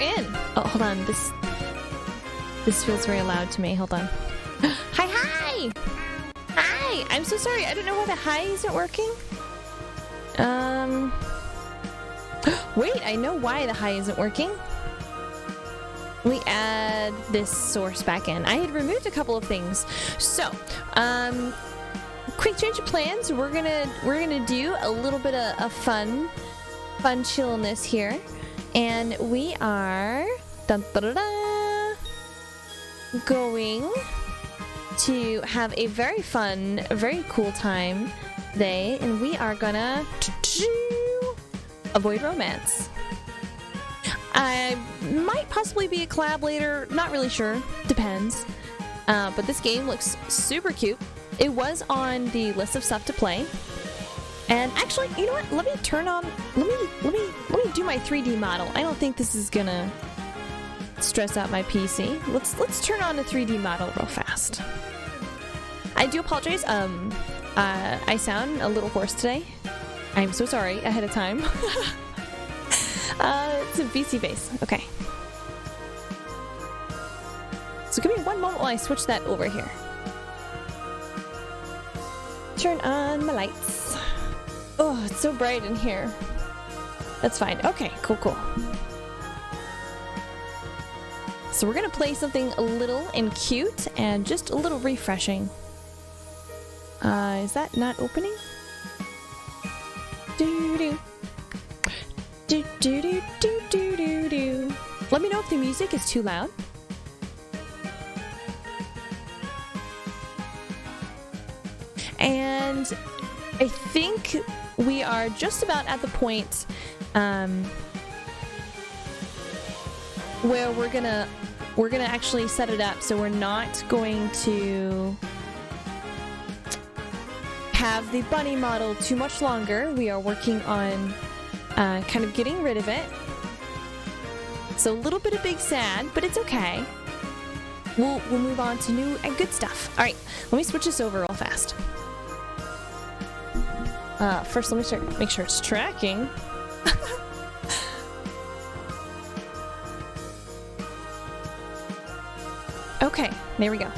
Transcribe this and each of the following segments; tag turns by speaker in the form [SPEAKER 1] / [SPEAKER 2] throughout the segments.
[SPEAKER 1] in. Oh, hold on. This feels very loud to me. Hold on. Hi! Hi! I'm so sorry. I don't know why the hi isn't working. Wait, I know why the hi isn't working. Let me add this source back in. I had removed a couple of things. So, quick change of plans. We're gonna do a little bit of fun chillness here. And we are going to have a very fun, very cool time today, and we are gonna avoid romance. I might possibly be a collab later, not really sure, depends. But this game looks super cute. It was on the list of stuff to play. And actually, you know what? Let me turn on. Let me do my 3D model. I don't think this is gonna stress out my PC. Let's turn on the 3D model real fast. I do apologize. I sound a little hoarse today. I'm so sorry ahead of time. It's a BC base. Okay. So give me one moment while I switch that over here. Turn on my lights. Oh, it's so bright in here. That's fine. Okay, cool. So we're gonna play something a little and cute and just a little refreshing. Is that not opening? Do-do. Do-do-do-do-do-do-do. Let me know if the music is too loud. And I think we are just about at the point where we're gonna actually set it up, so we're not going to have the bunny model too much longer. We are working on kind of getting rid of it. So a little bit of big sad, but it's okay. We'll move on to new and good stuff. All right, let me switch this over real fast. First, let me make sure it's tracking. Okay, there we go.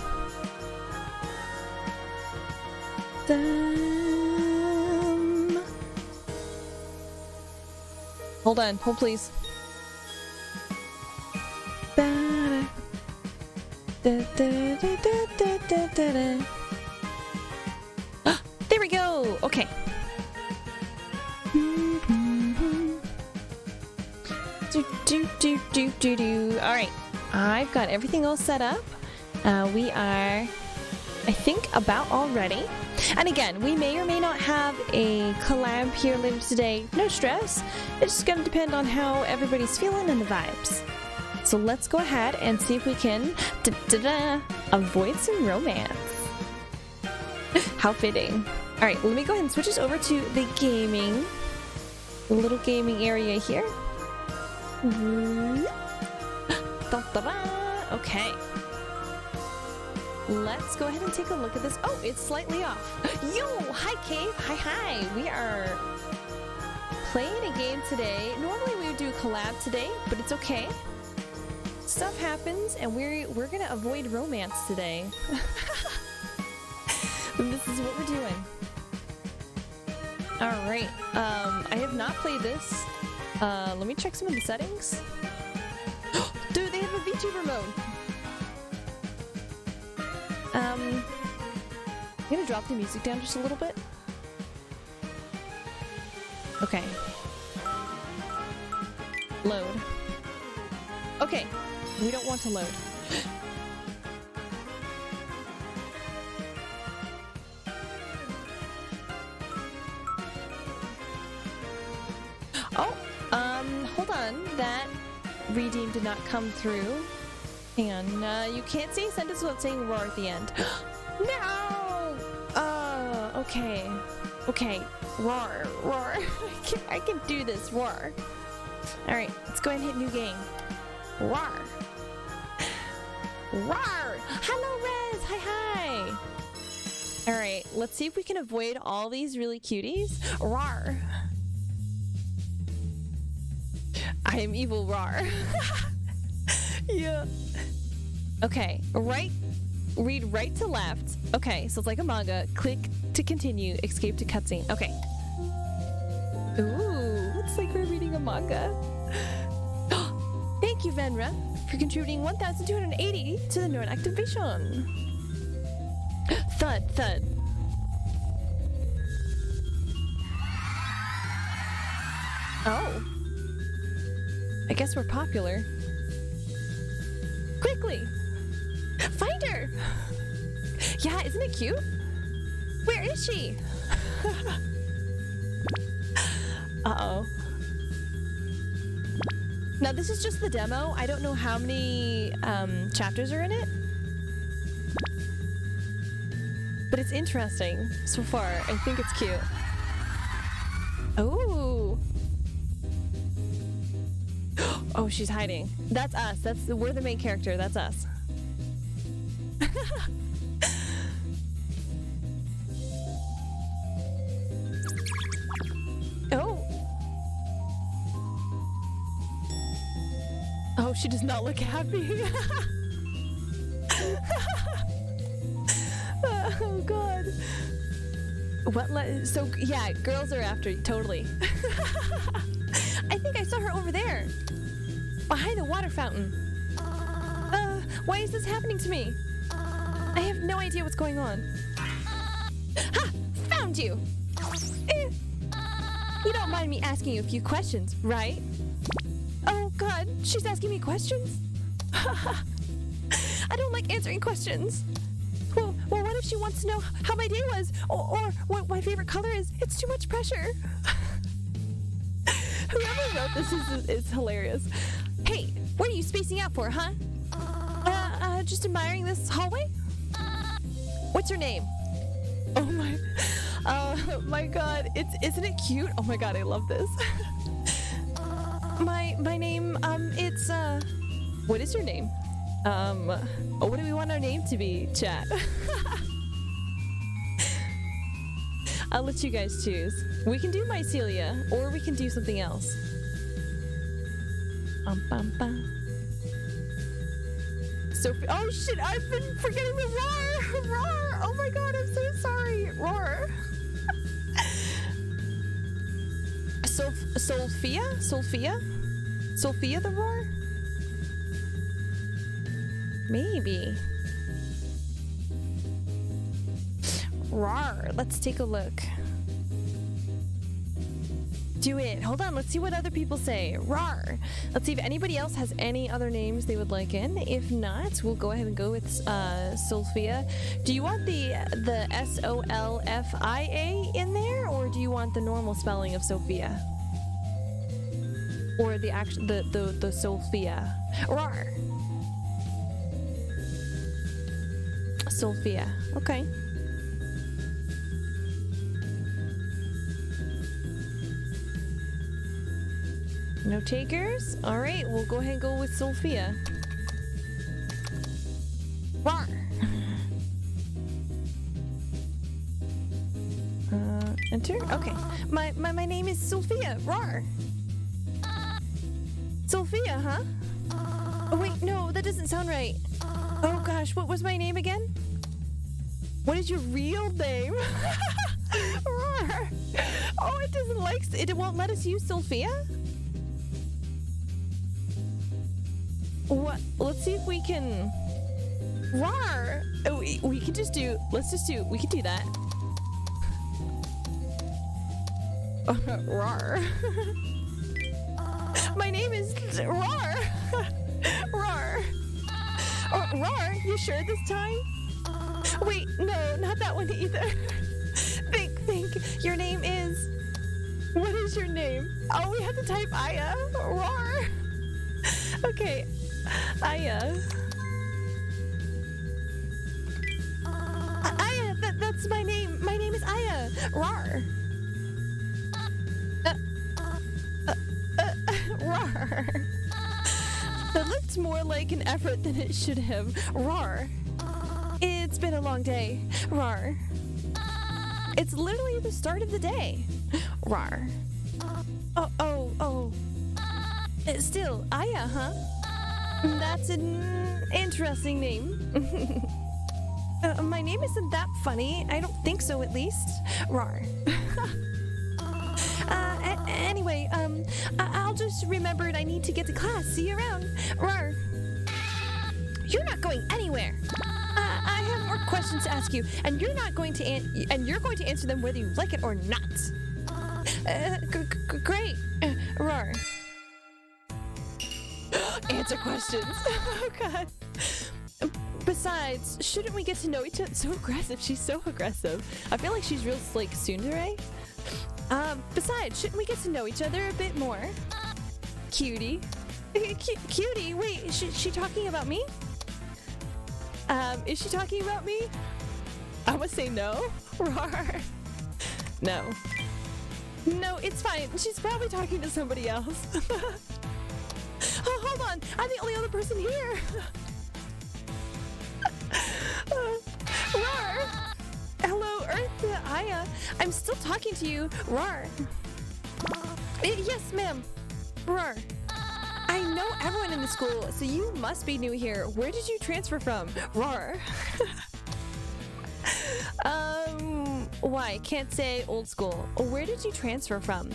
[SPEAKER 1] Hold on, hold please. There we go. Okay. All right, I've got everything all set up. We are, I think, about all ready. And again, we may or may not have a collab here later today. No stress. It's just gonna depend on how everybody's feeling and the vibes. So let's go ahead and see if we can avoid some romance. How fitting. All right, let me go ahead and switch this over to the little gaming area here. Okay. Let's go ahead and take a look at this. Oh, it's slightly off. Yo, hi Cave. Hi. We are playing a game today. Normally we would do a collab today, but it's okay. Stuff happens, and we're gonna avoid romance today. This is what we're doing. All right. I have not played this. Let me check some of the settings. Dude, they have a VTuber mode. I'm gonna drop the music down just a little bit. Okay. Load. Okay, we don't want to load. Oh, hold on. That redeem did not come through. Hang on, you can't say a sentence without saying roar at the end. No! Okay. Okay, roar. I can do this, roar. Alright, let's go ahead and hit new game. Roar. Roar! Hello, Rez! Hi! Alright, let's see if we can avoid all these really cuties. Roar. I am evil, roar. Okay, read right to left. Okay, so it's like a manga. Click to continue, escape to cutscene. Okay. Ooh, it's like we're reading a manga. Thank you, Venra, for contributing 1,280 to the Nord activation. Thud, thud. Oh. I guess we're popular. Quickly! Find her! Yeah, isn't it cute? Where is she? Uh-oh. Now, this is just the demo. I don't know how many chapters are in it. But it's interesting so far. I think it's cute. Oh. Oh, she's hiding. That's us. We're the main character. That's us. Oh. Oh, she does not look happy. Oh god. So yeah, girls are after you, totally. I think I saw her over there. Behind the water fountain. Why is this happening to me? I have no idea what's going on. Ha! Found you! You don't mind me asking you a few questions, right? Oh god, she's asking me questions? I don't like answering questions. Well, what if she wants to know how my day was? Or what my favorite color is? It's too much pressure. Whoever wrote this is hilarious. Hey, what are you spacing out for, huh? Just admiring this hallway? What's your name? Oh my god, isn't it cute? Oh my god, I love this. My name, it's, what is your name? What do we want our name to be, chat? I'll let you guys choose. We can do Mycelia, or we can do something else. Sophie. Oh shit, I've been forgetting the roar! Roar! Oh my god, I'm so sorry. Roar. Sophia? Sophia the roar? Maybe. Roar. Let's take a look. Do it. Hold on. Let's see what other people say. Rar. Let's see if anybody else has any other names they would like in. If not, we'll go ahead and go with Sophia. Do you want the Solfia in there, or do you want the normal spelling of Sophia? Or the Sophia? Rar. Sophia. Okay. No takers? Alright, we'll go ahead and go with Sophia. Rar. Enter? Okay. My name is Sophia. Rar. Sophia, huh? Oh wait, no, that doesn't sound right. Oh gosh, what was my name again? What is your real name? Rar. Oh, it won't let us use Sophia? What? Let's see if we can. Rar. Oh, we can just do. We can do that. Rar. My name is Rar. Rar. Oh, Rar. You sure this time? Wait, no, not that one either. Think. Your name is. What is your name? Oh, we have to type Aya. Rar. Okay. Aya. Aya, that's my name. My name is Aya. Rar. Rar. That looked more like an effort than it should have. Rar. It's been a long day. Rar. It's literally the start of the day. Rar. Oh. Still, Aya, huh? That's an interesting name. My name isn't that funny. I don't think so, at least. Rar. Anyway, I'll just remembered I need to get to class. See you around. Rar. You're not going anywhere. I have more questions to ask you, and you're going to answer them whether you like it or not. Great. Rar. Answer questions. Oh God. Besides, shouldn't we get to know each other? So aggressive. She's so aggressive. I feel like she's real like tsundere. Besides, shouldn't we get to know each other a bit more? Cutie. Cutie, wait, is she talking about me? Is she talking about me? I would say no. Rar. No. No, it's fine. She's probably talking to somebody else. Oh, hold on. I'm the only other person here. Rar. Hello, Earth. I'm still talking to you. Rar. Yes, ma'am. Rar. I know everyone in the school, so you must be new here. Where did you transfer from? Rar. Why? Can't say old school. Where did you transfer from?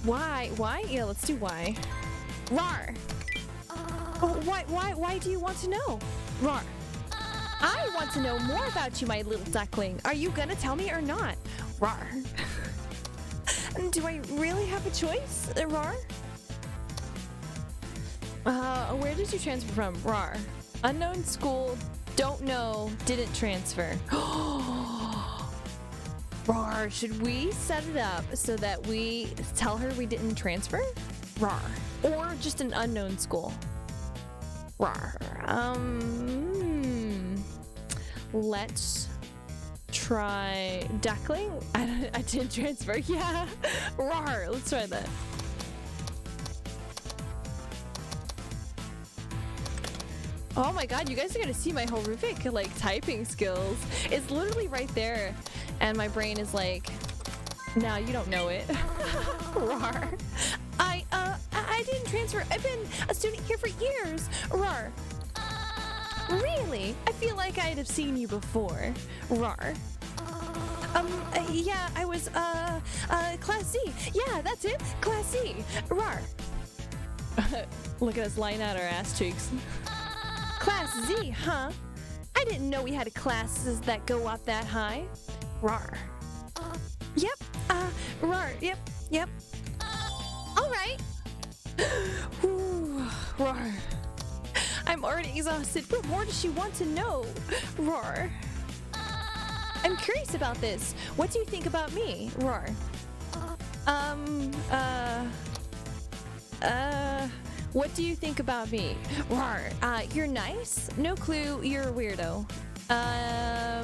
[SPEAKER 1] Why? Why? Yeah, let's do why. Rar. Why do you want to know? Rar. I want to know more about you, my little duckling. Are you gonna tell me or not? Rar. Do I really have a choice? Rar? Where did you transfer from? Rar. Unknown school, don't know, didn't transfer. Rar, should we set it up so that we tell her we didn't transfer? Rar. Or just an unknown school? Rar. Let's try duckling. I didn't transfer. Yeah. Rar. Let's try that. Oh my god, you guys are gonna see my horrific like typing skills. It's literally right there, and my brain is like, "No, you don't know it." Rar. I didn't transfer. I've been a student here for years. Rar. Really? I feel like I'd have seen you before. Rar. Yeah, I was Class C. Yeah, that's it. Class C. Rar. Look at us lying out our ass cheeks. Class Z, huh? I didn't know we had classes that go up that high. Rar. Yep. Rar. Yep. All right. Rar. I'm already exhausted. What more does she want to know? Rar. I'm curious about this. What do you think about me? Rar. What do you think about me? Rar. You're nice? No clue. You're a weirdo. I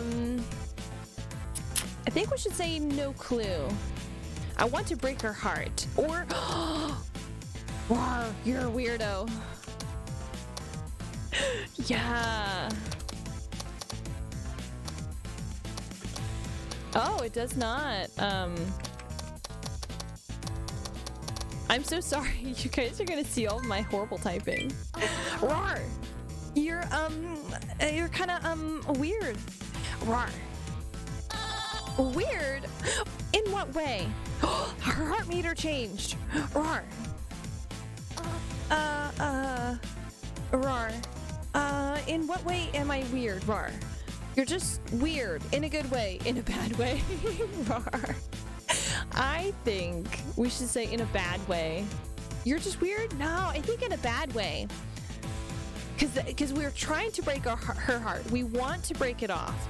[SPEAKER 1] think we should say no clue. I want to break her heart. Or, Rar, you're a weirdo. Yeah. Oh, it does not. I'm so sorry. You guys are gonna see all of my horrible typing. Rar. You're kind of weird. Rar. Weird? In what way? Her heart meter changed. Rar. Rar. In what way am I weird? Rar. You're just weird. In a good way. In a bad way. Rar. I think we should say in a bad way. You're just weird? No, I think in a bad way. Because we're trying to break her heart. We want to break it off.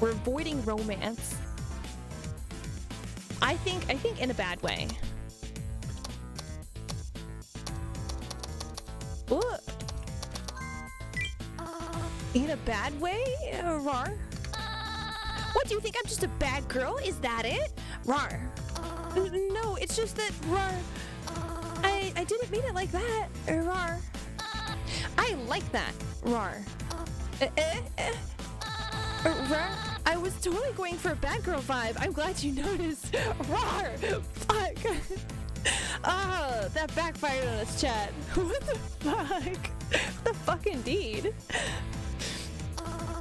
[SPEAKER 1] We're avoiding romance. I think in a bad way. Ooh. In a bad way? Rar? What, do you think I'm just a bad girl? Is that it? Rar. No, it's just that, Rar, I didn't mean it like that. Rar. I like that. Rar. Rar, I was totally going for a bad girl vibe. I'm glad you noticed. Rar. Fuck. Oh, that backfired on us, chat. What the fuck? The fuck indeed.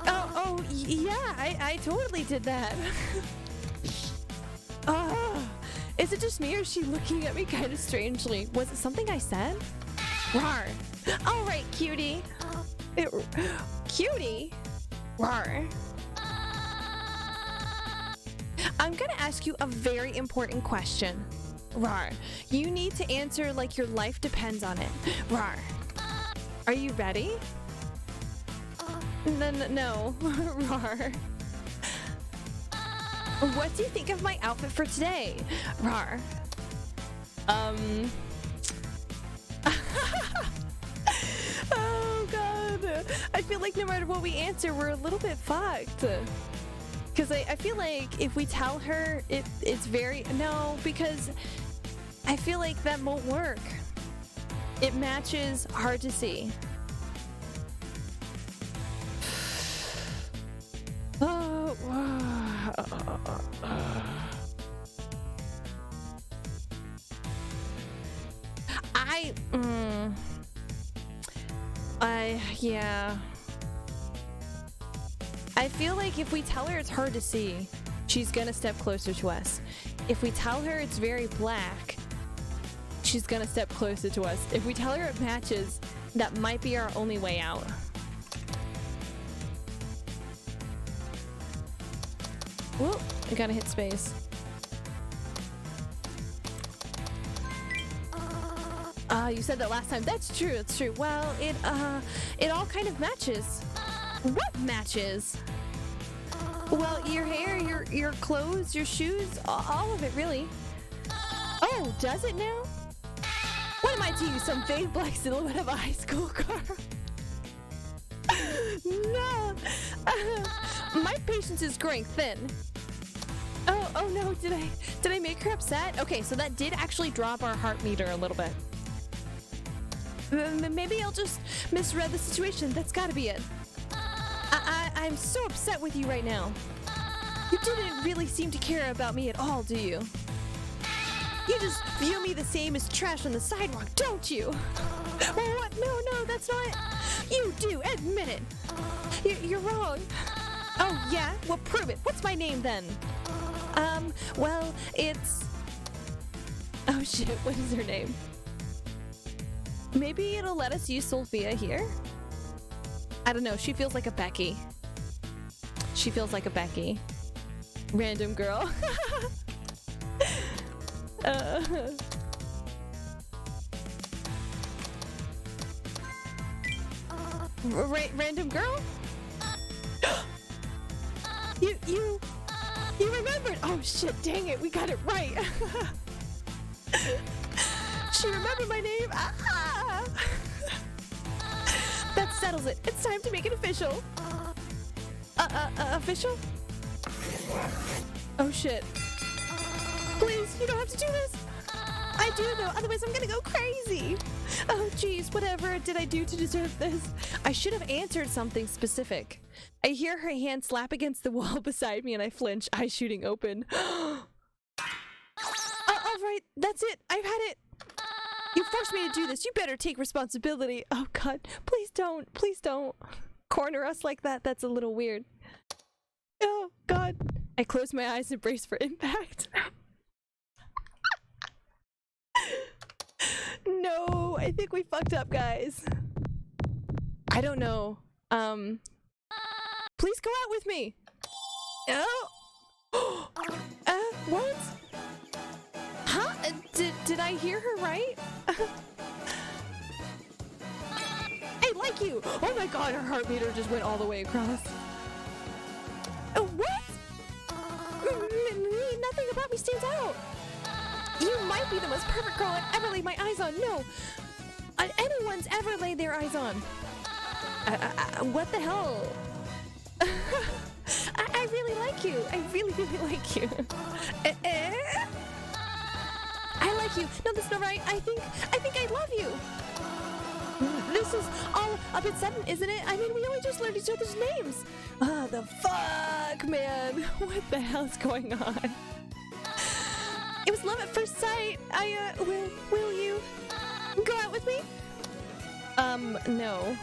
[SPEAKER 1] Oh, yeah, I totally did that. Oh, is it just me or is she looking at me kind of strangely? Was it something I said? Rawr. All right, cutie. Cutie? Rawr. I'm gonna ask you a very important question. Rawr. You need to answer like your life depends on it. Rawr. Are you ready? No. Rawr. What do you think of my outfit for today? Rawr. Oh god. I feel like no matter what we answer, we're a little bit fucked. Because I feel like if we tell her it's very... No, because I feel like that won't work. It matches hard to see. Oh, yeah. I feel like if we tell her it's hard to see, she's gonna step closer to us. If we tell her it's very black, she's gonna step closer to us. If we tell her it matches, that might be our only way out. Whoa, I gotta hit space. You said that last time. That's true, it's true. Well, it all kind of matches. What matches? Well, your hair, your clothes, your shoes, all of it, really. Oh, does it now? What am I to you, some fake black silhouette of a high school car? No. My patience is growing thin. Oh no, did I make her upset? Okay, so that did actually drop our heart meter a little bit. Maybe I'll just misread the situation. That's gotta be it. I'm so upset with you right now. You didn't really seem to care about me at all, do you? You just view me the same as trash on the sidewalk, don't you? What? No, that's not... You do, admit it. You're wrong. Oh, yeah? Well, prove it. What's my name, then? Well, it's... Oh, shit, what is her name? Maybe it'll let us use Sophia here? I don't know, she feels like a Becky. She feels like a Becky. Random girl. Random girl? You remembered! Oh shit, dang it, we got it right! She remembered my name! Ah! That settles it. It's time to make it official. Official? Oh shit. Please, you don't have to do this. I do though, otherwise I'm gonna go crazy. Oh jeez, whatever did I do to deserve this? I should have answered something specific. I hear her hand slap against the wall beside me and I flinch, eyes shooting open. Alright, that's it. I've had it. You forced me to do this. You better take responsibility. Oh god, please don't. Please don't. Corner us like that. That's a little weird. Oh god. I close my eyes and brace for impact. No, I think we fucked up, guys. I don't know. Please go out with me. Oh. What? Huh? Did I hear her right? I like you! Oh my god, her heart meter just went all the way across. What? Nothing about me stands out. You might be the most perfect girl I've ever laid my eyes on. No. Anyone's ever laid their eyes on. What the hell? I really like you. I really, really like you. I like you. No, that's not right. I think I love you. This is all a bit sudden, isn't it? I mean, we only just learned each other's names. The fuck, man. What the hell's going on? It was love at first sight. Will you go out with me? No.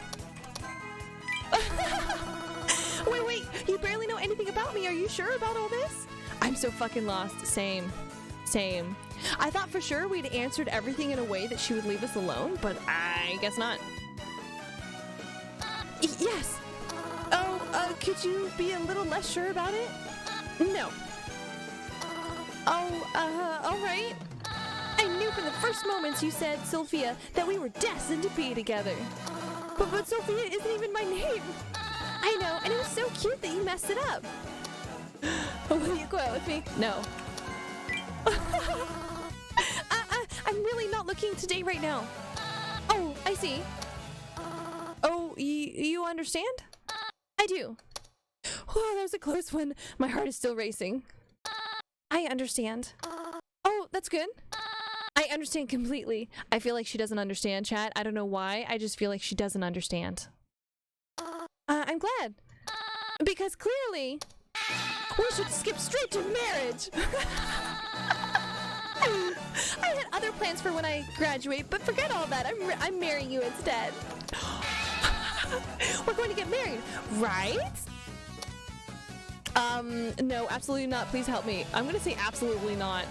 [SPEAKER 1] Wait, you barely know anything about me. Are you sure about all this? I'm so fucking lost. Same. I thought for sure we'd answered everything in a way that she would leave us alone, but I guess not. Yes. Oh, could you be a little less sure about it? No. Oh, all right. I knew from the first moments you said, Sophia, that we were destined to be together. But Sophia isn't even my name. I know, and it was so cute that you messed it up. Will you go out with me? No. I'm really not looking to date right now. Oh, I see. Oh, you understand? I do. Oh, that was a close one. My heart is still racing. I understand. Oh, that's good. I understand completely. I feel like she doesn't understand, chat. I don't know why. I just feel like she doesn't understand. I'm glad. Because clearly, we should skip straight to marriage. I had other plans for when I graduate, but forget all that. I'm marrying you instead. We're going to get married, right? No, absolutely not. Please help me. I'm gonna say absolutely not.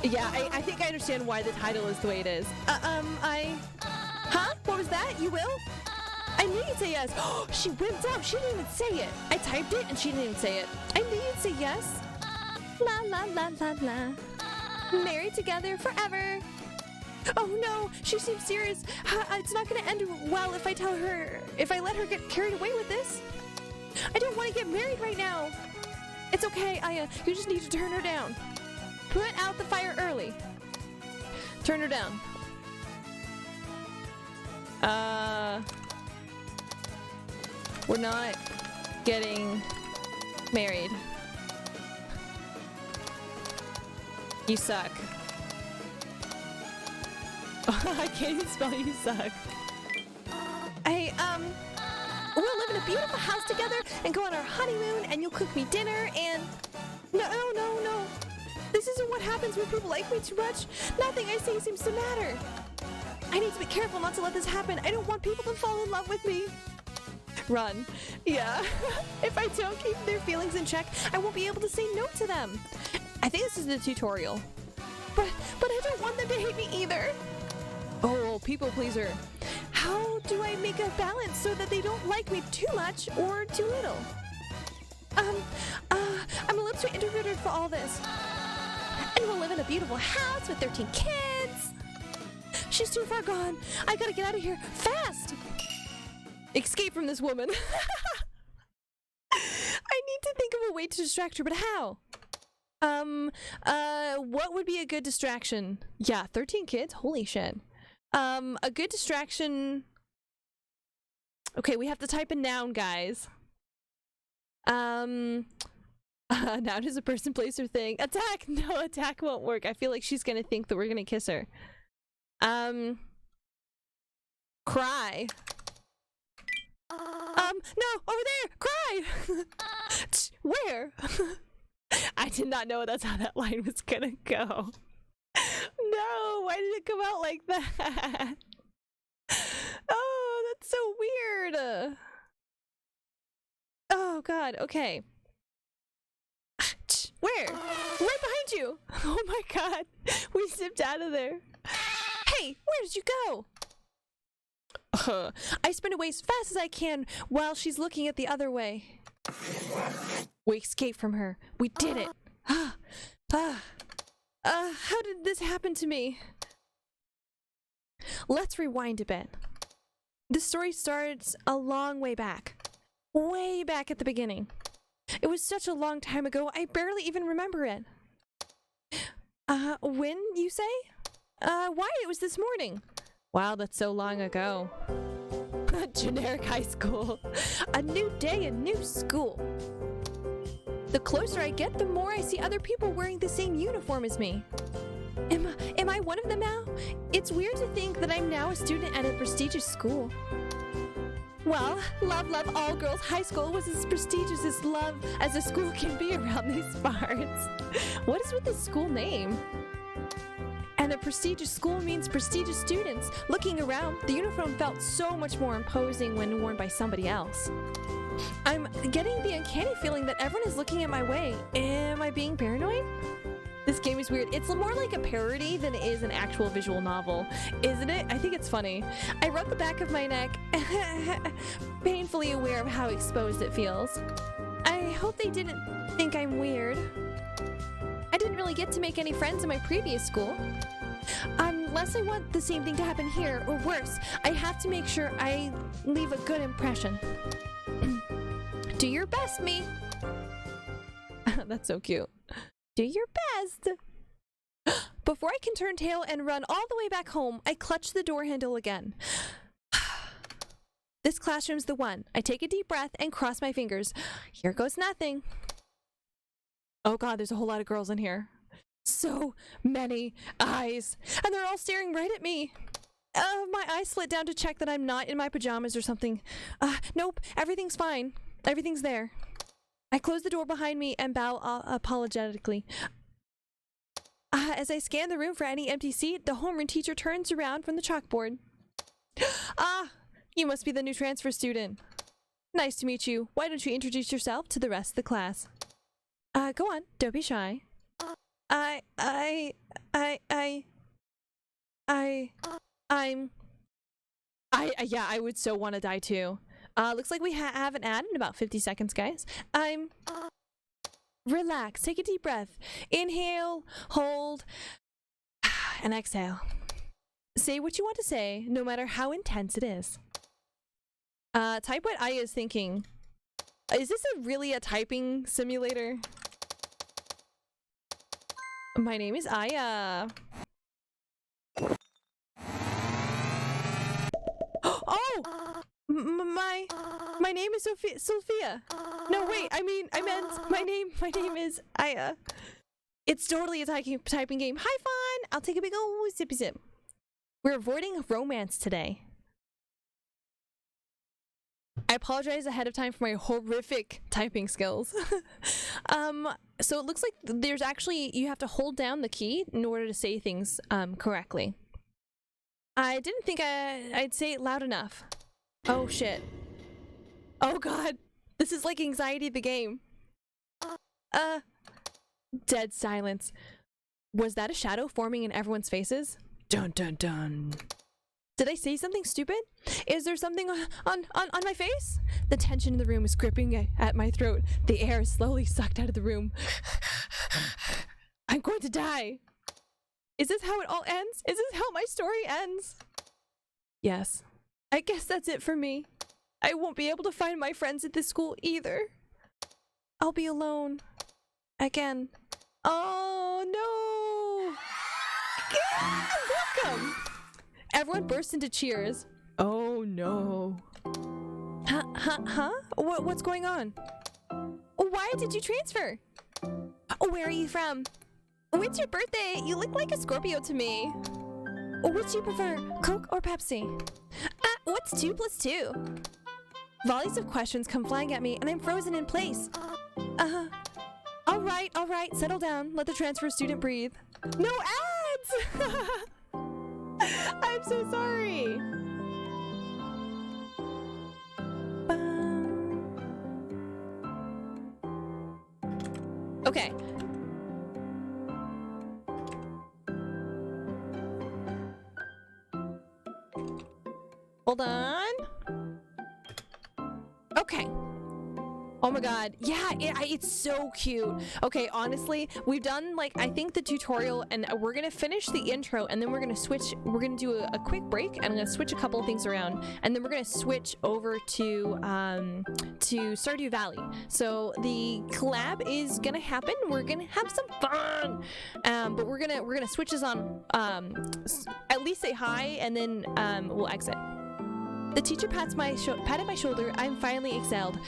[SPEAKER 1] Yeah, I think I understand why the title is the way it is. Huh? What was that? You will? I knew you'd say yes. Oh, she wimped out. She didn't even say it. I typed it and she didn't even say it. I knew you'd say yes. La la la la la. Married together forever. Oh no, she seems serious. It's not gonna end well if I let her get carried away with this. I don't want to get married right now. It's okay, Aya. You just need to turn her down. Put out the fire early. Turn her down. We're not getting married. You suck. I can't even spell you suck. We'll live in a beautiful house together and go on our honeymoon and you'll cook me dinner and... No. This isn't what happens when people like me too much. Nothing I say seems to matter. I need to be careful not to let this happen. I don't want people to fall in love with me. Run. Yeah. If I don't keep their feelings in check, I won't be able to say no to them. I think this is the tutorial. But I don't want them to hate me either. Oh, people pleaser. How do I make a balance so that they don't like me too much or too little? I'm a little too introverted for all this. And we'll live in a beautiful house with 13 kids. She's too far gone. I gotta get out of here fast. Escape from this woman. I need to think of a way to distract her, but how? What would be a good distraction? Yeah, 13 kids? Holy shit. A good distraction... Okay, we have to type a noun, guys. Noun is a person, place, or thing. Attack! No, attack won't work. I feel like she's gonna think that we're gonna kiss her. Cry. No, over there! Cry! Where? I did not know that's how that line was gonna go. No, why did it come out like that? Oh, that's so weird. Oh god, okay. Where? Right behind you! Oh my god, we zipped out of there. Hey, where did you go? I spin away as fast as I can while she's looking at the other way. We escaped from her. We did it. How did this happen to me? Let's rewind a bit. The story starts a long way back. Way back at the beginning. It was such a long time ago, I barely even remember it. When, you say? Why, it was this morning. Wow, that's so long ago. Generic high school. A new day, a new school. The closer I get, the more I see other people wearing the same uniform as me. Am I one of them now? It's weird to think that I'm now a student at a prestigious school. Well, love, all girls high school was as prestigious as love as a school can be around these parts. What is with this school name? And a prestigious school means prestigious students. Looking around, the uniform felt so much more imposing when worn by somebody else. I'm getting the uncanny feeling that everyone is looking at my way. Am I being paranoid? This game is weird. It's more like a parody than it is an actual visual novel, isn't it? I think it's funny. I rub the back of my neck, painfully aware of how exposed it feels. I hope they didn't think I'm weird. I didn't really get to make any friends in my previous school. Unless I want the same thing to happen here, or worse, I have to make sure I leave a good impression. Do your best, me. That's so cute. Do your best. Before I can turn tail and run all the way back home, I clutch the door handle again. This classroom's the one. I take a deep breath and cross my fingers. Here goes nothing. Oh god, there's a whole lot of girls in here. So many eyes. And they're all staring right at me. My eyes slit down to check that I'm not in my pajamas or something. Nope, everything's fine. Everything's there. I close the door behind me and bow apologetically. As I scan the room for any empty seat, the homeroom teacher turns around from the chalkboard. You must be the new transfer student. Nice to meet you. Why don't you introduce yourself to the rest of the class? Go on. Don't be shy. Yeah, I would so want to die too. Looks like we have an ad in about 50 seconds, guys. Relax, take a deep breath. Inhale, hold, and exhale. Say what you want to say, no matter how intense it is. Type what Aya is thinking. Is this really a typing simulator? My name is Aya. Oh! My name is Sophia. No, wait, I meant my name is Aya. It's totally a typing game. Hi, fun! I'll take a big old sippy sip. We're avoiding romance today. I apologize ahead of time for my horrific typing skills. So it looks like there's actually, you have to hold down the key in order to say things correctly. I didn't think I'd say it loud enough. Oh shit. Oh god. This is like anxiety the game. Dead silence. Was that a shadow forming in everyone's faces? Dun dun dun. Did I say something stupid? Is there something on my face? The tension in the room is gripping at my throat. The air is slowly sucked out of the room. I'm going to die. Is this how it all ends? Is this how my story ends? Yes. I guess that's it for me. I won't be able to find my friends at this school either. I'll be alone. Again. Oh no! Welcome! Everyone burst into cheers. Oh no. Huh? What's going on? Why did you transfer? Where are you from? When's your birthday? You look like a Scorpio to me. Which do you prefer, Coke or Pepsi? What's 2 plus 2? Volleys of questions come flying at me and I'm frozen in place. All right, settle down. Let the transfer student breathe. No ads! I'm so sorry. Okay. Hold on. Okay. Oh my god. Yeah, it's so cute. Okay, honestly, we've done like, I think the tutorial and we're gonna finish the intro and then we're gonna switch, we're gonna do a quick break and I'm gonna switch a couple of things around and then we're gonna switch over to Stardew Valley. So the collab is gonna happen. We're gonna have some fun. But we're gonna switch this on, at least say hi and then we'll exit. The teacher patted my shoulder. I'm finally excelled.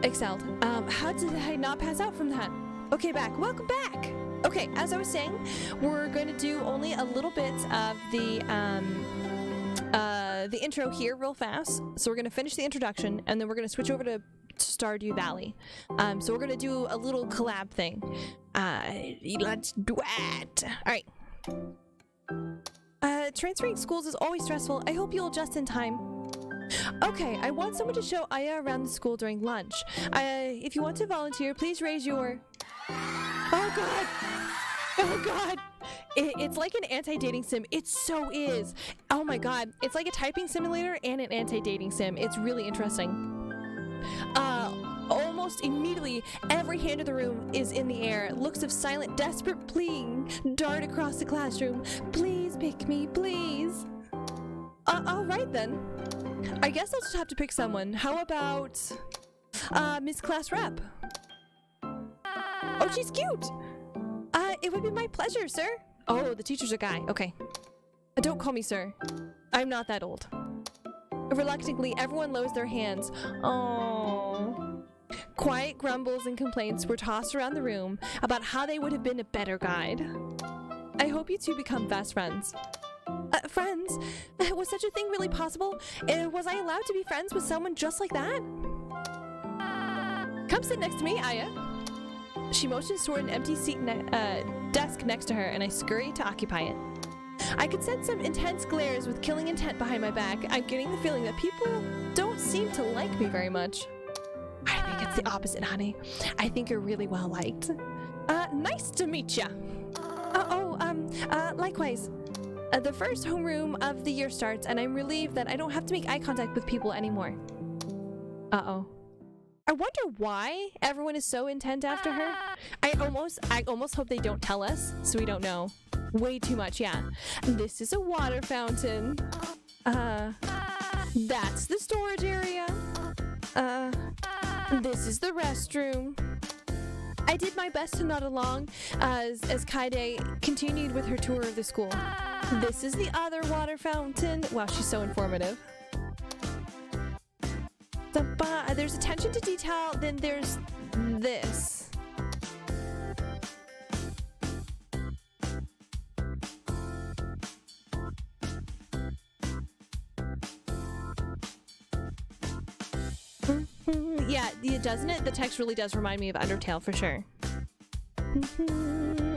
[SPEAKER 1] How did I not pass out from that? Okay, welcome back. Okay, as I was saying, we're going to do only a little bit of the the intro here real fast. So we're gonna finish the introduction, and then we're gonna switch over to Stardew Valley. So we're gonna do a little collab thing. Let's do it. All right. Transferring schools is always stressful. I hope you'll adjust in time. Okay, I want someone to show Aya around the school during lunch. If you want to volunteer, please raise your... Oh god! Oh god! It's like an anti-dating sim. It so is. Oh my god. It's like a typing simulator and an anti-dating sim. It's really interesting. Almost immediately, every hand in the room is in the air. Looks of silent, desperate pleading dart across the classroom. Please pick me, please. Alright then. I guess I'll just have to pick someone. How about, Miss Class Rep? Oh, she's cute! It would be my pleasure, sir. Oh, the teacher's a guy. Okay. Don't call me sir. I'm not that old. Reluctantly, everyone lowers their hands. Oh. Quiet grumbles and complaints were tossed around the room about how they would have been a better guide. I hope you two become best friends. Friends? Was such a thing really possible? Was I allowed to be friends with someone just like that? Come sit next to me, Aya. She motions toward an empty seat desk next to her, and I scurry to occupy it. I could sense some intense glares with killing intent behind my back. I'm getting the feeling that people don't seem to like me very much. I think it's the opposite, honey. I think you're really well liked. Nice to meet ya. Likewise. The first homeroom of the year starts, and I'm relieved that I don't have to make eye contact with people anymore. Uh-oh. I wonder why everyone is so intent after her. I almost hope they don't tell us, so we don't know. Way too much, yeah. This is a water fountain. That's the storage area. This is the restroom. I did my best to nod along as Kaede continued with her tour of the school. This is the other water fountain. Wow, she's so informative. There's attention to detail, then there's this. Yeah, doesn't it? The text really does remind me of Undertale for sure.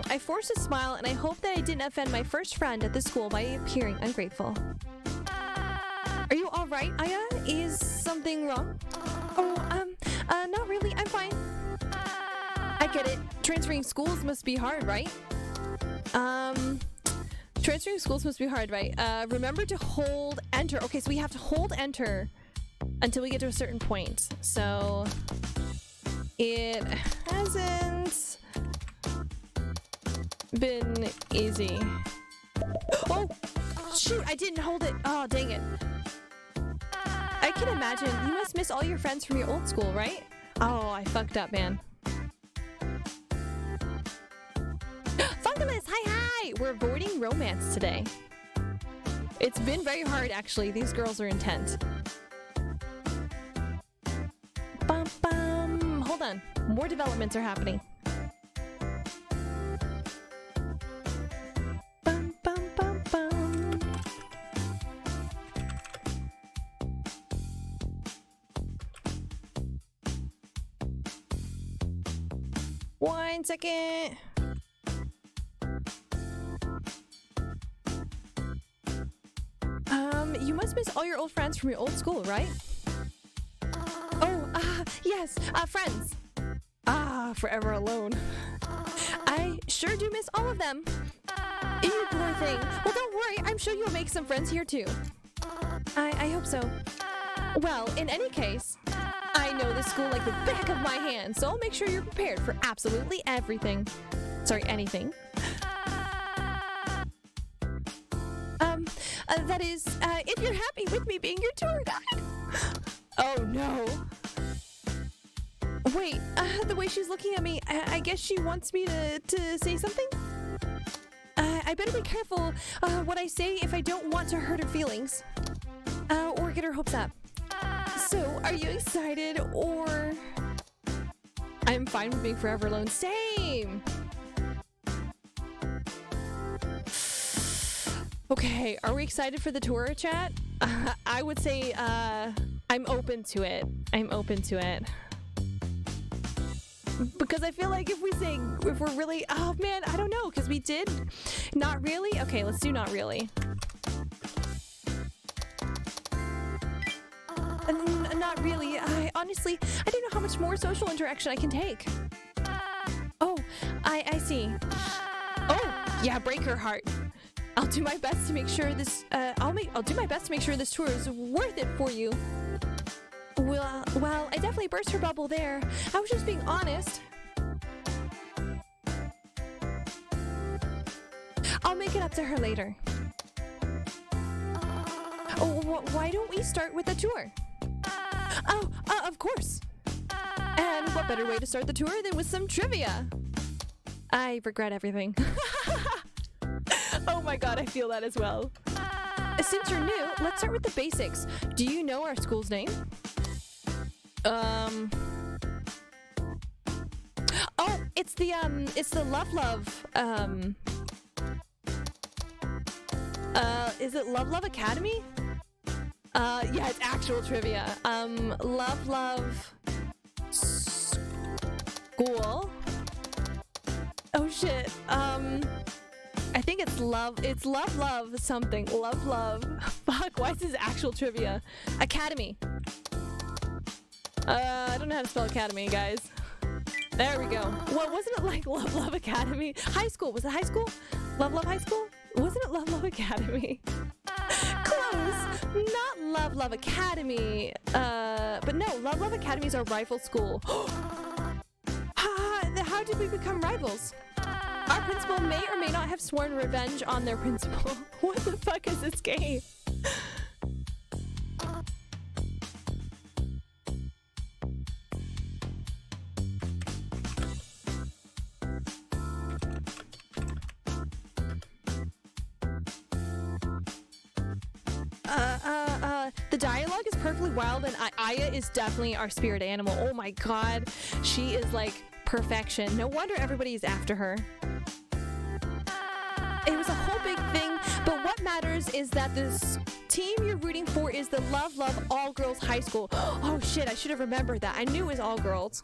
[SPEAKER 1] I forced a smile, and I hope that I didn't offend my first friend at the school by appearing ungrateful. Are you all right, Aya? Is something wrong? Oh, not really. I'm fine. I get it. Transferring schools must be hard, right? Transferring schools must be hard, right? Remember to hold enter. Okay, so we have to hold enter until we get to a certain point. So it hasn't been easy. Oh, shoot, I didn't hold it. Oh, dang it. I can imagine. You must miss all your friends from your old school, right? Oh, I fucked up, man. Fungalus, hi! We're avoiding romance today. It's been very hard, actually. These girls are intent. Bum, bum. Hold on. More developments are happening. Bum, bum, bum, bum. One second. You must miss all your old friends from your old school, right? Oh, yes, friends. Forever alone. I sure do miss all of them. Ew, poor thing. Well, don't worry, I'm sure you'll make some friends here too. I hope so. Well, in any case, I know this school like the back of my hand, so I'll make sure you're prepared for absolutely everything. Sorry, anything. That is, if you're happy with me being your tour guide. Oh no. Wait, the way she's looking at me, I guess she wants me to say something? I better be careful what I say if I don't want to hurt her feelings. Or get her hopes up. So, are you excited, or... I'm fine with being forever alone. Same! Okay, are we excited for the tour chat? I would say I'm open to it. I'm open to it. Because I feel like if we're really, oh man, I don't know, because we did not really. Okay, let's do not really. Not really. Honestly, I don't know how much more social interaction I can take. Oh, I see. Oh, yeah, break her heart. I'll do my best to make sure this. I'll do my best to make sure this tour is worth it for you. Well, I definitely burst her bubble there. I was just being honest. I'll make it up to her later. Oh, why don't we start with the tour? Oh, of course. And what better way to start the tour than with some trivia? I regret everything. Oh my god, I feel that as well. Since you're new, let's start with the basics. Do you know our school's name? Oh, it's the Love. Is it Love Academy? Yeah, it's actual trivia. Love School. Oh shit. I think it's Love something. Love. Fuck, why is this actual trivia? Academy. I don't know how to spell academy, guys. There we go. What, wasn't it like Love Academy? High school, was it high school? Love High School? Wasn't it Love Academy? Close. Not Love Academy. But no, Love Academy is our rival school. How did we become rivals? Our principal may or may not have sworn revenge on their principal. What the fuck is this game? The dialogue is perfectly wild, and Aya is definitely our spirit animal. Oh my god, she is like perfection. No wonder everybody's after her. It was a whole big thing, but what matters is that this team you're rooting for is the Love All-Girls High School. Oh shit, I should have remembered that. I knew it was all girls.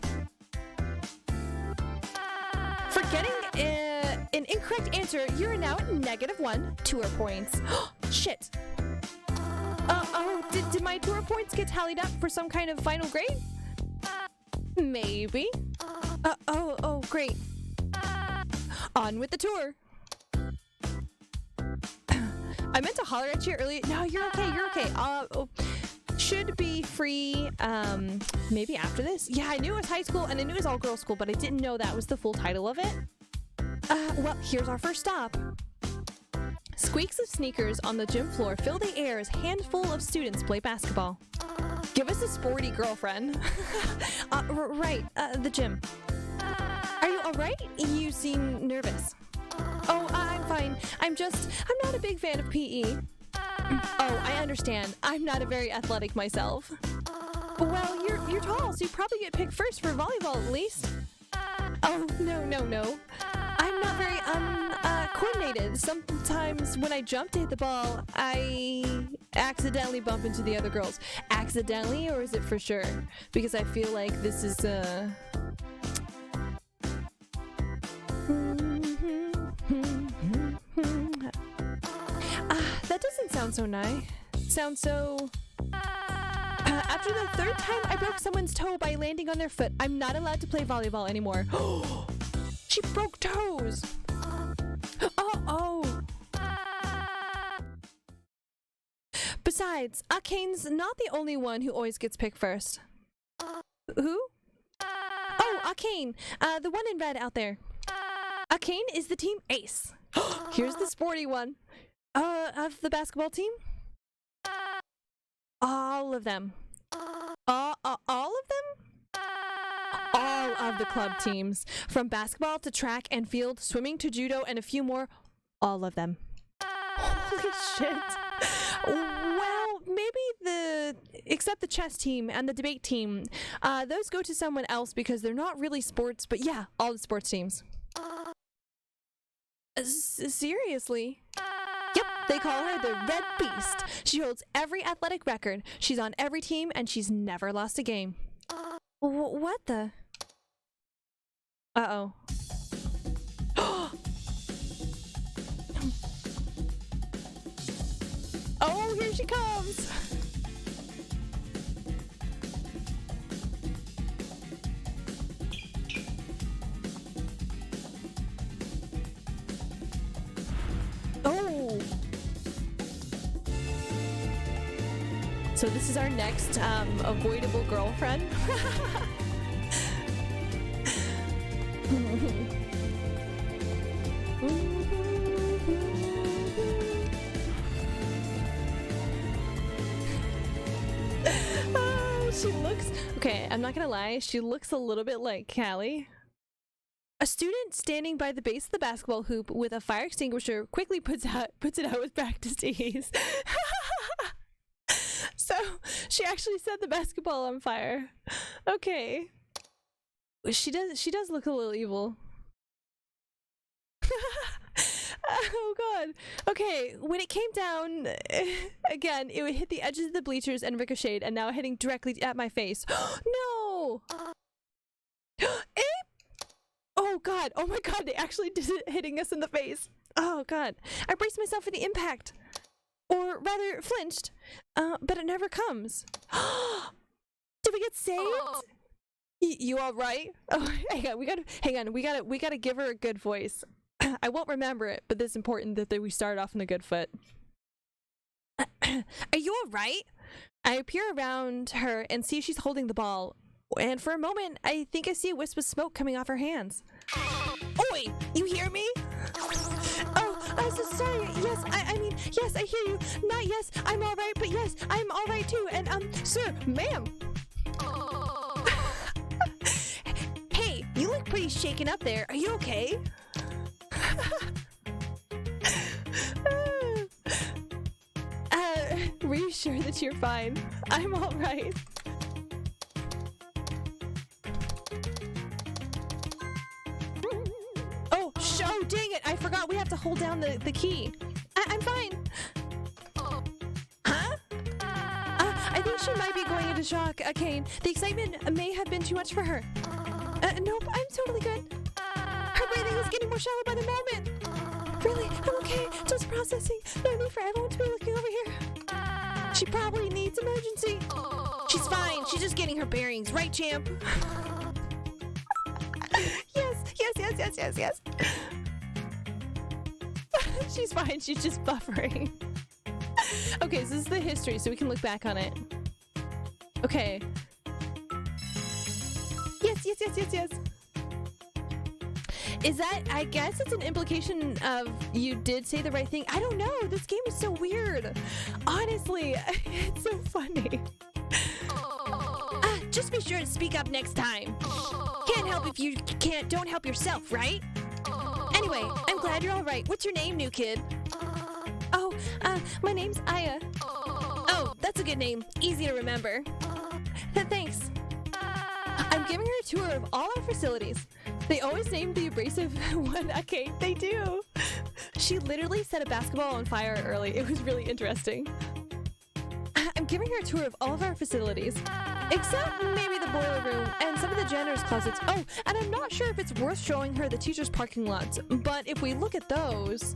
[SPEAKER 1] For getting an incorrect answer, you're now at -1 tour points. Shit. Oh, did my tour points get tallied up for some kind of final grade? Maybe. Oh, great. On with the tour. I meant to holler at you earlier. No, you're okay. Should be free, maybe after this? Yeah, I knew it was high school and I knew it was all girls school, but I didn't know that was the full title of it. Well, here's our first stop. Squeaks of sneakers on the gym floor fill the air as handful of students play basketball. Give us a sporty girlfriend. Right, the gym. Are you alright? You seem nervous. Oh, I'm fine. I'm not a big fan of PE. Oh, I understand. I'm not a very athletic myself. Well, you're tall, so you probably get picked first for volleyball at least. Oh, no. I'm not very coordinated. Sometimes when I jump to hit the ball, I accidentally bump into the other girls. Accidentally, or is it for sure? Because I feel like this is that doesn't sound so nice. Sounds so... after the third time I broke someone's toe by landing on their foot, I'm not allowed to play volleyball anymore. She broke toes! Oh. Besides, Akane's not the only one who always gets picked first. Who? Oh, Akane! The one in red out there. Akane is the team ace. Here's the sporty one. Of the basketball team? All of them. All of them? All of the club teams. From basketball to track and field, swimming to judo, and a few more. All of them. Holy shit. Well, maybe except the chess team and the debate team. Those go to someone else because they're not really sports, but yeah, all the sports teams. Seriously? Yep, they call her the Red Beast. She holds every athletic record. She's on every team, and she's never lost a game. What the? Uh-oh. Oh, here she comes! Oh! So this is our next avoidable girlfriend. Oh, she looks... Okay, I'm not gonna lie, she looks a little bit like Callie. A student standing by the base of the basketball hoop with a fire extinguisher quickly puts it out with practiced ease. So she actually set the basketball on fire. Okay. She does look a little evil. Oh god. Okay, when it came down again, it would hit the edges of the bleachers and ricocheted, and now hitting directly at my face. No! Oh god, oh my god, they actually did it, hitting us in the face. Oh god. I braced myself for the impact. Or rather, flinched. But it never comes. Did we get saved? You all right? Oh, hang on, we gotta give her a good voice. I won't remember it, but it's important that we start off on a good foot. Are you all right? I peer around her and see she's holding the ball. And for a moment, I think I see a wisp of smoke coming off her hands. Oi! You hear me? Oh, I'm so sorry. Yes, I mean, yes, I hear you. Not yes, I'm all right, but yes, I'm all right too. And, sir, ma'am. Hey, you look pretty shaken up there. Are you okay? Were you sure that you're fine? I'm all right. Oh, dang it! I forgot we have to hold down the key. I'm fine. Huh? I think she might be going into shock, Kane. The excitement may have been too much for her. Nope, I'm totally good. Her breathing is getting more shallow by the moment. Really? I'm okay. Just processing. No need for everyone to be looking over here. She probably needs emergency. She's fine. She's just getting her bearings. Right, champ? Yes. She's fine. She's just buffering. Okay, so this is the history, so we can look back on it. Okay. Yes. Is that, I guess it's an implication of you did say the right thing. I don't know. This game is so weird. Honestly, it's so funny. Just be sure to speak up next time. Can't help if you don't help yourself, right? Anyway, I'm glad you're all right. What's your name, new kid? Oh, my name's Aya. Oh, that's a good name. Easy to remember. Thanks. I'm giving her a tour of all our facilities. They always name the abrasive one. Okay, they do. She literally set a basketball on fire early. It was really interesting. I'm giving her a tour of all of our facilities. Except maybe the boiler room and some of the janitor's closets. Oh, and I'm not sure if it's worth showing her the teacher's parking lots, but if we look at those...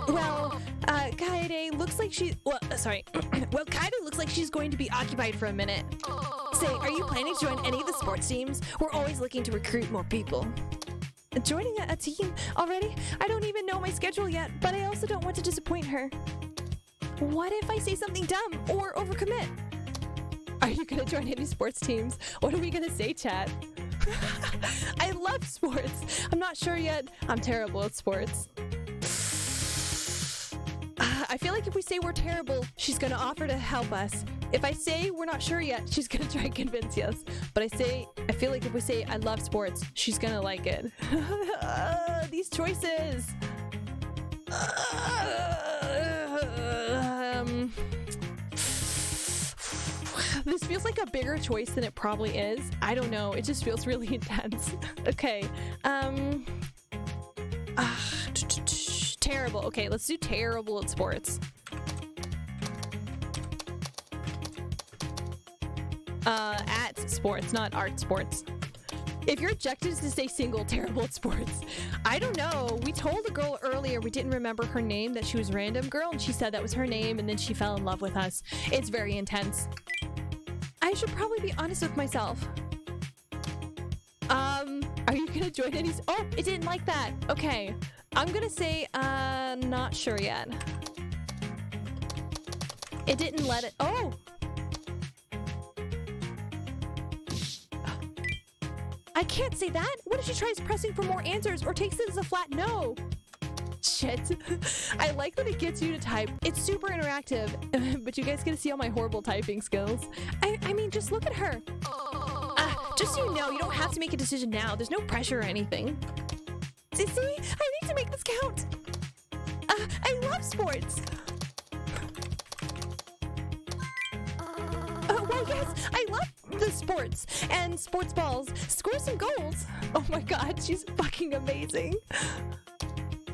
[SPEAKER 1] Well, Kaede looks like well, Kaede looks like she's going to be occupied for a minute. Say, are you planning to join any of the sports teams? We're always looking to recruit more people. Joining a team already? I don't even know my schedule yet, but I also don't want to disappoint her. What if I say something dumb or overcommit? Are you gonna join any sports teams? What are we gonna say, chat? I love sports. I'm not sure yet. I'm terrible at sports. I feel like if we say we're terrible, she's gonna offer to help us. If I say we're not sure yet, she's gonna try and convince us. But I feel like if we say I love sports, she's gonna like it. These choices. This feels like a bigger choice than it probably is. I don't know. It just feels really intense. Okay. Terrible. Okay, let's do terrible at sports. At sports, not art sports. If your objective is to stay single, terrible at sports. I don't know. We told a girl earlier we didn't remember her name, that she was random girl, and she said that was her name, and then she fell in love with us. It's very intense. I should probably be honest with myself. Are you gonna join any? Oh, it didn't like that. Okay. I'm gonna say, not sure yet. It didn't let it. Oh! I can't say that. What if she tries pressing for more answers or takes it as a flat no? Shit. I like that it gets you to type. It's super interactive, but you guys get to see all my horrible typing skills. I mean, just look at her. Just so you know, you don't have to make a decision now. There's no pressure or anything. See, I need to make this count. I love sports. Well, yes, I love the sports and sports balls. Score some goals. Oh my god, she's fucking amazing.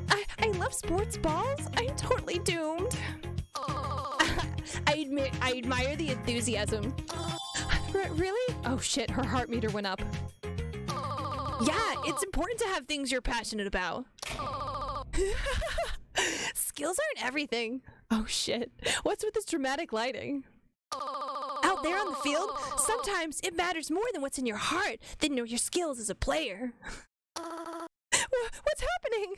[SPEAKER 1] I love sports balls. I'm totally doomed. I admire the enthusiasm. Really? Oh shit, her heart meter went up. Yeah, it's important to have things you're passionate about. Skills aren't everything. Oh shit. What's with this dramatic lighting? Out there on the field, sometimes it matters more than what's in your heart than your skills as a player. What's happening?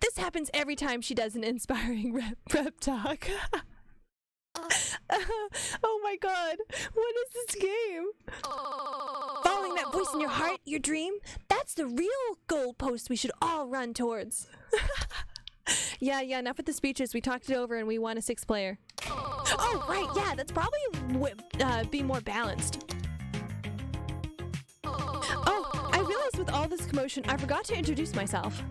[SPEAKER 1] This happens every time she does an inspiring rep talk. Oh my god, what is this game? Following that voice in your heart, your dream, that's the real goalpost we should all run towards. Yeah, enough with the speeches. We talked it over and we won a 6th player. Oh, right, yeah, that's probably be more balanced. Oh, I realized with all this commotion, I forgot to introduce myself.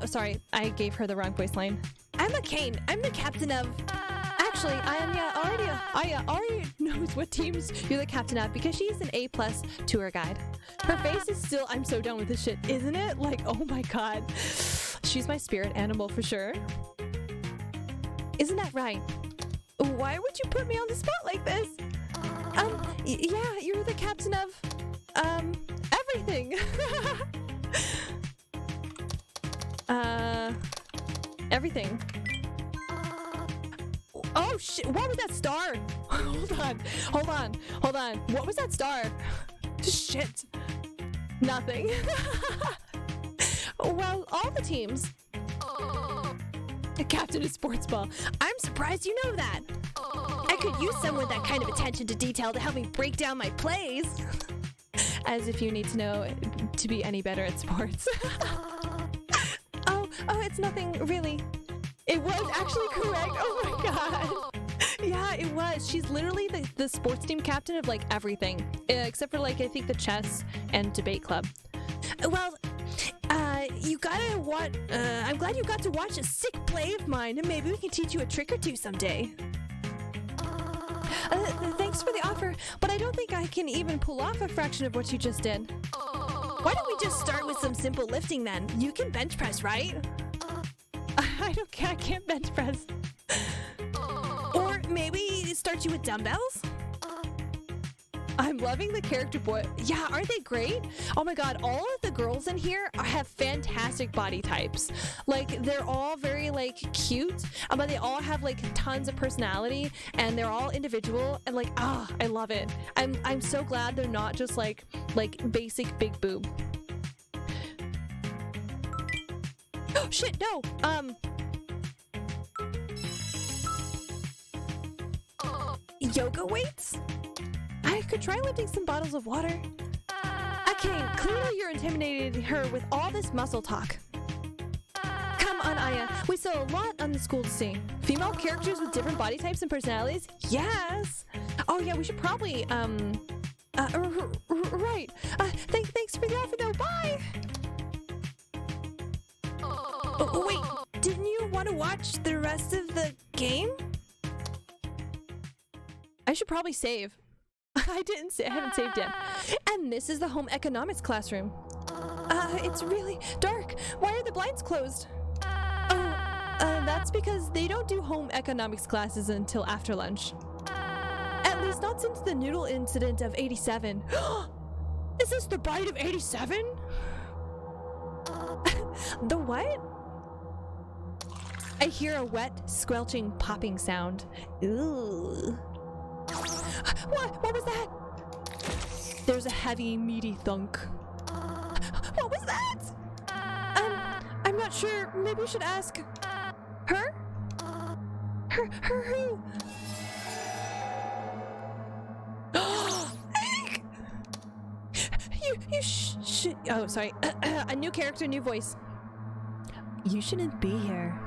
[SPEAKER 1] Sorry, I gave her the wrong voice line. I'm a Kane. I'm the captain of... Actually, I already knows what teams you're the captain of because she's an A+ tour guide. Her face is still, I'm so done with this shit, isn't it? Like, oh my god. She's my spirit animal for sure. Isn't that right? Why would you put me on the spot like this? Yeah, you're the captain of, everything. Everything. Oh shit, what was that star? Hold on. What was that star? Shit. Nothing. Well, all the teams. The captain of sports ball. I'm surprised you know that. I could use someone with that kind of attention to detail to help me break down my plays. As if you need to know to be any better at sports. Oh, it's nothing, really. It was actually correct. Oh my god. Yeah, it was. She's literally the sports team captain of like everything. Except for like, I think the chess and debate club. Well, I'm glad you got to watch a sick play of mine, and maybe we can teach you a trick or two someday. Thanks for the offer, but I don't think I can even pull off a fraction of what you just did. Why don't we just start with some simple lifting then? You can bench press, right? I can't bench press. Or maybe start you with dumbbells? I'm loving the character boy. Yeah, aren't they great? Oh my god, all of the girls in here have fantastic body types. Like, they're all very, like, cute, but they all have, like, tons of personality, and they're all individual, and, like, I love it. I'm so glad they're not just, like basic big boob. Oh, shit, no! Yoga weights? I could try lifting some bottles of water. Okay, clearly you're intimidating her with all this muscle talk. Come on, Aya. We saw a lot on the school to see. Female characters with different body types and personalities? Yes! Oh yeah, we should probably, right. Thanks for the offer though, bye! Oh, wait, didn't you want to watch the rest of the game? I should probably save. I haven't saved yet. And this is the home economics classroom. It's really dark. Why are the blinds closed? That's because they don't do home economics classes until after lunch. At least not since the noodle incident of 87. Is this the bite of 87? The what? I hear a wet, squelching, popping sound. Ooh. What was that? There's a heavy, meaty thunk. What was that? I'm not sure. Maybe we should ask her? Her who? Oh, sorry. A new character, new voice. You shouldn't be here.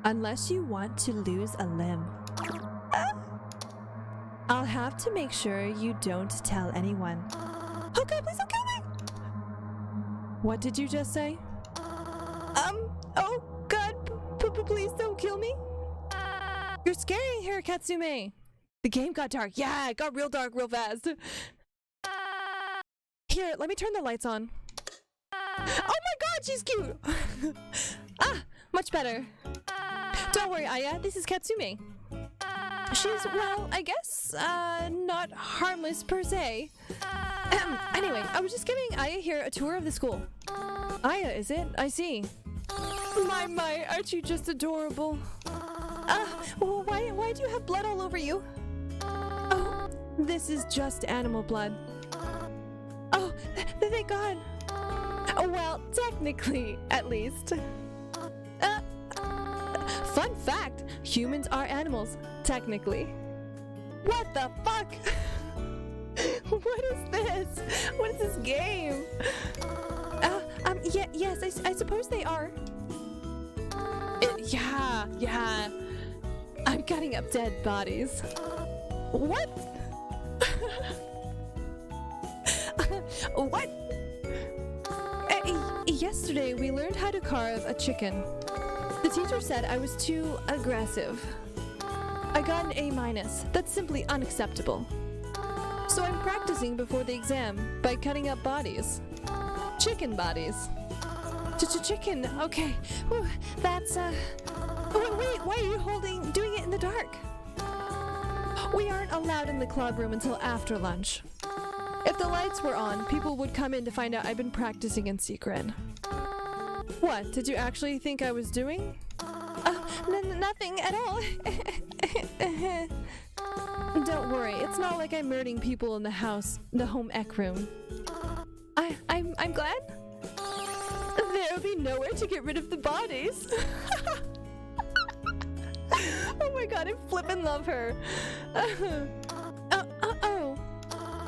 [SPEAKER 1] Unless you want to lose a limb. I'll have to make sure you don't tell anyone. Oh god, please don't kill me! What did you just say? Oh god, please don't kill me. You're scaring her, Katsume. The game got dark. Yeah, it got real dark real fast. Here, let me turn the lights on. Oh my god, she's cute! Much better. Don't worry, Aya, this is Katsume. She's, well, I guess, not harmless per se. Anyway, I was just giving Aya here a tour of the school. Aya, is it? I see. My, aren't you just adorable? Well, why do you have blood all over you? Oh, this is just animal blood. Oh, thank God. Well, technically, at least. Fun fact, humans are animals, technically. What the fuck? What is this? What is this game? Yes, I suppose they are. Yeah. I'm cutting up dead bodies. What? What? Yesterday, we learned how to carve a chicken. The teacher said I was too aggressive. I got an A-. That's simply unacceptable. So I'm practicing before the exam by cutting up bodies. Chicken bodies. Chicken, okay. Whew, that's, Wait, why are you doing it in the dark? We aren't allowed in the club room until after lunch. If the lights were on, people would come in to find out I've been practicing in secret. What, did you actually think I was doing? Nothing at all. Don't worry, it's not like I'm murdering people in the home ec room. I'm glad. There'll be nowhere to get rid of the bodies. Oh my god, I flippin' love her.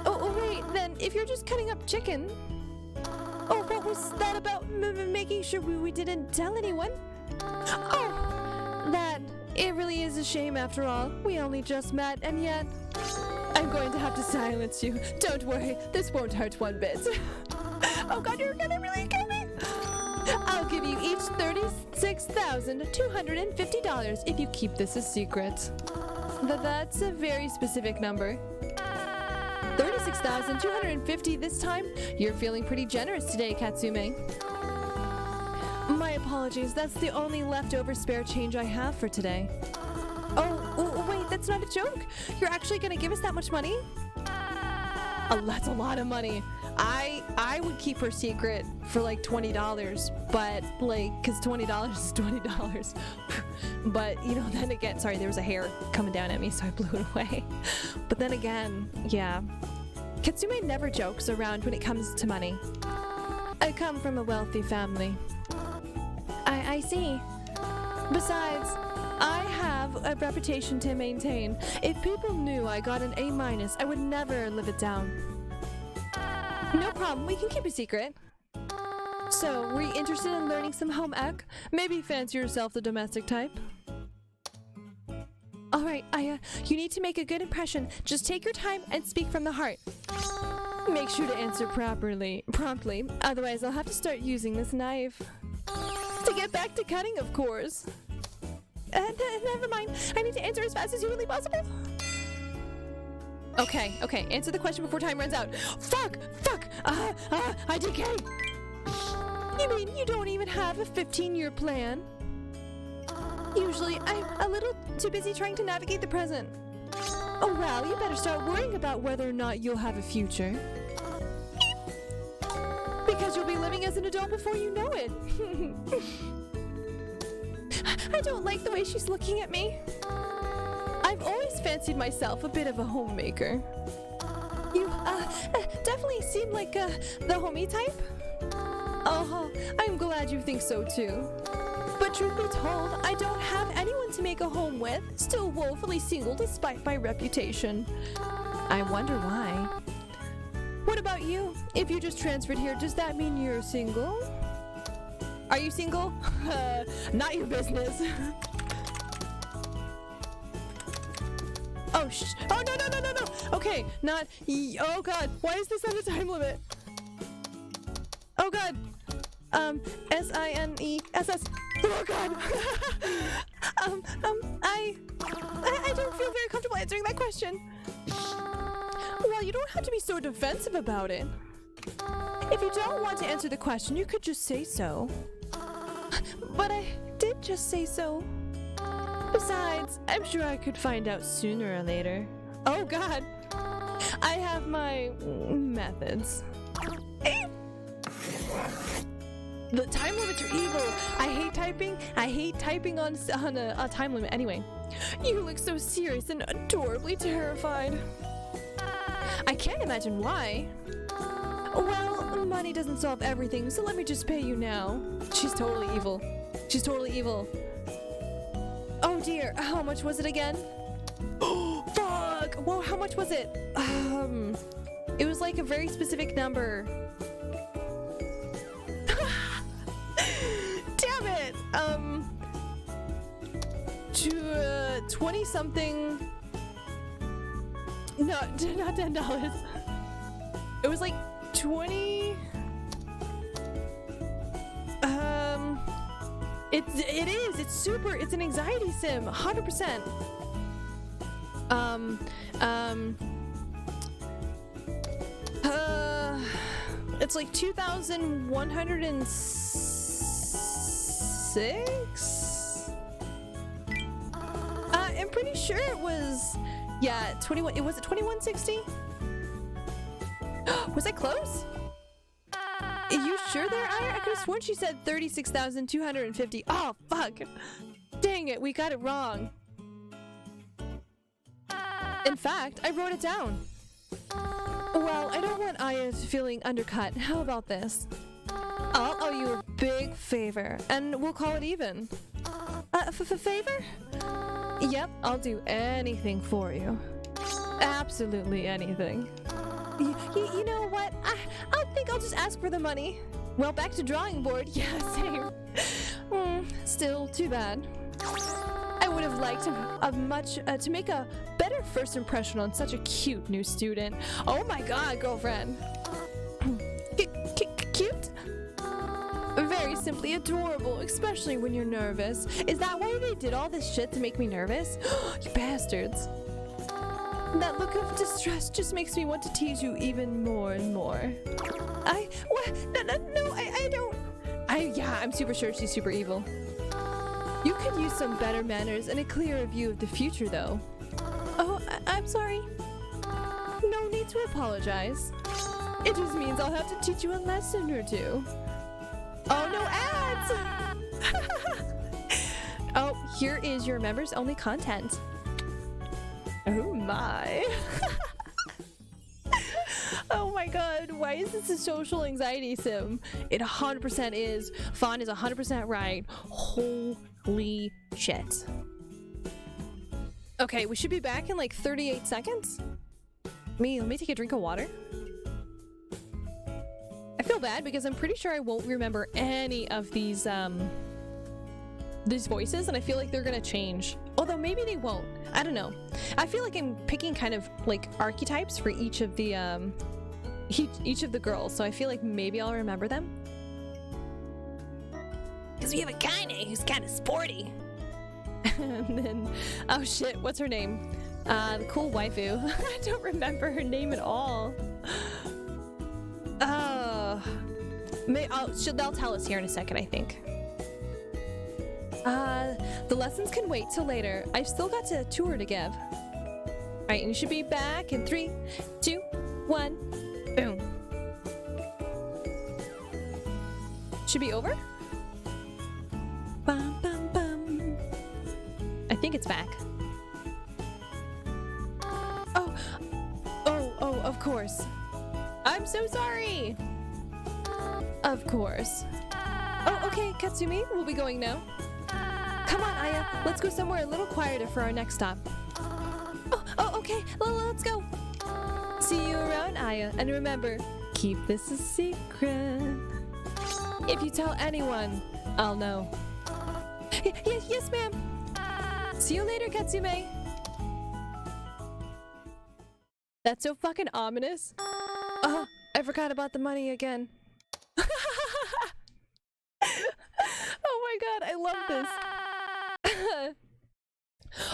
[SPEAKER 1] Oh, wait, then if you're just cutting up chicken... Oh, what was that about making sure we didn't tell anyone? Oh, that... It really is a shame after all. We only just met, and yet... I'm going to have to silence you. Don't worry, this won't hurt one bit. Oh god, you're gonna really kill me! I'll give you each $36,250 if you keep this a secret. That's a very specific number. $36,250 this time? You're feeling pretty generous today, Katsume. My apologies, that's the only leftover spare change I have for today. Oh, wait, that's not a joke? You're actually gonna give us that much money? Oh, that's a lot of money. I would keep her secret for like $20, but like, cause $20 is $20. But you know, then again, sorry, there was a hair coming down at me, so I blew it away. But then again, yeah. Katsume never jokes around when it comes to money. I come from a wealthy family. I see. Besides, I have a reputation to maintain. If people knew I got an A-, I would never live it down. No problem, we can keep a secret. So, were you interested in learning some home ec? Maybe fancy yourself the domestic type? Alright, Aya, you need to make a good impression. Just take your time and speak from the heart. Make sure to answer promptly, otherwise I'll have to start using this knife. To get back to cutting, of course. Never mind, I need to answer as fast as humanly possible. Okay, answer the question before time runs out. Fuck! IDK! You mean you don't even have a 15-year plan? Usually, I'm a little too busy trying to navigate the present. Oh well, you better start worrying about whether or not you'll have a future. Because you'll be living as an adult before you know it. I don't like the way she's looking at me. I've always fancied myself a bit of a homemaker. You, definitely seem like, the homie type. Oh, I'm glad you think so too. But truth be told, I don't have anyone to make a home with, still woefully single despite my reputation. I wonder why. What about you? If you just transferred here, does that mean you're single? Are you single? Not your business. Oh, oh, no. Okay, not, oh God, why is this on a time limit? Oh God. S-I-N-E-S-S. Oh God. I don't feel very comfortable answering that question. Well, you don't have to be so defensive about it. If you don't want to answer the question, you could just say so. But I did just say so. Besides, I'm sure I could find out sooner or later. Oh God. I have my methods. The time limits are evil. I hate typing. I hate typing on a time limit. Anyway, you look so serious and adorably terrified. I can't imagine why. Well, money doesn't solve everything, so let me just pay you now. She's totally evil. She's totally evil. Oh dear, how much was it again? Oh, fuck! Whoa, how much was it? It was like a very specific number. Damn it! 20 something. No, not $10. It was like 20. It's super. It's an anxiety sim, 100%. It's like 2,106. I'm pretty sure it was. Yeah, 21. It was it 2160? Was it close? Are you sure there? I could have sworn she said 36,250. Oh, fuck. Dang it, we got it wrong. In fact, I wrote it down. Well, I don't want Aya feeling undercut. How about this? I'll owe you a big favor, and we'll call it even. Favor? Yep, I'll do anything for you. Absolutely anything. You know what? I think I'll just ask for the money. Well, back to drawing board. Yeah, same. Still, too bad. I would have liked to make a better first impression on such a cute new student. Oh my god, girlfriend. Cute? Very simply adorable, especially when you're nervous. Is that why they did all this shit to make me nervous? You bastards. That look of distress just makes me want to tease you even more and more. I'm super sure she's super evil. You could use some better manners and a clearer view of the future, though. Oh, I'm sorry. No need to apologize. It just means I'll have to teach you a lesson or two. Oh, no ads! Oh, here is your members-only content. Oh my. Oh my god, why is this a social anxiety sim? It 100% is. Fawn is 100% right. Holy shit. Okay, we should be back in like 38 seconds. Let me take a drink of water. I feel bad because I'm pretty sure I won't remember any of these voices, and I feel like they're gonna change. Although maybe they won't. I don't know. I feel like I'm picking kind of like archetypes for each of the girls, so I feel like maybe I'll remember them. Because we have a Kaine who's kind of sporty. And then, oh shit, what's her name? The cool waifu. I don't remember her name at all. They'll tell us here in a second, I think. The lessons can wait till later. I've still got a tour to give. Alright, and you should be back in 3, 2, 1. Boom. Should be over? Bum, bum, bum. I think it's back. Oh, of course. I'm so sorry. Of course. Oh, okay, Katsumi, we'll be going now. Come on, Aya, let's go somewhere a little quieter for our next stop. Oh, okay, let's go. See you around, Aya, and remember, keep this a secret. If you tell anyone, I'll know. Yes, ma'am. See you later, Katsume. That's so fucking ominous. Oh, I forgot about the money again. Oh my god, I love this.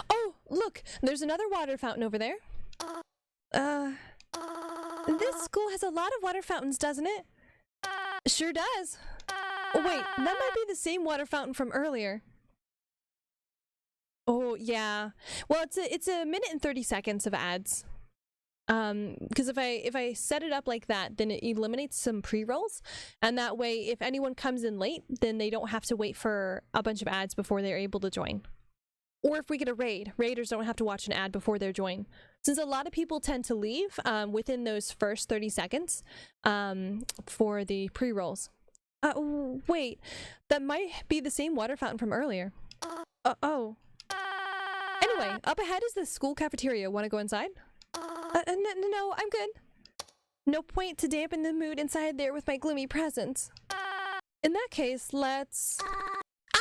[SPEAKER 1] Oh, look, there's another water fountain over there. This school has a lot of water fountains, doesn't it? Sure does. Oh, wait, that might be the same water fountain from earlier. Oh, yeah. Well, it's a minute and 30 seconds of ads. Because if I set it up like that, then it eliminates some pre-rolls, and that way if anyone comes in late, then they don't have to wait for a bunch of ads before they're able to join. Or if we get a raid, raiders don't have to watch an ad before they're joined. Since a lot of people tend to leave within those first 30 seconds for the pre-rolls. Wait, that might be the same water fountain from earlier. Oh. Anyway, up ahead is the school cafeteria. Want to go inside? No, I'm good. No point to dampen the mood inside there with my gloomy presence. In that case, let's...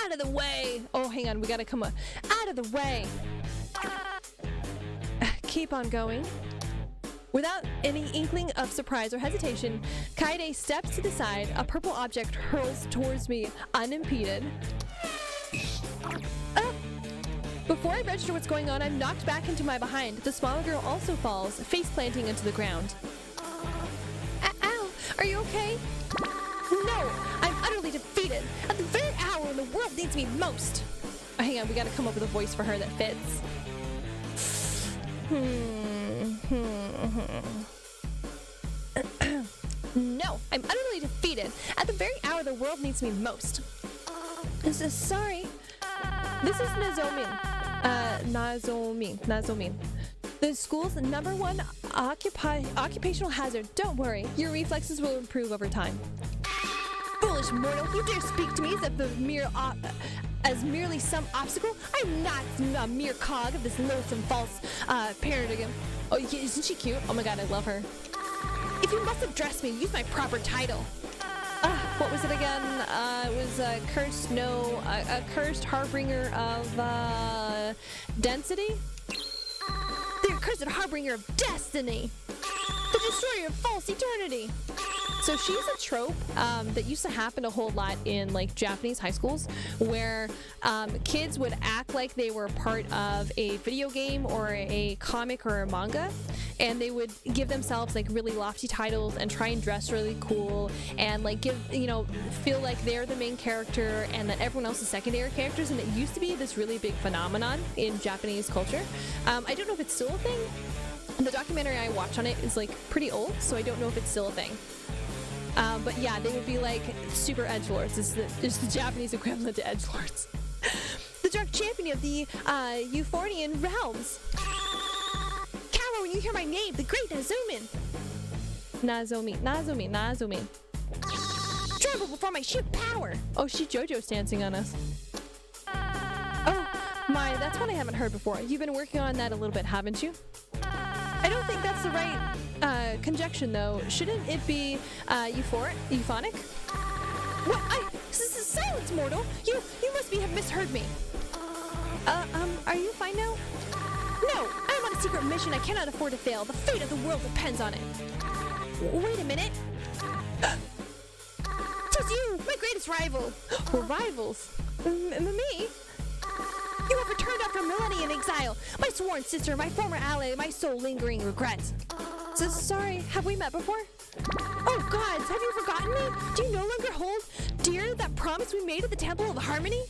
[SPEAKER 1] Out of the way! Oh, hang on, we gotta come up. Out of the way! Keep on going. Without any inkling of surprise or hesitation, Kaede steps to the side. A purple object hurls towards me, unimpeded. Before I register what's going on, I'm knocked back into my behind. The smaller girl also falls, face planting into the ground. Ow! Are you okay? No! I'm utterly defeated! At the very hour when the world needs me most! Oh, hang on, we gotta come up with a voice for her that fits. No! I'm utterly defeated! At the very hour the world needs me most! Sorry. This is Nazomin. The school's #1 occupational hazard. Don't worry, your reflexes will improve over time. Foolish mortal, you dare speak to me as merely some obstacle? I'm not a mere cog of this loathsome false paradigm. Oh, isn't she cute? Oh my god, I love her. If you must address me, use my proper title. What was it again? It was a cursed harbinger of density? The accursed harbinger of destiny! The destroyer of false eternity! So she's a trope that used to happen a whole lot in like Japanese high schools, where kids would act like they were part of a video game or a comic or a manga, and they would give themselves like really lofty titles and try and dress really cool and like feel like they're the main character and that everyone else is secondary characters. And it used to be this really big phenomenon in Japanese culture. I don't know if it's still a thing. The documentary I watched on it is like pretty old, so I don't know if it's still a thing. But yeah, they would be like super edgelords. It's the Japanese equivalent to edgelords. The dark champion of the Euphornian realms. Cower when you hear my name, the great Nazomin. Nazomin. Tremble before my sheer power. Oh, she JoJo's dancing on us. Oh, my, that's one I haven't heard before. You've been working on that a little bit, haven't you? I don't think that's the right conjunction, though. Shouldn't it be euphonic? What? Silence, mortal! You must have misheard me. Are you fine now? No, I'm on a secret mission. I cannot afford to fail. The fate of the world depends on it. Wait a minute. 'Tis you, my greatest rival. We're rivals. Me? You have returned after millennia in exile. My sworn sister, my former ally, my soul lingering regrets. So sorry, have we met before? Oh gods, have you forgotten me? Do you no longer hold dear that promise we made at the Temple of Harmony?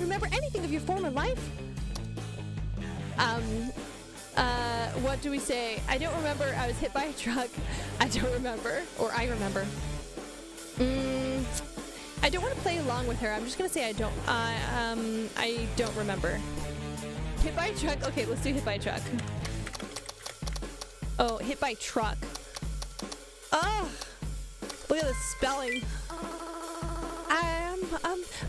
[SPEAKER 1] remember anything of your former life? What do we say? I don't remember. I was hit by a truck. I don't remember. Or I remember. I don't want to play along with her. I'm just gonna say I don't. I don't remember. Hit by a truck. Okay, let's do hit by a truck. Oh, hit by truck. Oh, look at the spelling.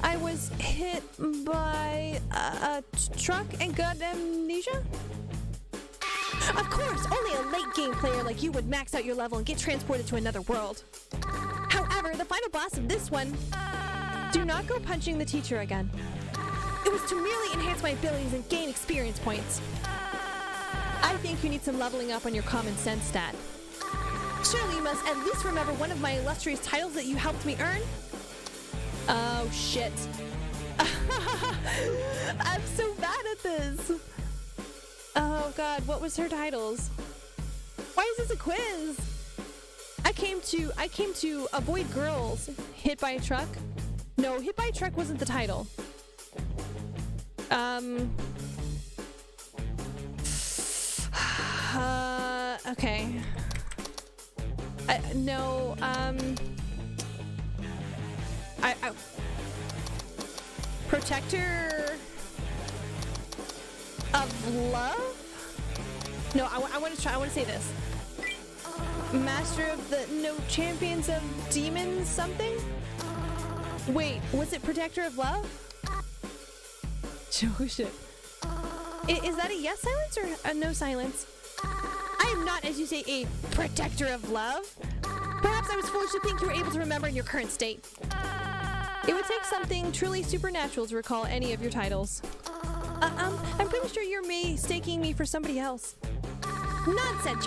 [SPEAKER 1] I was hit by a truck and got amnesia? Of course, only a late game player like you would max out your level and get transported to another world. However, the final boss of this one, do not go punching the teacher again. It was to merely enhance my abilities and gain experience points. I think you need some leveling up on your common sense stat. Surely you must at least remember one of my illustrious titles that you helped me earn? Oh shit. I'm so bad at this. Oh god, what was her titles? Why is this a quiz? I came to avoid girls. Hit by a truck? No, hit by a truck wasn't the title. Okay. No, Protector of Love? No, I want to say this. Master of the Champions of Demons something? Wait, was it Protector of Love? Oh shit. Is that a yes silence or a no silence? I am not, as you say, a protector of love. Perhaps I was foolish to think you were able to remember in your current state. It would take something truly supernatural to recall any of your titles. I'm pretty sure you're mistaking me for somebody else. Nonsense!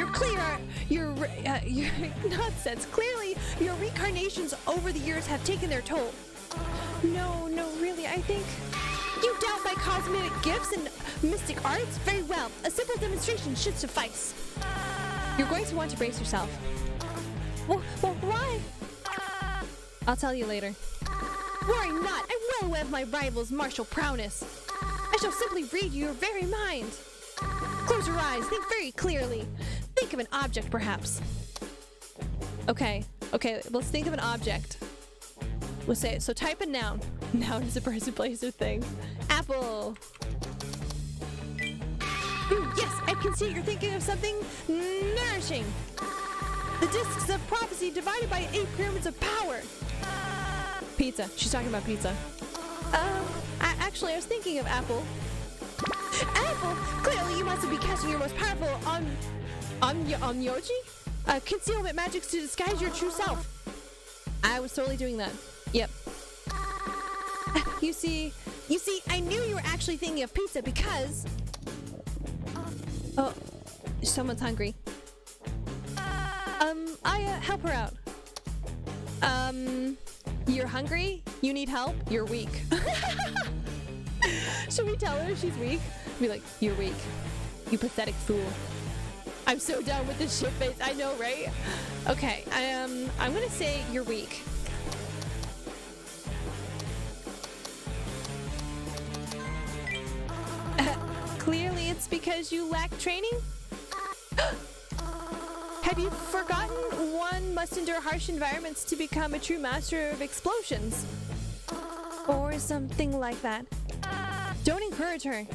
[SPEAKER 1] You're nonsense. Clearly, your reincarnations over the years have taken their toll. No, really, I think you doubt my cosmetic gifts and mystic arts? Very well. A simple demonstration should suffice. You're going to want to brace yourself. Well, why? I'll tell you later. Worry not. I'm well aware of my rival's martial prowess. I shall simply read your very mind. Close your eyes. Think very clearly. Think of an object, perhaps. Okay, let's think of an object. We'll say it. So type a noun. Noun is a person, place, or thing. Apple. Yes, I can see you're thinking of something nourishing. The discs of prophecy divided by 8 pyramids of power. Pizza. She's talking about pizza. Actually, I was thinking of apple. Apple? Clearly, you must be casting your most powerful Onyoji? Concealment magics to disguise your true self. I was totally doing that. Yep. You see, I knew you were actually thinking of pizza because... Oh, someone's hungry. Help her out. You're hungry? You need help? You're weak. Should we tell her she's weak? Be like, you're weak. You pathetic fool. I'm so done with this shit face. I know, right? Okay, I'm gonna say you're weak. Clearly it's because you lack training? Have you forgotten one must endure harsh environments to become a true master of explosions? Or something like that. Don't encourage her.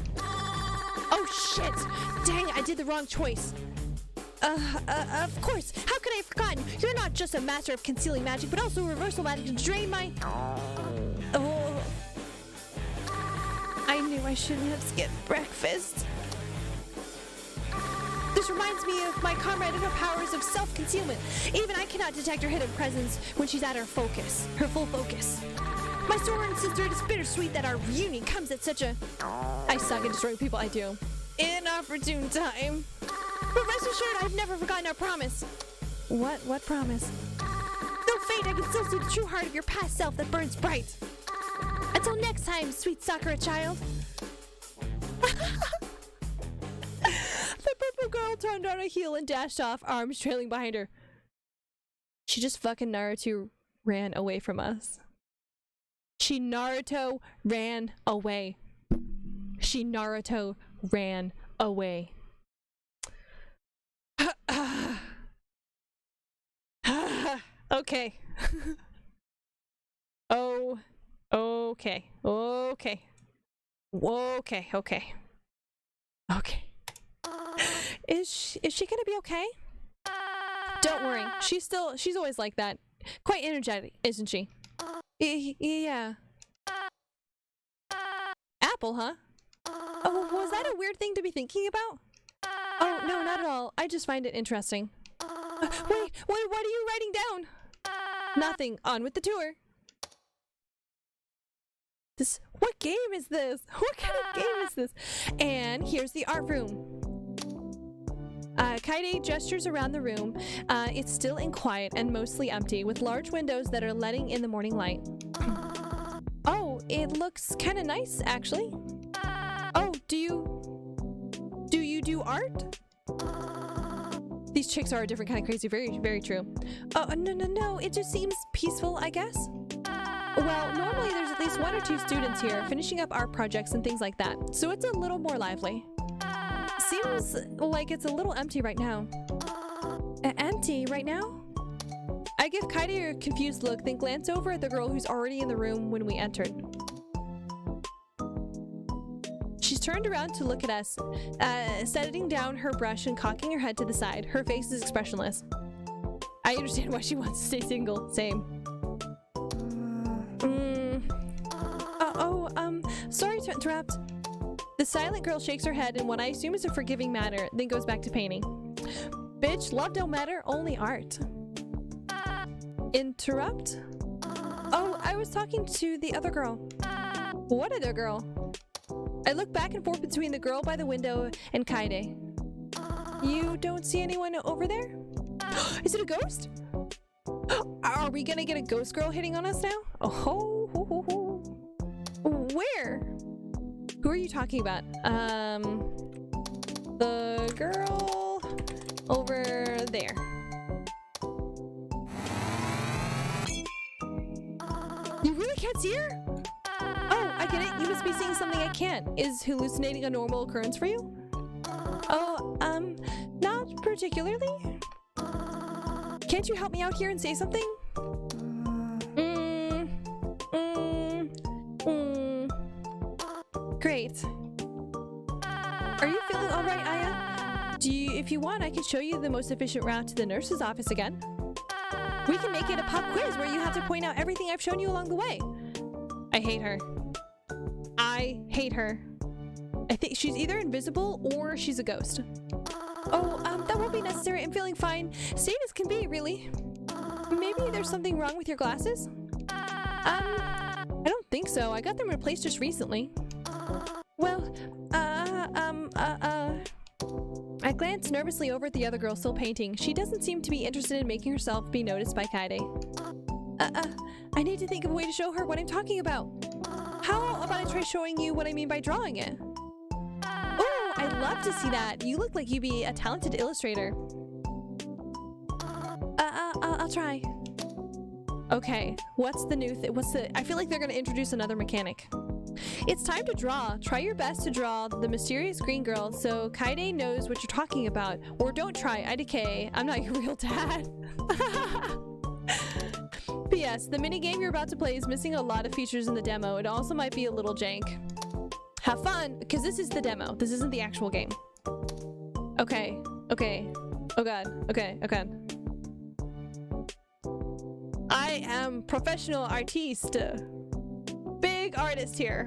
[SPEAKER 1] Oh shit! Dang, I did the wrong choice. Of course. How could I have forgotten? You're not just a master of concealing magic, but also reversal magic to drain my... Oh. I knew I shouldn't have skipped breakfast. This reminds me of my comrade and her powers of self-concealment. Even I cannot detect her hidden presence when she's at her full focus. My soror sister, it is bittersweet that our reunion comes at such a... I suck at destroying people, I do. Inopportune time. But rest assured, I've never forgotten our promise. What promise? Though fate, I can still see the true heart of your past self that burns bright. Until next time, sweet Sakura child. The purple girl turned on a heel and dashed off, arms trailing behind her. She just fucking Naruto ran away from us. She Naruto ran away. She Naruto ran away. Okay. Oh, okay. Okay. Okay, okay. Okay. Is she gonna be okay? Don't worry. She's always like that. Quite energetic, isn't she? Yeah. Apple, huh? Oh, was that a weird thing to be thinking about? Oh, no, not at all. I just find it interesting. Wait, what are you writing down? Nothing. On with the tour. What game is this? What kind of game is this? And here's the art room. Kaide gestures around the room. It's still and quiet and mostly empty, with large windows that are letting in the morning light. Oh, it looks kind of nice, actually. Oh, do you do art? These chicks are a different kind of crazy. Very, very true. Oh, no. It just seems peaceful, I guess. Well, normally there's at least 1 or 2 students here finishing up art projects and things like that, so it's a little more lively. Seems like it's a little empty right now. Empty right now? I give Kaide a confused look, then glance over at the girl who's already in the room when we entered. She's turned around to look at us, setting down her brush and cocking her head to the side. Her face is expressionless. I understand why she wants to stay single. Same. Sorry to interrupt. The silent girl shakes her head in what I assume is a forgiving manner, then goes back to painting. Bitch, love don't matter, only art. Interrupt? Oh, I was talking to the other girl. What other girl? I look back and forth between the girl by the window and Kaide. You don't see anyone over there? Is it a ghost? Are we gonna get a ghost girl hitting on us now? Oh, ho, ho, ho. Where? Who are you talking about? The girl over there. You really can't see her? Oh, I get it. You must be seeing something I can't. Is hallucinating a normal occurrence for you? Oh, not particularly. Can't you help me out here and say something? Great. Are you feeling all right, Aya? If you want, I can show you the most efficient route to the nurse's office again. We can make it a pop quiz where you have to point out everything I've shown you along the way. I hate her. I hate her. I think she's either invisible or she's a ghost. Oh, that won't be necessary. I'm feeling fine. Sane as can be, really. Maybe there's something wrong with your glasses? I don't think so. I got them replaced just recently. Well, I glance nervously over at the other girl still painting. She doesn't seem to be interested in making herself be noticed by Kaide. I need to think of a way to show her what I'm talking about. How about I try showing you what I mean by drawing it? Oh, I'd love to see that. You look like you'd be a talented illustrator. I'll try. Okay, what's the new I feel like they're gonna introduce another mechanic. It's time to draw. Try your best to draw the mysterious green girl so Kaide knows what you're talking about. Or don't try, I decay. I'm not your real dad. P.S. The minigame you're about to play is missing a lot of features in the demo. It also might be a little jank. Have fun, because this is the demo. This isn't the actual game. Okay. Oh god. Okay. I am professional artiste. Big artist here.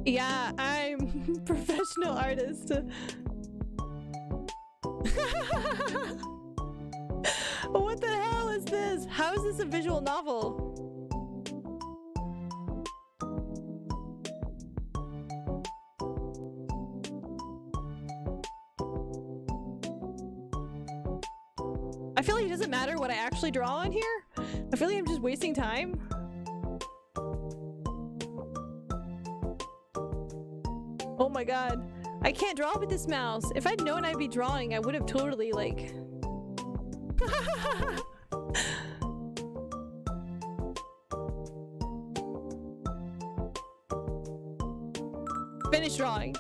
[SPEAKER 1] Yeah, I'm professional artist. What the hell is this? How is this a visual novel? I feel like it doesn't matter what I actually draw on here. I feel like I'm just wasting time. Oh my god. I can't draw with this mouse. If I'd known I'd be drawing, I would have totally, like... Finish drawing.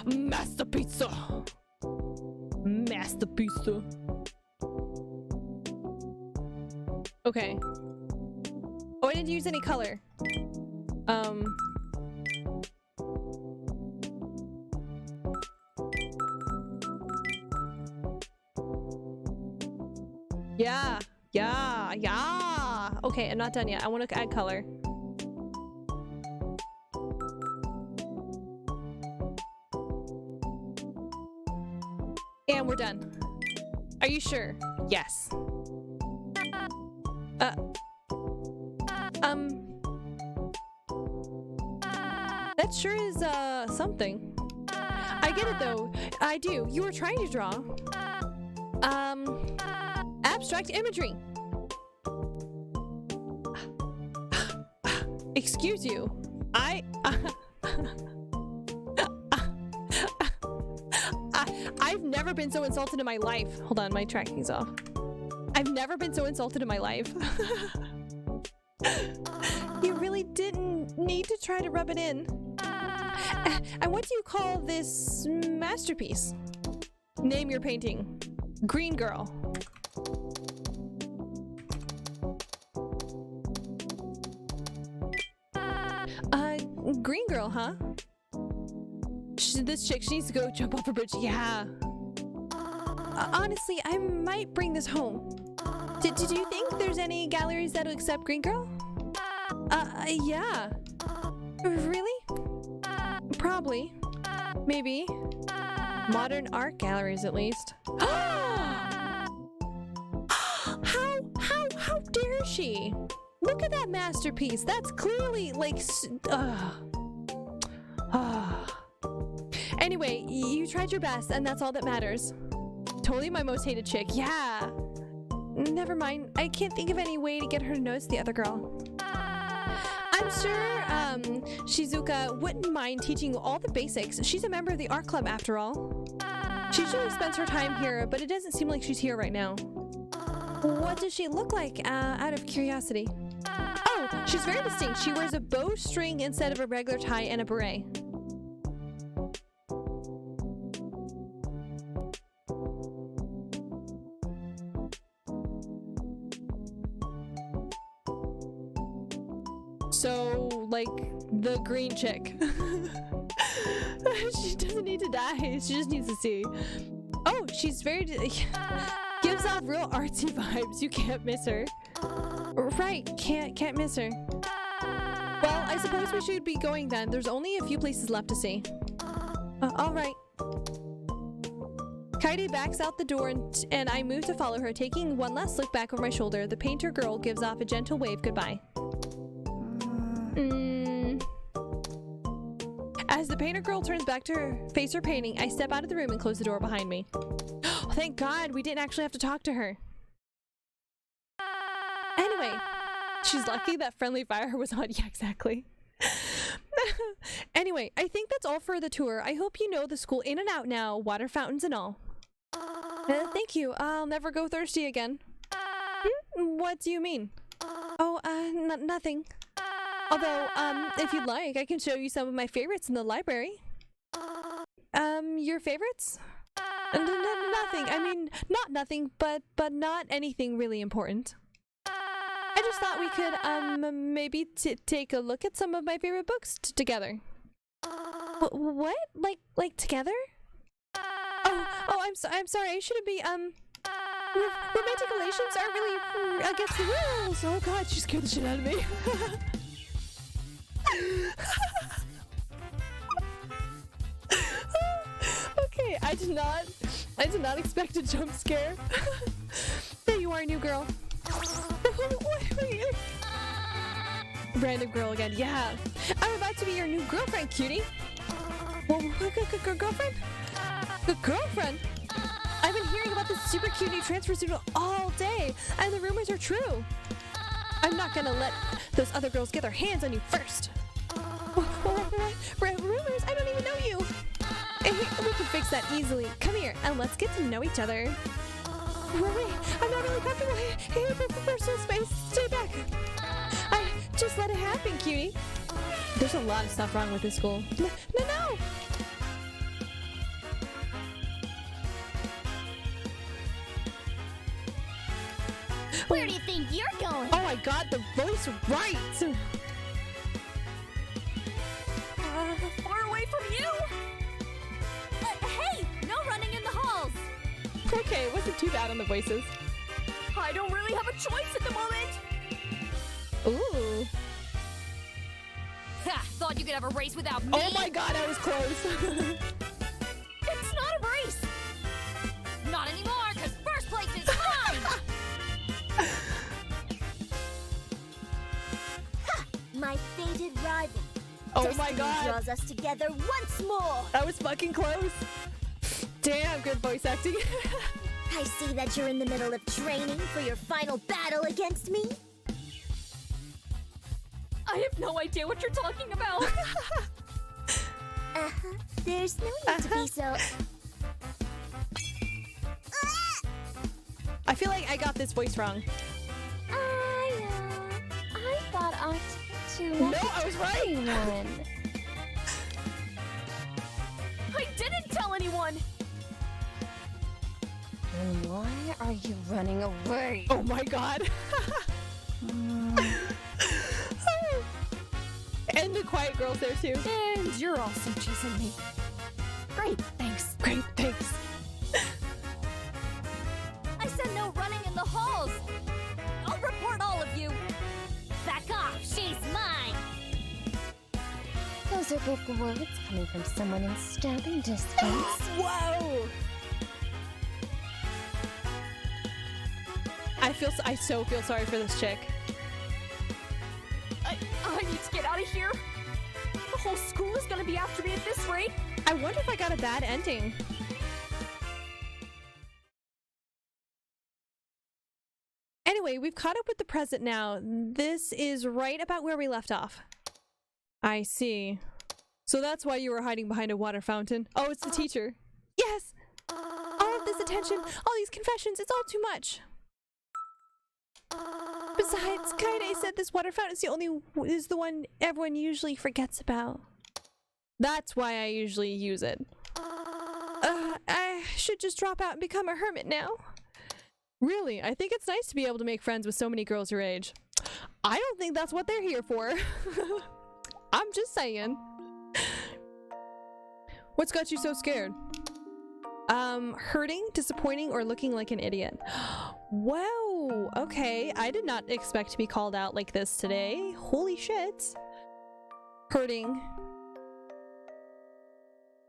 [SPEAKER 1] Master pizza. Master pizza. Okay. Oh, I didn't use any color. Yeah. Okay, I'm not done yet. I want to add color. And we're done. Are you sure? Yes. That sure is, something. I get it, though. I do. You were trying to draw. Abstract imagery. Excuse you. I've never been so insulted in my life. Hold on, my tracking's off. I've never been so insulted in my life. You really didn't need to try to rub it in. And what do you call this masterpiece? Name your painting. Green girl. Green girl, huh? This chick, she needs to go jump off a bridge. Yeah. Honestly, I might bring this home. Did you think there's any galleries that'll accept green girl? Yeah. Really? Probably. Maybe. Modern art galleries, at least. How dare she? Look at that masterpiece. That's clearly like... Anyway, you tried your best, and that's all that matters. Totally my most hated chick. Yeah. Never mind. I can't think of any way to get her to notice the other girl. I'm sure, Shizuka wouldn't mind teaching you all the basics. She's a member of the art club, after all. She usually spends her time here, but it doesn't seem like she's here right now. What does she look like, out of curiosity? Oh, she's very distinct. She wears a bowstring instead of a regular tie and a beret. So, like, the green chick. She doesn't need to die. She just needs to see. Oh, she's very... gives off real artsy vibes. You can't miss her. Right, can't miss her. Well, I suppose we should be going then. There's only a few places left to see. All right. Kaede backs out the door and I move to follow her, taking one last look back over my shoulder. The painter girl gives off a gentle wave goodbye. As the painter girl turns back to face her painting, I step out of the room and close the door behind me. Oh, thank God we didn't actually have to talk to her. Anyway, she's lucky that friendly fire was on. Yeah, exactly. Anyway, I think that's all for the tour. I hope you know the school in and out now, water fountains and all. Thank you. I'll never go thirsty again. What do you mean? Oh, nothing. Although, if you'd like, I can show you some of my favorites in the library. Your favorites? Nothing. I mean, not nothing, but not anything really important. I just thought we could, maybe take a look at some of my favorite books together. What? Like together? Oh, I'm sorry. I shouldn't be, romantic relations aren't really against the rules. Oh God, she scared the shit out of me. Okay, I did not expect a jump scare. There you are, new girl. Random girl again, yeah. I'm about to be your new girlfriend, cutie. Well, girlfriend? The girlfriend? I've been hearing about this super cute new transfer student all day, and the rumors are true. I'm not gonna let those other girls get their hands on you first. What? Rumors? I don't even fix that easily. Come here and let's get to know each other. Wait, I'm not really comfortable. Hey, personal space. Stay back. Just let it happen, cutie. There's a lot of stuff wrong with this school. No!
[SPEAKER 2] Where do you think you're going?
[SPEAKER 1] Oh my god, the voice right!
[SPEAKER 2] Far away from you! Hey! No running in the halls!
[SPEAKER 1] Okay, it wasn't too bad on the voices.
[SPEAKER 2] I don't really have a choice at the moment!
[SPEAKER 1] Ooh.
[SPEAKER 2] Ha! Thought you could have a race without me!
[SPEAKER 1] Oh my god, I was close!
[SPEAKER 2] It's not a race! Not anymore, because first place is mine! Ha! My fated rival.
[SPEAKER 1] Oh my god!
[SPEAKER 2] Draws us together once more!
[SPEAKER 1] That was fucking close! Damn, good voice acting.
[SPEAKER 2] I see that you're in the middle of training for your final battle against me. I have no idea what you're talking about. There's no need to be so...
[SPEAKER 1] I feel like I got this voice wrong.
[SPEAKER 2] I thought I to
[SPEAKER 1] No, I was right!
[SPEAKER 2] anyone. I didn't tell anyone! Then why are you running away?
[SPEAKER 1] Oh my god! And the quiet girls there too.
[SPEAKER 2] And you're also chasing me. Great, thanks.
[SPEAKER 1] Great, thanks.
[SPEAKER 2] I said no running in the halls. I'll report all of you. Back off, she's mine. Those are big words coming from someone in stabbing distance.
[SPEAKER 1] Whoa! I so feel sorry for this chick.
[SPEAKER 2] I need to get out of here. The whole school is gonna be after me at this rate.
[SPEAKER 1] I wonder if I got a bad ending. Anyway, we've caught up with the present now. This is right about where we left off. I see. So that's why you were hiding behind a water fountain. Oh, it's the teacher. Yes! All of this attention, all these confessions, it's all too much. Besides, Kaede said this water fountain is the one everyone usually forgets about. That's why I usually use it. I should just drop out and become a hermit now. Really, I think it's nice to be able to make friends with so many girls your age. I don't think that's what they're here for. I'm just saying. What's got you so scared? Hurting, disappointing, or looking like an idiot? Whoa, okay. I did not expect to be called out like this today. Holy shit. Hurting.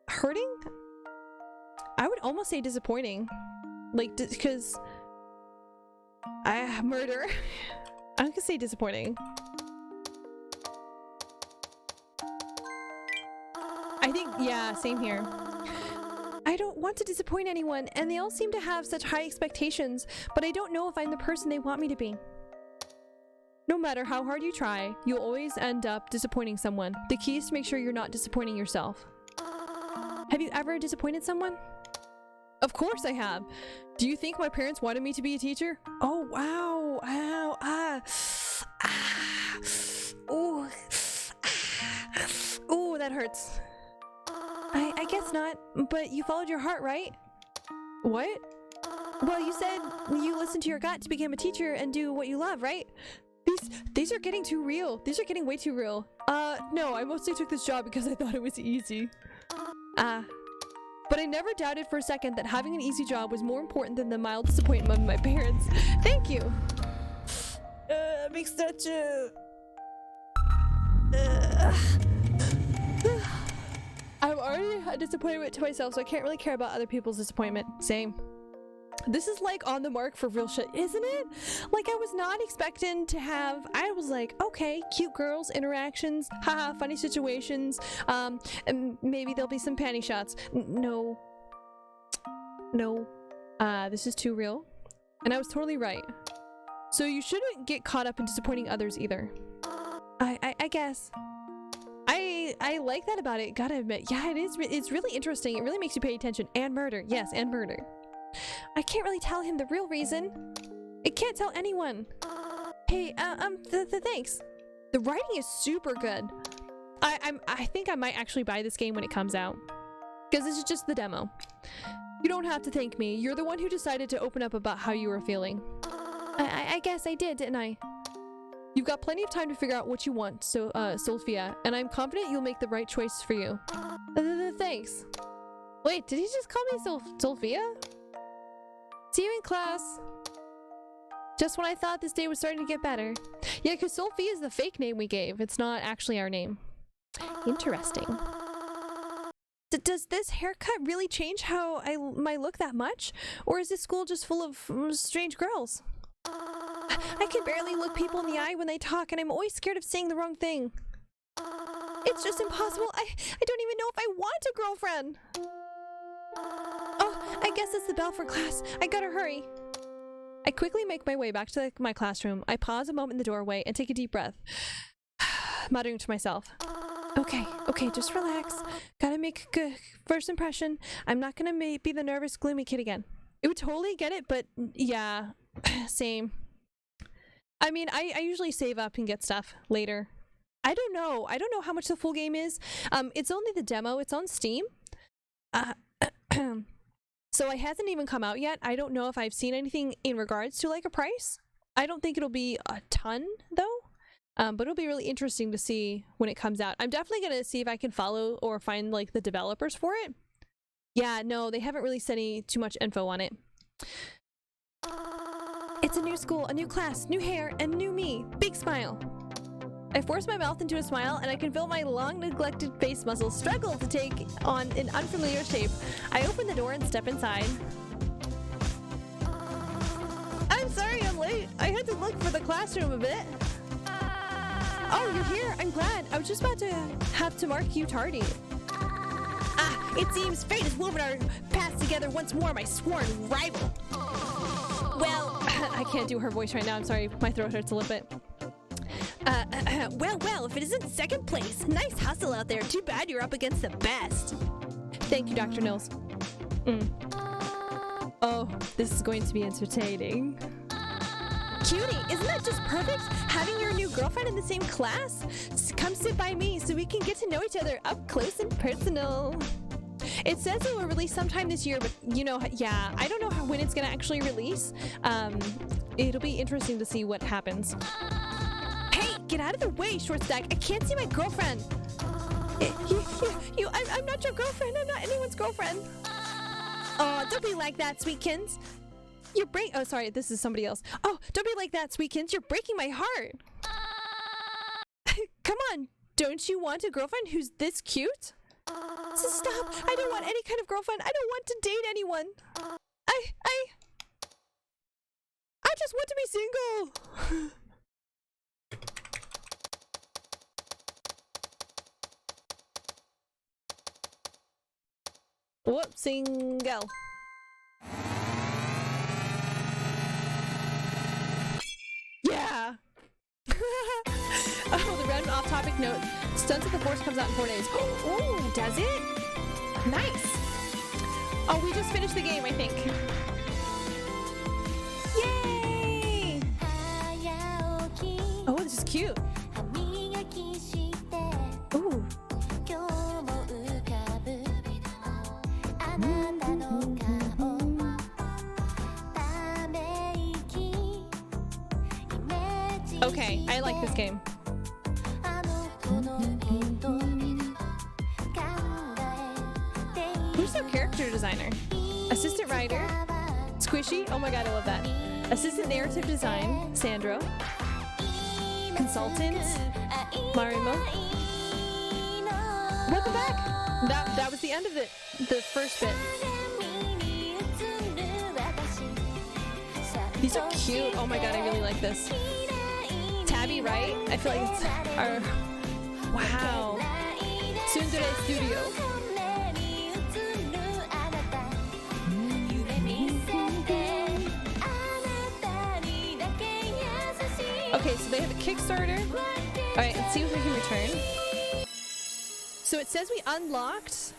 [SPEAKER 1] Hurting? I would almost say disappointing. Like, because... murder. I'm gonna say disappointing. I think, yeah, same here. I don't want to disappoint anyone, and they all seem to have such high expectations, but I don't know if I'm the person they want me to be. No matter how hard you try, you'll always end up disappointing someone. The key is to make sure you're not disappointing yourself. Have you ever disappointed someone? Of course I have. Do you think my parents wanted me to be a teacher? Oh, wow. Ow. Ooh. Ooh, that hurts. I guess not, but you followed your heart, right? What? Well, you said you listened to your gut to become a teacher and do what you love, right? These are getting too real. These are getting way too real. No, I mostly took this job because I thought it was easy. But I never doubted for a second that having an easy job was more important than the mild disappointment of my parents. Thank you. Big statue. I'm already a disappointment to myself, so I can't really care about other people's disappointment. Same. This is like on the mark for real shit, isn't it? Like, I was not expecting to have, I was like, okay, cute girls, interactions, haha, funny situations, and maybe there'll be some panty shots. No. This is too real. And I was totally right. So you shouldn't get caught up in disappointing others either. I guess. I I like that about it, gotta admit. Yeah, it is. It's really interesting. It really makes you pay attention. And murder. Yes, and murder. I can't really tell him the real reason. I can't tell anyone. Hey, thanks. The writing is super good. I think I might actually buy this game when it comes out. Because this is just the demo. You don't have to thank me. You're the one who decided to open up about how you were feeling. I guess I did, didn't I? You've got plenty of time to figure out what you want, so, Sophia, and I'm confident you'll make the right choice for you. Thanks. Wait, did he just call me Sophia? See you in class. Just when I thought this day was starting to get better. Yeah, because Sophia is the fake name we gave. It's not actually our name. Interesting. Does this haircut really change how I might look that much? Or is this school just full of strange girls? I can barely look people in the eye when they talk, and I'm always scared of saying the wrong thing. It's just impossible. I don't even know if I want a girlfriend. Oh, I guess it's the bell for class. I gotta hurry. I quickly make my way back to my classroom. I pause a moment in the doorway and take a deep breath, muttering to myself. Okay, just relax. Gotta make a good first impression. I'm not gonna be the nervous, gloomy kid again. It would totally get it, but yeah, same. I mean, I usually save up and get stuff later. I don't know how much the full game is. It's only the demo. It's on Steam. So it hasn't even come out yet. I don't know if I've seen anything in regards to like a price. I don't think it'll be a ton though. But it'll be really interesting to see when it comes out. I'm definitely gonna see if I can follow or find like the developers for it. Yeah, no, they haven't really said too much info on it. It's a new school, a new class, new hair, and new me. Big smile. I force my mouth into a smile, and I can feel my long-neglected face muscles struggle to take on an unfamiliar shape. I open the door and step inside. I'm sorry I'm late. I had to look for the classroom a bit. Oh, you're here. I'm glad. I was just about to have to mark you tardy. It seems fate has woven our paths together once more, my sworn rival. Well, I can't do her voice right now. I'm sorry. My throat hurts a little bit. Well, if it isn't second place. Nice hustle out there. Too bad you're up against the best. Thank you, Dr. Nils. Oh, this is going to be entertaining. Cutie, isn't that just perfect? Having your new girlfriend in the same class? Come sit by me so we can get to know each other up close and personal. It says it will release sometime this year, but you know, yeah, I don't know when it's gonna actually release. It'll be interesting to see what happens. Hey, get out of the way, short stack. I can't see my girlfriend. I'm not your girlfriend. I'm not anyone's girlfriend. Oh, don't be like that, sweetkins. Oh, sorry, this is somebody else. Oh, don't be like that, sweetkins. You're breaking my heart. Come on, don't you want a girlfriend who's this cute? So stop. I don't want any kind of girlfriend. I don't want to date anyone. I just want to be single. Whoops, single. Yeah. Oh, the random off-topic note. Stunts of the Force comes out in 4 days. Oh, does it? Nice. Oh, we just finished the game, I think. Yay! Oh, this is cute. Ooh. Okay, I like this game. Who's their character designer? Assistant writer, Squishy. Oh my god, I love that. Assistant narrative design, Sandro. Consultant, Marimo. Welcome back. That was the end of it. The first bit. These are cute. Oh my god, I really like this. Tabby, right? I feel like it's our... Wow. Tsundere Studio. Okay, so they have a Kickstarter. Alright, let's see if we can return. So it says we unlocked.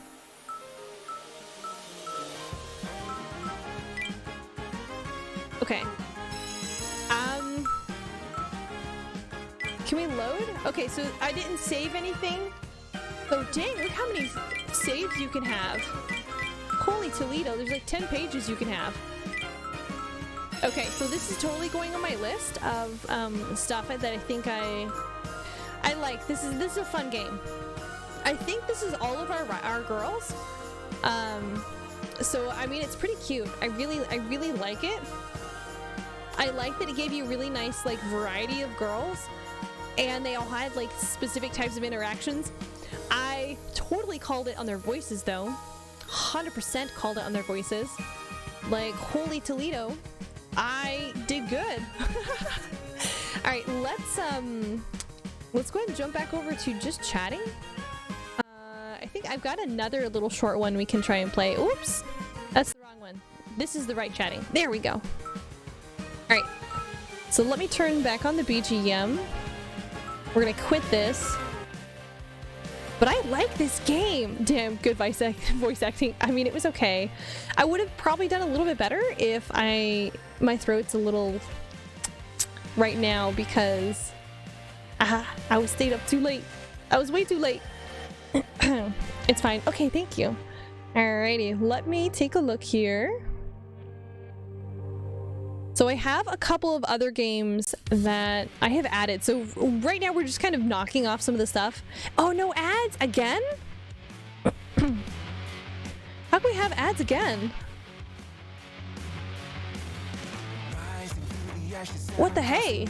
[SPEAKER 1] Okay. Can we load? Okay, so I didn't save anything. Oh dang, look how many saves you can have. Holy Toledo, there's like 10 pages you can have. Okay, so this is totally going on my list of stuff that I think I like. This is a fun game. I think this is all of our girls. So I mean, it's pretty cute. I really like it. I like that it gave you a really nice like variety of girls, and they all had like specific types of interactions. I totally called it on their voices though. 100% called it on their voices. Like, holy Toledo, I did good. All right, let's go ahead and jump back over to just chatting. I think I've got another little short one we can try and play. Oops, that's the wrong one. This is the right chatting. There we go. All right, so let me turn back on the BGM. We're gonna quit this. But I like this game. Damn, good voice acting. I mean, it was okay. I would have probably done a little bit better if my throat's a little right now because I was stayed up too late. I was way too late. It's fine. Okay, thank you. Alrighty, let me take a look here. So I have a couple of other games that I have added. So right now we're just kind of knocking off some of the stuff. Oh, no ads again? How can we have ads again? What the hey?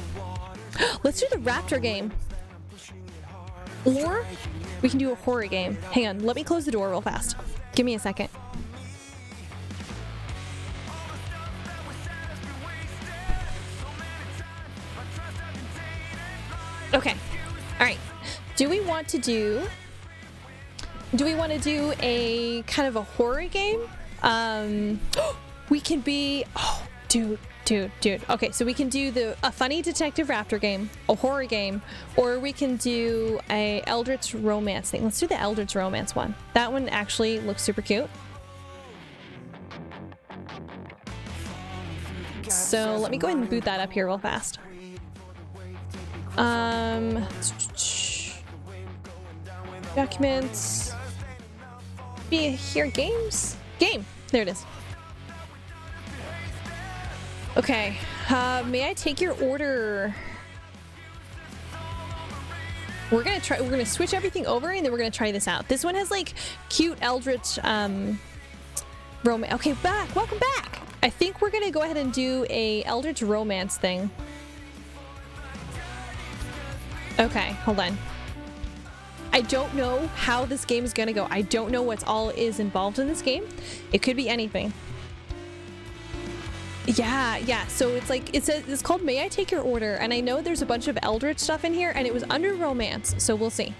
[SPEAKER 1] Let's do the Raptor game. Or we can do a horror game. Hang on, let me close the door real fast. Give me a second. Okay. All right. Do we want to do a kind of a horror game? We can be, oh, dude. Okay, so we can do a funny detective raptor game, a horror game, or we can do a Eldritch romance thing. Let's do the Eldritch romance one. That one actually looks super cute. So let me go ahead and boot that up here real fast. Documents. Be here, games. Game. There it is. Okay. May I take your order? We're gonna switch everything over and then we're gonna try this out. This one has like cute eldritch romance. Okay, welcome back. I think we're gonna go ahead and do a eldritch romance thing. Okay, hold on. I don't know how this game is gonna go. I don't know what's all is involved in this game. It could be anything. Yeah. So it's like it's called May I Take Your Order, and I know there's a bunch of eldritch stuff in here, and it was under romance, so we'll see.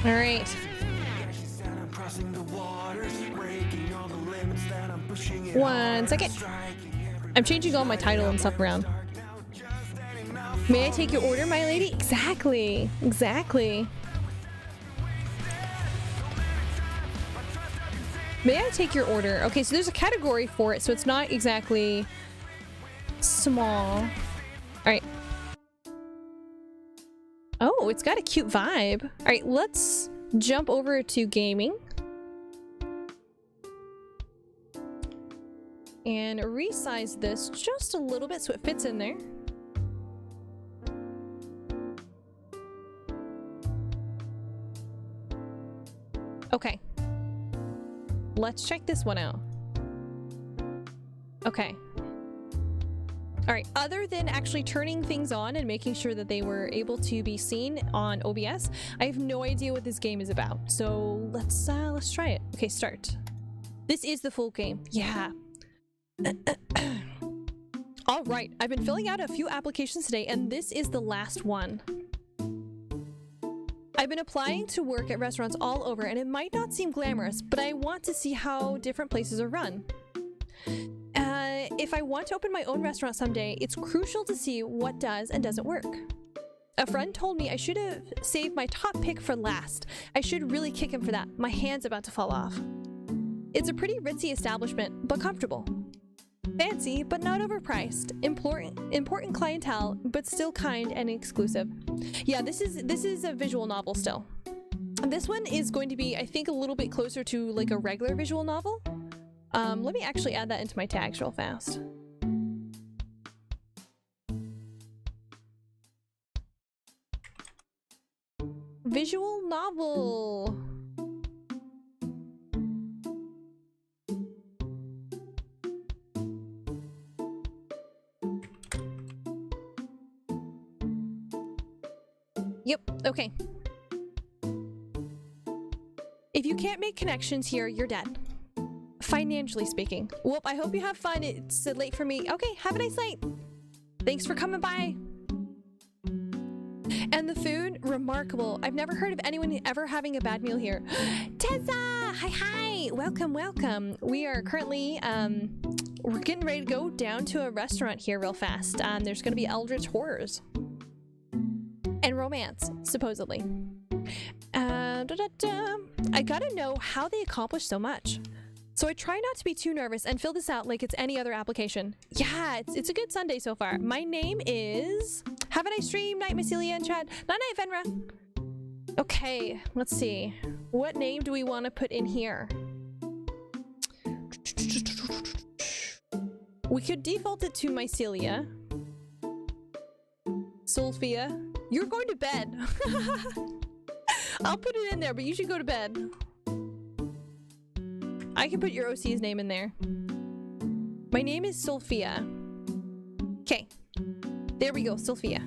[SPEAKER 1] All right. One second. I'm changing all my title and stuff around. May I take your order, my lady? Exactly. May I take your order? Okay, so there's a category for it, so it's not exactly small. All right. Oh, it's got a cute vibe. All right, let's jump over to gaming. And resize this just a little bit so it fits in there. Okay. Let's check this one out. Okay. All right, other than actually turning things on and making sure that they were able to be seen on OBS, I have no idea what this game is about. So let's try it. Okay, start. This is the full game. Yeah. All right, I've been filling out a few applications today, and this is the last one. I've been applying to work at restaurants all over, and it might not seem glamorous, but I want to see how different places are run. If I want to open my own restaurant someday, it's crucial to see what does and doesn't work. A friend told me I should have saved my top pick for last. I should really kick him for that. My hand's about to fall off. It's a pretty ritzy establishment, but comfortable. Fancy, but not overpriced. Important clientele, but still kind and exclusive. Yeah, this is a visual novel still. This one is going to be, I think, a little bit closer to like a regular visual novel. Let me actually add that into my tags real fast. Visual novel. Yep, okay. If you can't make connections here, you're dead. Financially speaking. Whoop, I hope you have fun. It's late for me. Okay, have a nice night. Thanks for coming by. And the food, remarkable. I've never heard of anyone ever having a bad meal here. Tessa! Hi! Welcome, welcome. We are currently, we're getting ready to go down to a restaurant here real fast. There's gonna be eldritch horrors. And romance, supposedly. I gotta know how they accomplished so much. So I try not to be too nervous and fill this out like it's any other application. Yeah, it's a good Sunday so far. My name is... Have a nice stream. Night, Mycelia and Chad. Night, Fenra. Okay, let's see. What name do we want to put in here? We could default it to Mycelia. Sophia. You're going to bed. I'll put it in there, but you should go to bed. I can put your OC's name in there. My name is Sophia. Okay. There we go, Sophia.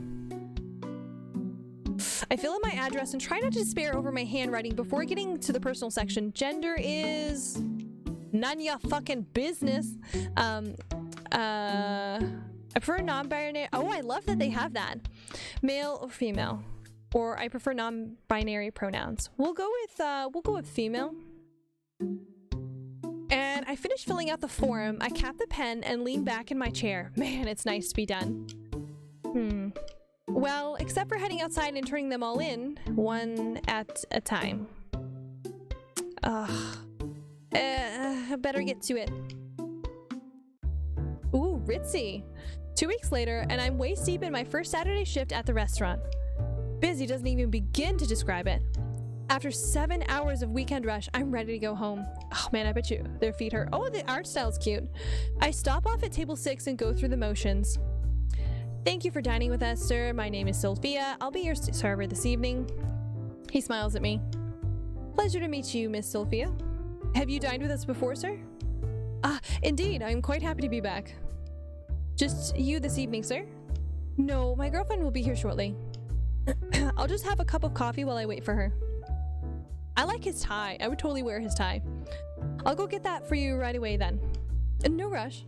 [SPEAKER 1] I fill in my address and try not to despair over my handwriting before getting to the personal section. Gender is... none of your fucking business. I prefer non-binary... Oh, I love that they have that. Male or female. Or I prefer non-binary pronouns. We'll go with female. And I finished filling out the form. I cap the pen and lean back in my chair. Man, it's nice to be done. Well, except for heading outside and turning them all in, one at a time. I better get to it. Ooh, ritzy. 2 weeks later, and I'm waist deep in my first Saturday shift at the restaurant. Busy doesn't even begin to describe it. After 7 hours of weekend rush, I'm ready to go home. Oh man, I bet you their feet hurt. Oh, the art style's cute. I stop off at table 6 and go through the motions. Thank you for dining with us, sir. My name is Sophia. I'll be your server this evening. He smiles at me. Pleasure to meet you, Miss Sophia. Have you dined with us before, sir? Indeed. I'm quite happy to be back. Just you this evening, sir? No, my girlfriend will be here shortly. I'll just have a cup of coffee while I wait for her. I like his tie. I would totally wear his tie. I'll go get that for you right away then. No rush.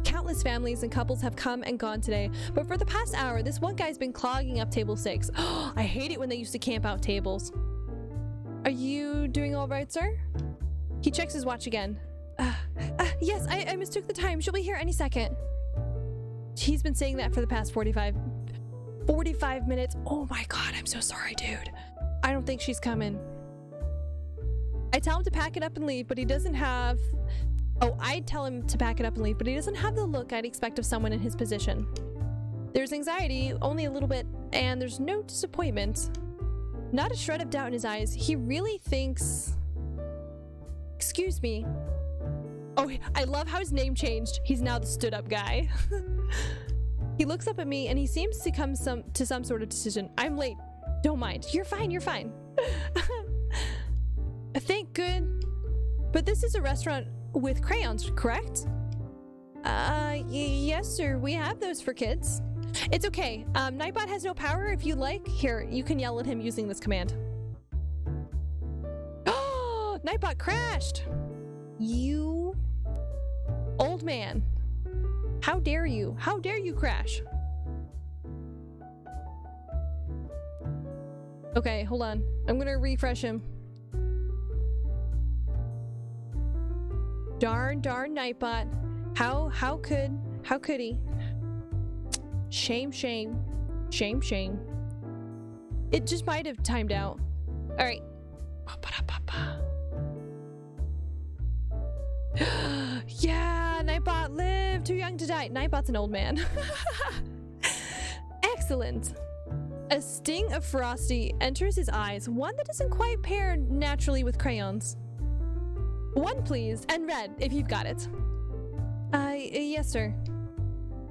[SPEAKER 1] Countless families and couples have come and gone today, but for the past hour, this one guy's been clogging up table 6. Oh, I hate it when they used to camp out tables. Are you doing all right, sir? He checks his watch again. Yes, I mistook the time. She'll be here any second. He's been saying that for the past 45 minutes. Oh my god, I'm so sorry, dude. I don't think she's coming. I tell him to pack it up and leave, but he doesn't have... Oh, I'd tell him to pack it up and leave, but he doesn't have the look I'd expect of someone in his position. There's anxiety, only a little bit, and there's no disappointment. Not a shred of doubt in his eyes. He really thinks... Excuse me. Oh, I love how his name changed. He's now the stood-up guy. He looks up at me and he seems to come to some sort of decision. I'm late. Don't mind. You're fine. You're fine. Thank good. But this is a restaurant with crayons, correct? Yes, sir. We have those for kids. It's okay. Nightbot has no power. If you like, here, you can yell at him using this command. Oh, Nightbot crashed. You old man. How dare you? How dare you crash? Okay, hold on. I'm gonna refresh him. Darn Nightbot. How could he? Shame. It just might have timed out. Alright. Yeah, Nightbot lived. Too young to die. Nightbot's an old man. Excellent. A sting of ferocity enters his eyes, one that doesn't quite pair naturally with crayons. One, please, and red, if you've got it. Yes, sir.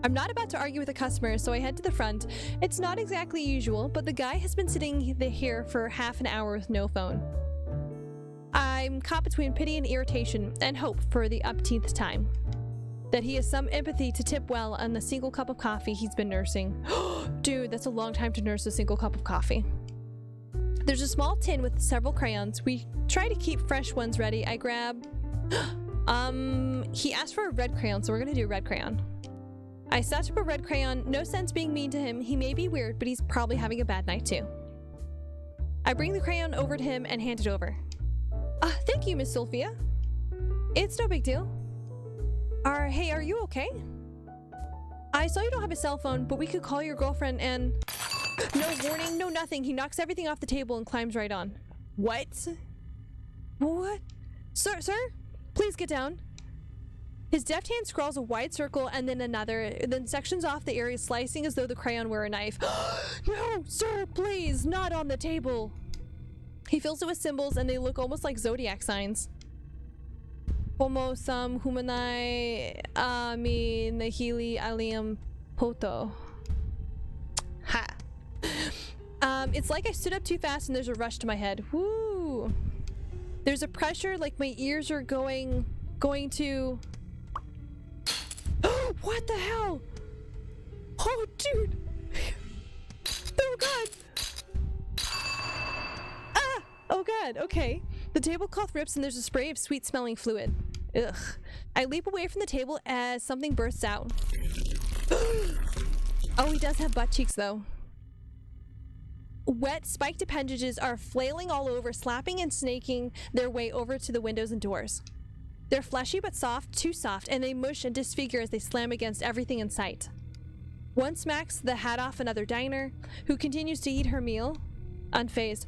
[SPEAKER 1] I'm not about to argue with a customer, so I head to the front. It's not exactly usual, but the guy has been sitting here for half an hour with no phone. I'm caught between pity and irritation, and hope for the upteenth time that he has some empathy to tip well on the single cup of coffee he's been nursing. Dude, that's a long time to nurse a single cup of coffee. There's a small tin with several crayons. We try to keep fresh ones ready. I grab... he asked for a red crayon, so we're gonna do red crayon. I snatch up a red crayon. No sense being mean to him. He may be weird, but he's probably having a bad night too. I bring the crayon over to him and hand it over. Thank you, Miss Sophia. It's no big deal. Hey, are you okay? I saw you don't have a cell phone, but we could call your girlfriend and... No warning, no nothing. He knocks everything off the table and climbs right on. What? What? Sir? Please get down. His deft hand scrawls a wide circle and then another, then sections off the area, slicing as though the crayon were a knife. No, sir, please, not on the table. He fills it with symbols and they look almost like zodiac signs. Homo sum humanai ami nahili alium poto. Ha. It's like I stood up too fast and there's a rush to my head. Woo. There's a pressure like my ears are going to... What the hell? Oh, dude. Oh, God. Ah! Oh, God. Okay. The tablecloth rips and there's a spray of sweet-smelling fluid. Ugh. I leap away from the table as something bursts out. Oh, he does have butt cheeks, though. Wet, spiked appendages are flailing all over, slapping and snaking their way over to the windows and doors. They're fleshy but soft, too soft, and they mush and disfigure as they slam against everything in sight. One smacks the hat off another diner, who continues to eat her meal, unfazed.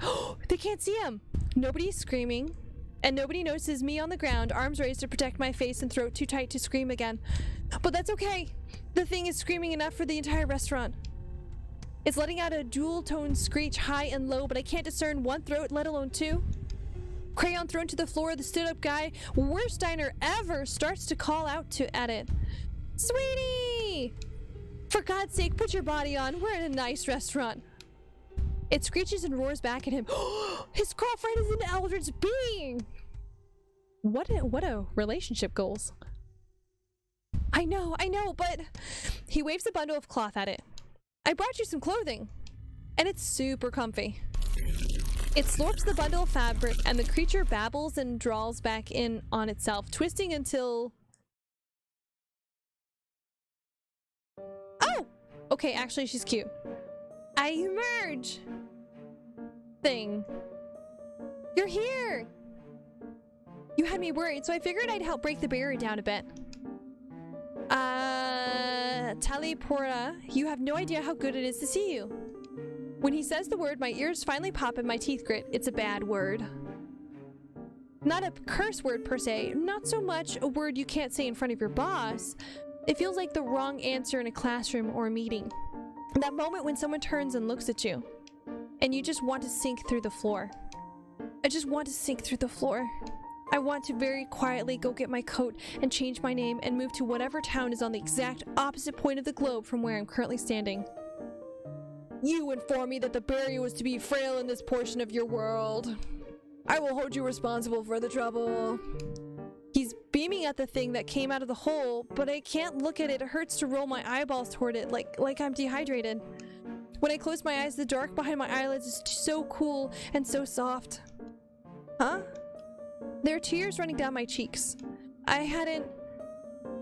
[SPEAKER 1] They can't see him! Nobody's screaming, and nobody notices me on the ground, arms raised to protect my face and throat too tight to scream again. But that's okay! The thing is screaming enough for the entire restaurant. It's letting out a dual-toned screech, high and low, but I can't discern one throat, let alone two. Crayon thrown to the floor, the stood-up guy, worst diner ever, starts to call out at it. Sweetie! For God's sake, put your body on. We're in a nice restaurant. It screeches and roars back at him. His girlfriend is an eldritch being! What a relationship goals. I know, but... He waves a bundle of cloth at it. I brought you some clothing. And it's super comfy. It slurps the bundle of fabric and the creature babbles and drawls back in on itself, twisting until... Oh! Okay, actually she's cute. I emerge! Thing. You're here! You had me worried, so I figured I'd help break the barrier down a bit. Talipora, you have no idea how good it is to see you. When he says the word, my ears finally pop and my teeth grit. It's a bad word. Not a curse word per se, not so much a word you can't say in front of your boss. It feels like the wrong answer in a classroom or a meeting. That moment when someone turns and looks at you, and you just want to sink through the floor. I just want to sink through the floor. I want to very quietly go get my coat and change my name and move to whatever town is on the exact opposite point of the globe from where I'm currently standing. You informed me that the barrier was to be frail in this portion of your world. I will hold you responsible for the trouble. He's beaming at the thing that came out of the hole, but I can't look at it. It hurts to roll my eyeballs toward it like I'm dehydrated. When I close my eyes, the dark behind my eyelids is so cool and so soft. Huh? There are tears running down my cheeks. I hadn't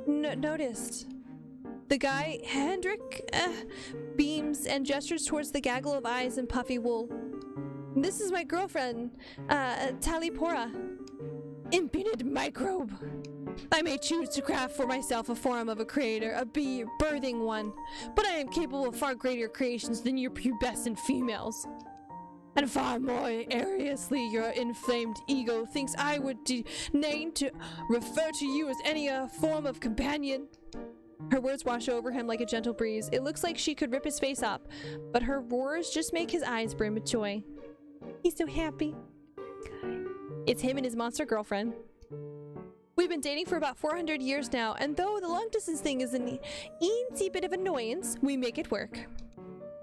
[SPEAKER 1] noticed. The guy, Hendrik, beams and gestures towards the gaggle of eyes and puffy wool. This is my girlfriend, Talipora. Impudent microbe. I may choose to craft for myself a form of a creator, a bee birthing one, but I am capable of far greater creations than your pubescent females. And far more airiously, your inflamed ego thinks I would deign to refer to you as any form of companion. Her words wash over him like a gentle breeze. It looks like she could rip his face up, but her roars just make his eyes brim with joy. He's so happy. It's him and his monster girlfriend. We've been dating for about 400 years now, and though the long-distance thing is an eensy bit of annoyance, we make it work.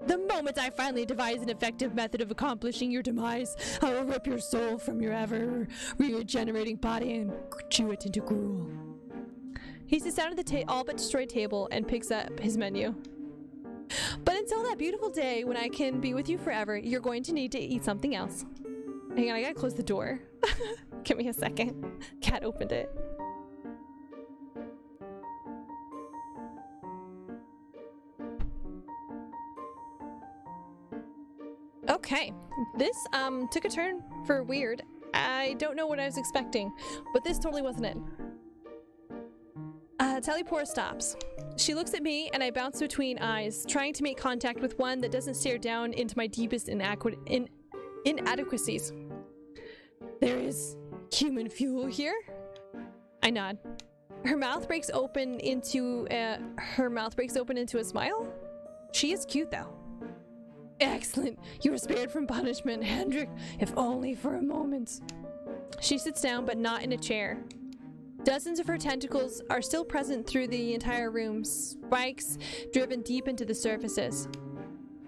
[SPEAKER 1] The moment I finally devise an effective method of accomplishing your demise, I will rip your soul from your ever-regenerating body and chew it into gruel. He sits down at the all but destroyed table and picks up his menu. But until that beautiful day when I can be with you forever, you're going to need to eat something else. Hang on, I gotta close the door. Give me a second. Cat opened it. Okay, this took a turn for weird. I don't know what I was expecting, but this totally wasn't it. Talipora stops. She looks at me and I bounce between eyes, trying to make contact with one that doesn't stare down into my deepest inadequacies. There is human fuel here? I nod. Her mouth breaks open into a smile. She is cute though. Excellent. You were spared from punishment, Hendrik, if only for a moment. She sits down, but not in a chair. Dozens of her tentacles are still present through the entire room, spikes driven deep into the surfaces,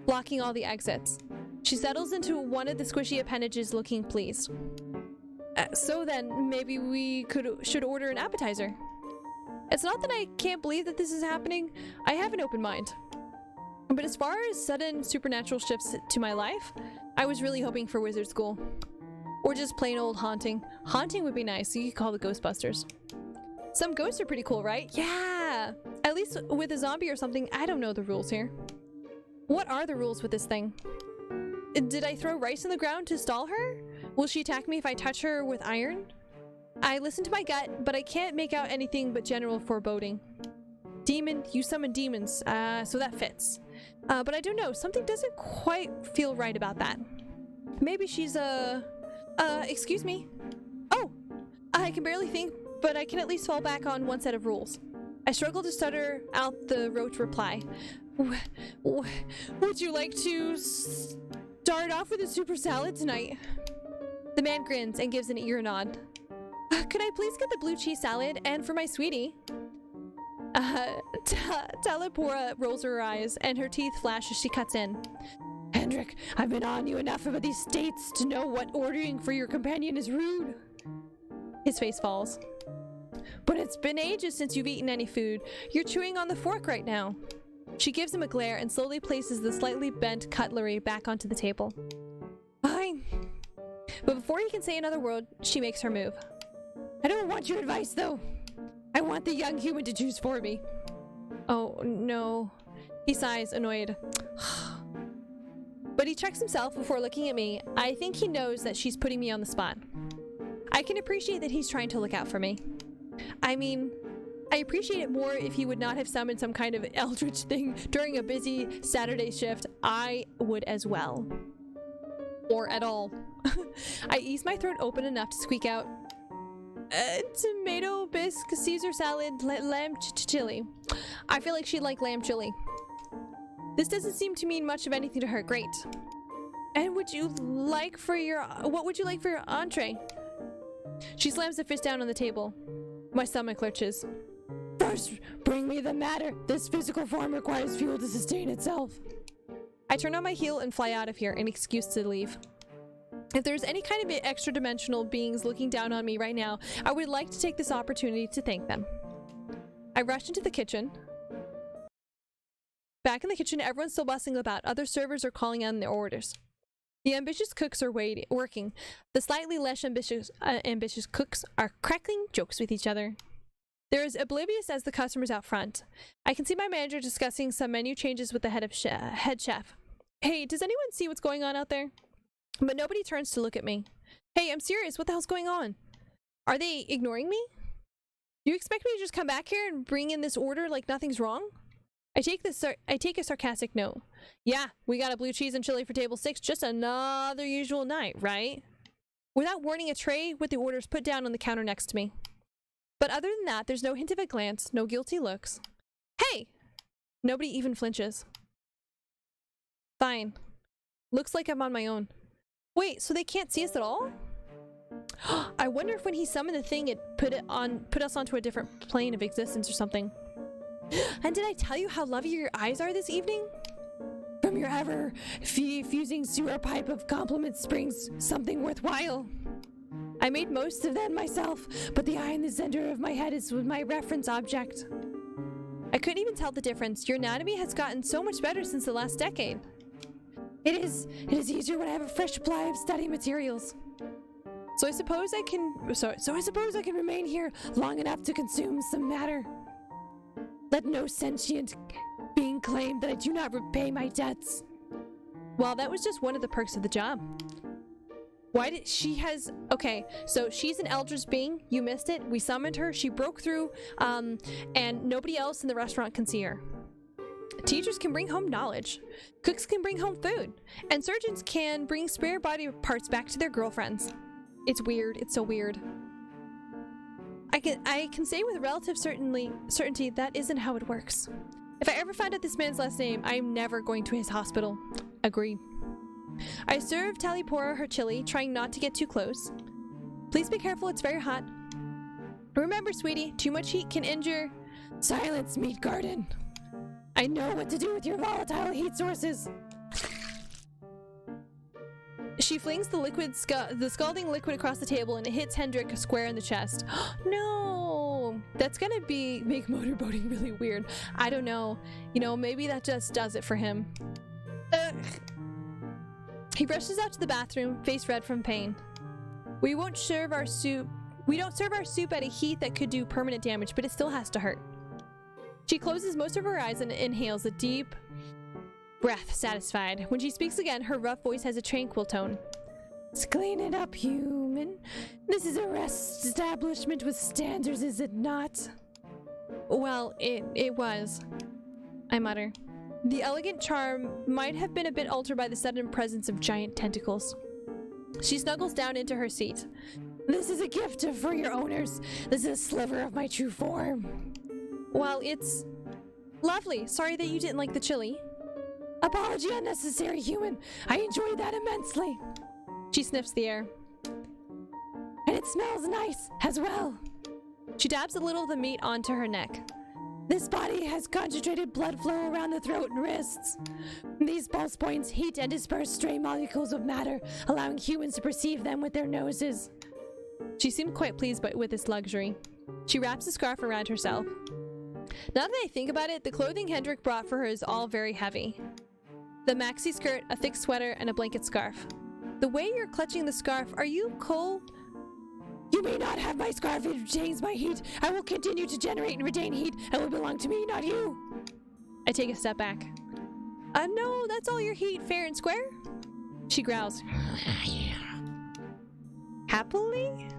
[SPEAKER 1] blocking all the exits. She settles into one of the squishy appendages, looking pleased. So then, maybe we should order an appetizer. It's not that I can't believe that this is happening. I have an open mind. But as far as sudden supernatural shifts to my life, I was really hoping for wizard school. Or just plain old haunting. Haunting would be nice, so you could call the Ghostbusters. Some ghosts are pretty cool, right? Yeah! At least with a zombie or something, I don't know the rules here. What are the rules with this thing? Did I throw rice in the ground to stall her? Will she attack me if I touch her with iron? I listen to my gut, but I can't make out anything but general foreboding. Demon, you summon demons, so that fits. But I don't know, something doesn't quite feel right about that. Maybe she's excuse me. Oh, I can barely think, but I can at least fall back on one set of rules. I struggle to stutter out the rote reply. Would you like to start off with a super salad tonight? The man grins and gives an ear nod. Could I please get the blue cheese salad? And for my sweetie? Talipora rolls her eyes and her teeth flash as she cuts in. Hendrik, I've been on you enough about these states to know what ordering for your companion is rude. His face falls. But it's been ages since you've eaten any food. You're chewing on the fork right now. She gives him a glare and slowly places the slightly bent cutlery back onto the table. Fine. But before he can say another word, she makes her move. I don't want your advice, though. I want the young human to choose for me. Oh, no. He sighs, annoyed. But he checks himself before looking at me. I think he knows that she's putting me on the spot. I can appreciate that he's trying to look out for me. I mean, I appreciate it more if he would not have summoned some kind of eldritch thing during a busy Saturday shift. I would as well. Or at all. I ease my throat open enough to squeak out, tomato bisque Caesar salad, lamb chili. I feel like she'd like lamb chili. This doesn't seem to mean much of anything to her. Great. And what would you like for your entree? She slams the fist down on the table. My stomach lurches. First, bring me the matter. This physical form requires fuel to sustain itself. I turn on my heel and fly out of here, an excuse to leave. If there's any kind of extra dimensional beings looking down on me right now, I would like to take this opportunity to thank them. I rush into the kitchen. Back in the kitchen, everyone's still bustling about. Other servers are calling on their orders. The ambitious cooks are working. The slightly less ambitious cooks are cracking jokes with each other. They're as oblivious as the customers out front. I can see my manager discussing some menu changes with the head chef. Hey, does anyone see what's going on out there? But nobody turns to look at me. Hey, I'm serious. What the hell's going on? Are they ignoring me? Do you expect me to just come back here and bring in this order like nothing's wrong? I take a sarcastic note. Yeah, we got a blue cheese and chili for table 6, just another usual night, right? Without warning, a tray with the orders put down on the counter next to me. But other than that, there's no hint of a glance, no guilty looks. Hey! Nobody even flinches. Fine. Looks like I'm on my own. Wait, so they can't see us at all? I wonder if when he summoned the thing, it put us onto a different plane of existence or something. And did I tell you how lovely your eyes are this evening? From your ever-fusing sewer pipe of compliments springs something worthwhile. I made most of them myself, but the eye in the center of my head is my reference object. I couldn't even tell the difference. Your anatomy has gotten so much better since the last decade. It is easier when I have a fresh supply of study materials. So I suppose I can remain here long enough to consume some matter. Let no sentient being claim that I do not repay my debts. Well, that was just one of the perks of the job. Why did she has... Okay, so she's an Eldritch being. You missed it. We summoned her. She broke through, and nobody else in the restaurant can see her. Teachers can bring home knowledge. Cooks can bring home food. And surgeons can bring spare body parts back to their girlfriends. It's weird. It's so weird. I can say with relative certainty that isn't how it works. If I ever find out this man's last name, I'm never going to his hospital. Agreed. I served Talipora her chili, trying not to get too close. Please be careful, it's very hot. Remember, sweetie, too much heat can injure... Silence, meat garden. I know what to do with your volatile heat sources. She flings the scalding liquid across the table and it hits Hendrik square in the chest. No! That's gonna make motorboating really weird. I don't know. You know, maybe that just does it for him. Ugh. He rushes out to the bathroom, face red from pain. We don't serve our soup at a heat that could do permanent damage, but it still has to hurt. She closes most of her eyes and inhales a deep breath, satisfied. When she speaks again, her rough voice has a tranquil tone. Let's clean it up, human. This is a rest establishment with standards, is it not? Well, it was, I mutter. The elegant charm might have been a bit altered by the sudden presence of giant tentacles. She snuggles down into her seat. This is a gift for your owners. This is a sliver of my true form. Well, it's lovely. Sorry that you didn't like the chili. Apology unnecessary, human. I enjoyed that immensely. She sniffs the air. And it smells nice as well. She dabs a little of the meat onto her neck. This body has concentrated blood flow around the throat and wrists. These pulse points heat and disperse stray molecules of matter, allowing humans to perceive them with their noses. She seemed quite pleased with this luxury. She wraps a scarf around herself. Now that I think about it, the clothing Hendrik brought for her is all very heavy. The maxi skirt, a thick sweater, and a blanket scarf. The way you're clutching the scarf, are you cold? You may not have my scarf, it retains my heat. I will continue to generate and retain heat. It will belong to me, not you. I take a step back. No, that's all your heat, fair and square? She growls. Happily?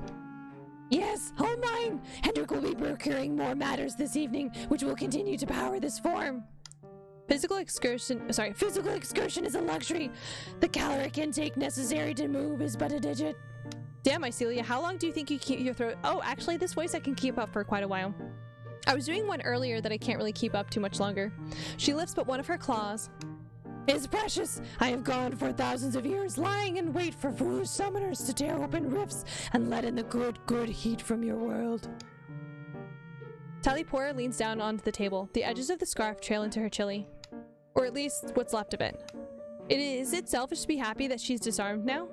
[SPEAKER 1] Yes, all mine. Hendrik will be procuring more matters this evening, which will continue to power this form. Physical excursion is a luxury. The caloric intake necessary to move is but a digit. Damn, Mycelia, how long do you think you keep your throat? Oh, actually, this voice I can keep up for quite a while. I was doing one earlier that I can't really keep up too much longer. She lifts but one of her claws. It's precious. I have gone for thousands of years lying in wait for foolish summoners to tear open rifts and let in the good heat from your world. Talipora leans down onto the table. The edges of the scarf trail into her chili. Or at least what's left of it. Is it selfish to be happy that she's disarmed now?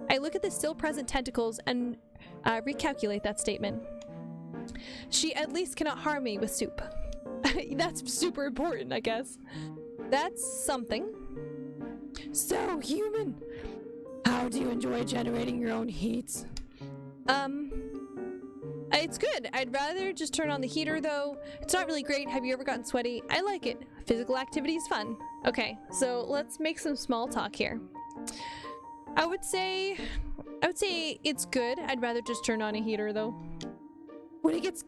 [SPEAKER 1] I look at the still present tentacles and recalculate that statement. She at least cannot harm me with soup. That's super important, I guess. That's something. So, human, how do you enjoy generating your own heat? It's good. I'd rather just turn on the heater, though. It's not really great. Have you ever gotten sweaty? I like it. Physical activity is fun. Okay, so let's make some small talk here. I would say it's good. I'd rather just turn on a heater though. When it gets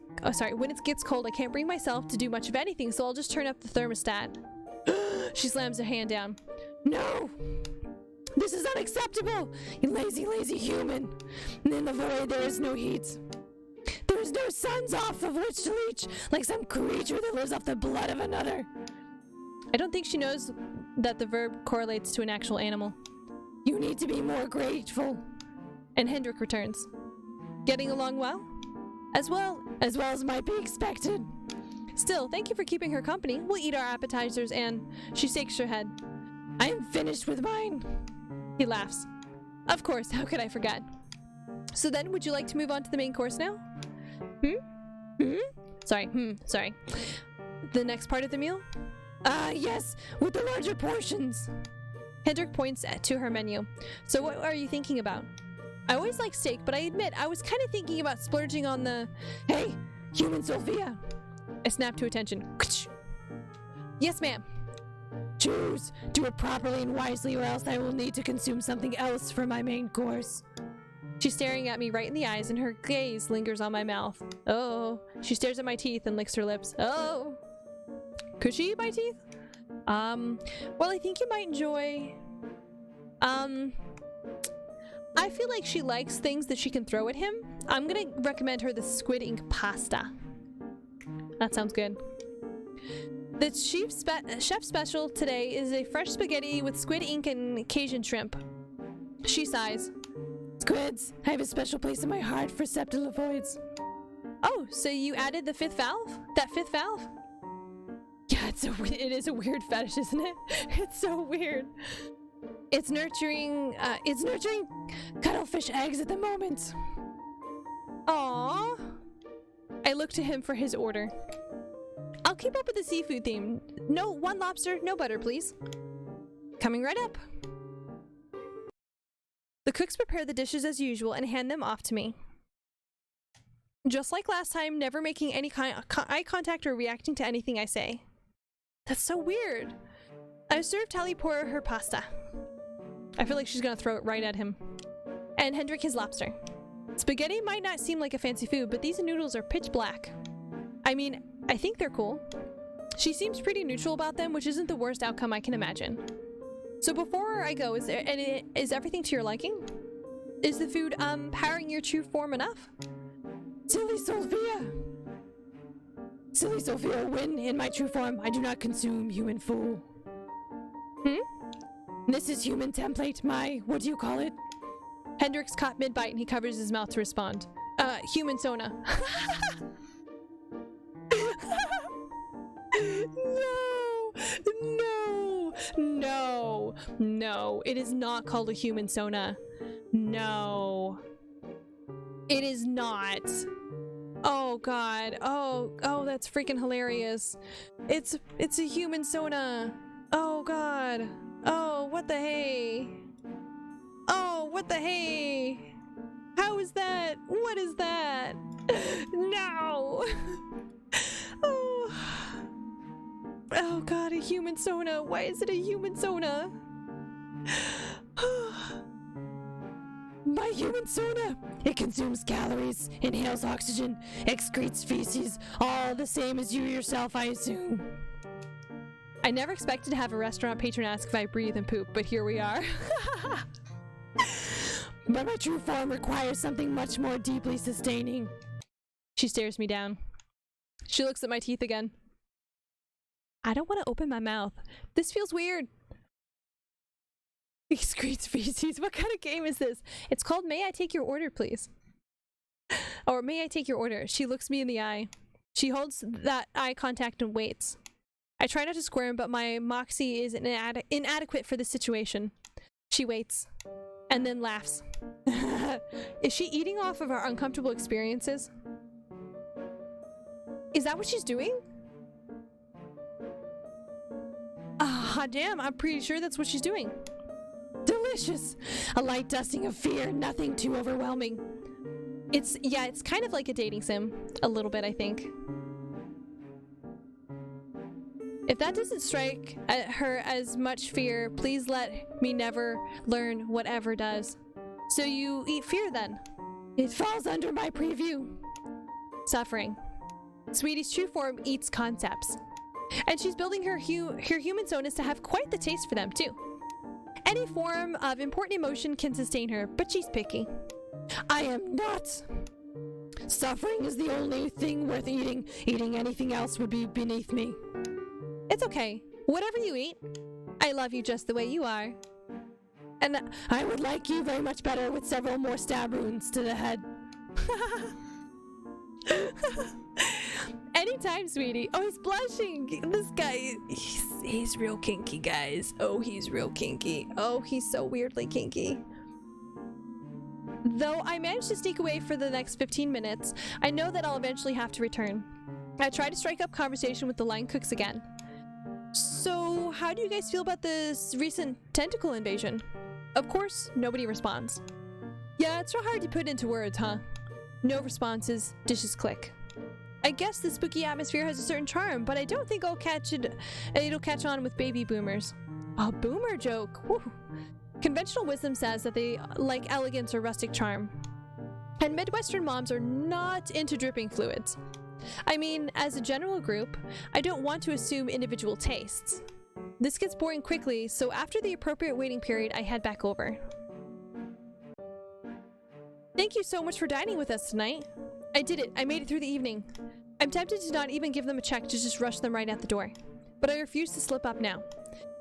[SPEAKER 1] cold, I can't bring myself to do much of anything, so I'll just turn up the thermostat. She slams her hand down. No! This is unacceptable! You lazy, lazy human! In the void there is no heat. There is no suns off of which to leech, like some creature that lives off the blood of another. I don't think she knows that the verb correlates to an actual animal. You need to be more grateful. And Hendrik returns. Getting along well? As well as might be expected. Still, thank you for keeping her company. We'll eat our appetizers and... She shakes her head. I am finished with mine. He laughs. Of course, how could I forget? So then, would you like to move on to the main course now? Sorry. The next part of the meal? Yes, with the larger portions. Hendrik points to her menu. So what are you thinking about? I always like steak, but I admit I was kind of thinking about splurging on the... Hey, human Sophia! I snap to attention. Yes, ma'am. Choose. Do it properly and wisely, or else I will need to consume something else for my main course. She's staring at me right in the eyes, and her gaze lingers on my mouth. Oh. She stares at my teeth and licks her lips. Oh. Could she eat my teeth? Well, I think you might enjoy... I feel like she likes things that she can throw at him. I'm gonna recommend her the squid ink pasta. That sounds good. The chef special today is a fresh spaghetti with squid ink and Cajun shrimp. She sighs. Squids, I have a special place in my heart for septilovoids. Oh, so you added the fifth valve? That fifth valve? Yeah, it is a weird fetish, isn't it? It's so weird. It's nurturing cuttlefish eggs at the moment. Aww. I look to him for his order. I'll keep up with the seafood theme. No, 1 lobster, no butter, please. Coming right up. The cooks prepare the dishes as usual and hand them off to me. Just like last time, never making any eye contact or reacting to anything I say. That's so weird. I served Talipora her pasta. I feel like she's gonna throw it right at him. And Hendrik his lobster. Spaghetti might not seem like a fancy food, but these noodles are pitch black. I mean, I think they're cool. She seems pretty neutral about them, which isn't the worst outcome I can imagine. So before I go, is everything to your liking? Is the food, powering your true form enough? Silly Sophia! Silly Sophia, when in my true form, I do not consume human fool. This is human template, what do you call it? Hendrik's caught mid-bite and he covers his mouth to respond. Human Sona. No, it is not called a human Sona. No. It is not. Oh god. Oh, that's freaking hilarious. It's a human Sona. Oh god. Oh, what the hey? Oh, what the hey? How is that? What is that? No. Oh god, a human Sona. Why is it a human Sona? My human Sona. It consumes calories, inhales oxygen, excretes feces, all the same as you yourself, I assume. I never expected to have a restaurant patron ask if I breathe and poop, but here we are. But my true form requires something much more deeply sustaining. She stares me down. She looks at my teeth again. I don't want to open my mouth. This feels weird. Excretes feces. What kind of game is this? It's called May I Take Your Order, Please? Or May I Take Your Order? She looks me in the eye. She holds that eye contact and waits. I try not to squirm, but my moxie is inadequate for this situation. She waits. And then laughs. Is she eating off of our uncomfortable experiences? Is that what she's doing? Ah, damn, I'm pretty sure that's what she's doing. Delicious! A light dusting of fear, nothing too overwhelming. It's kind of like a dating sim. A little bit, I think. If that doesn't strike at her as much fear, please let me never learn whatever does. So you eat fear then? It falls under my preview. Suffering. Sweetie's true form eats concepts. And she's building her human sonus to have quite the taste for them too. Any form of important emotion can sustain her, but she's picky. I am not. Suffering is the only thing worth eating. Eating anything else would be beneath me. It's okay. Whatever you eat, I love you just the way you are. And I would like you very much better with several more stab wounds to the head. Anytime, sweetie. Oh, he's blushing. This guy, he's real kinky, guys. Oh, he's real kinky. Oh, he's so weirdly kinky. Though I managed to sneak away for the next 15 minutes, I know that I'll eventually have to return. I try to strike up conversation with the line cooks again. So, how do you guys feel about this recent tentacle invasion? Of course, nobody responds. Yeah, it's so hard to put into words, huh? No responses, dishes click. I guess the spooky atmosphere has a certain charm, but I don't think it'll catch on with baby boomers. A boomer joke? Whew. Conventional wisdom says that they like elegance or rustic charm. And Midwestern moms are not into dripping fluids. I mean, as a general group, I don't want to assume individual tastes. This gets boring quickly, so after the appropriate waiting period, I head back over. Thank you so much for dining with us tonight. I did it. I made it through the evening. I'm tempted to not even give them a check to just rush them right out the door. But I refuse to slip up now.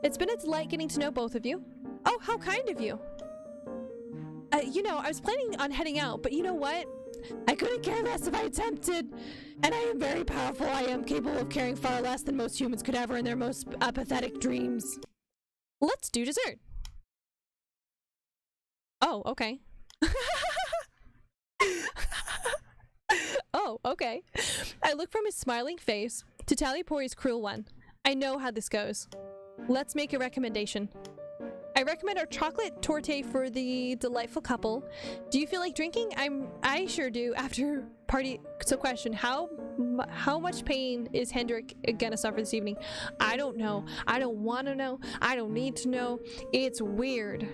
[SPEAKER 1] It's been a delight getting to know both of you. Oh, how kind of you. You know, I was planning on heading out, but you know what? I couldn't care less if I attempted. And I am very powerful. I am capable of caring far less than most humans could ever in their most pathetic dreams. Let's do dessert. Oh, okay. Oh, okay. I look from his smiling face to Talipori's cruel one. I know how this goes. Let's make a recommendation. I recommend our chocolate torte for the delightful couple. Do you feel like drinking? I sure do after party. So question, how much pain is Hendrik gonna suffer this evening? I don't know. I don't want to know. I don't need to know. It's weird.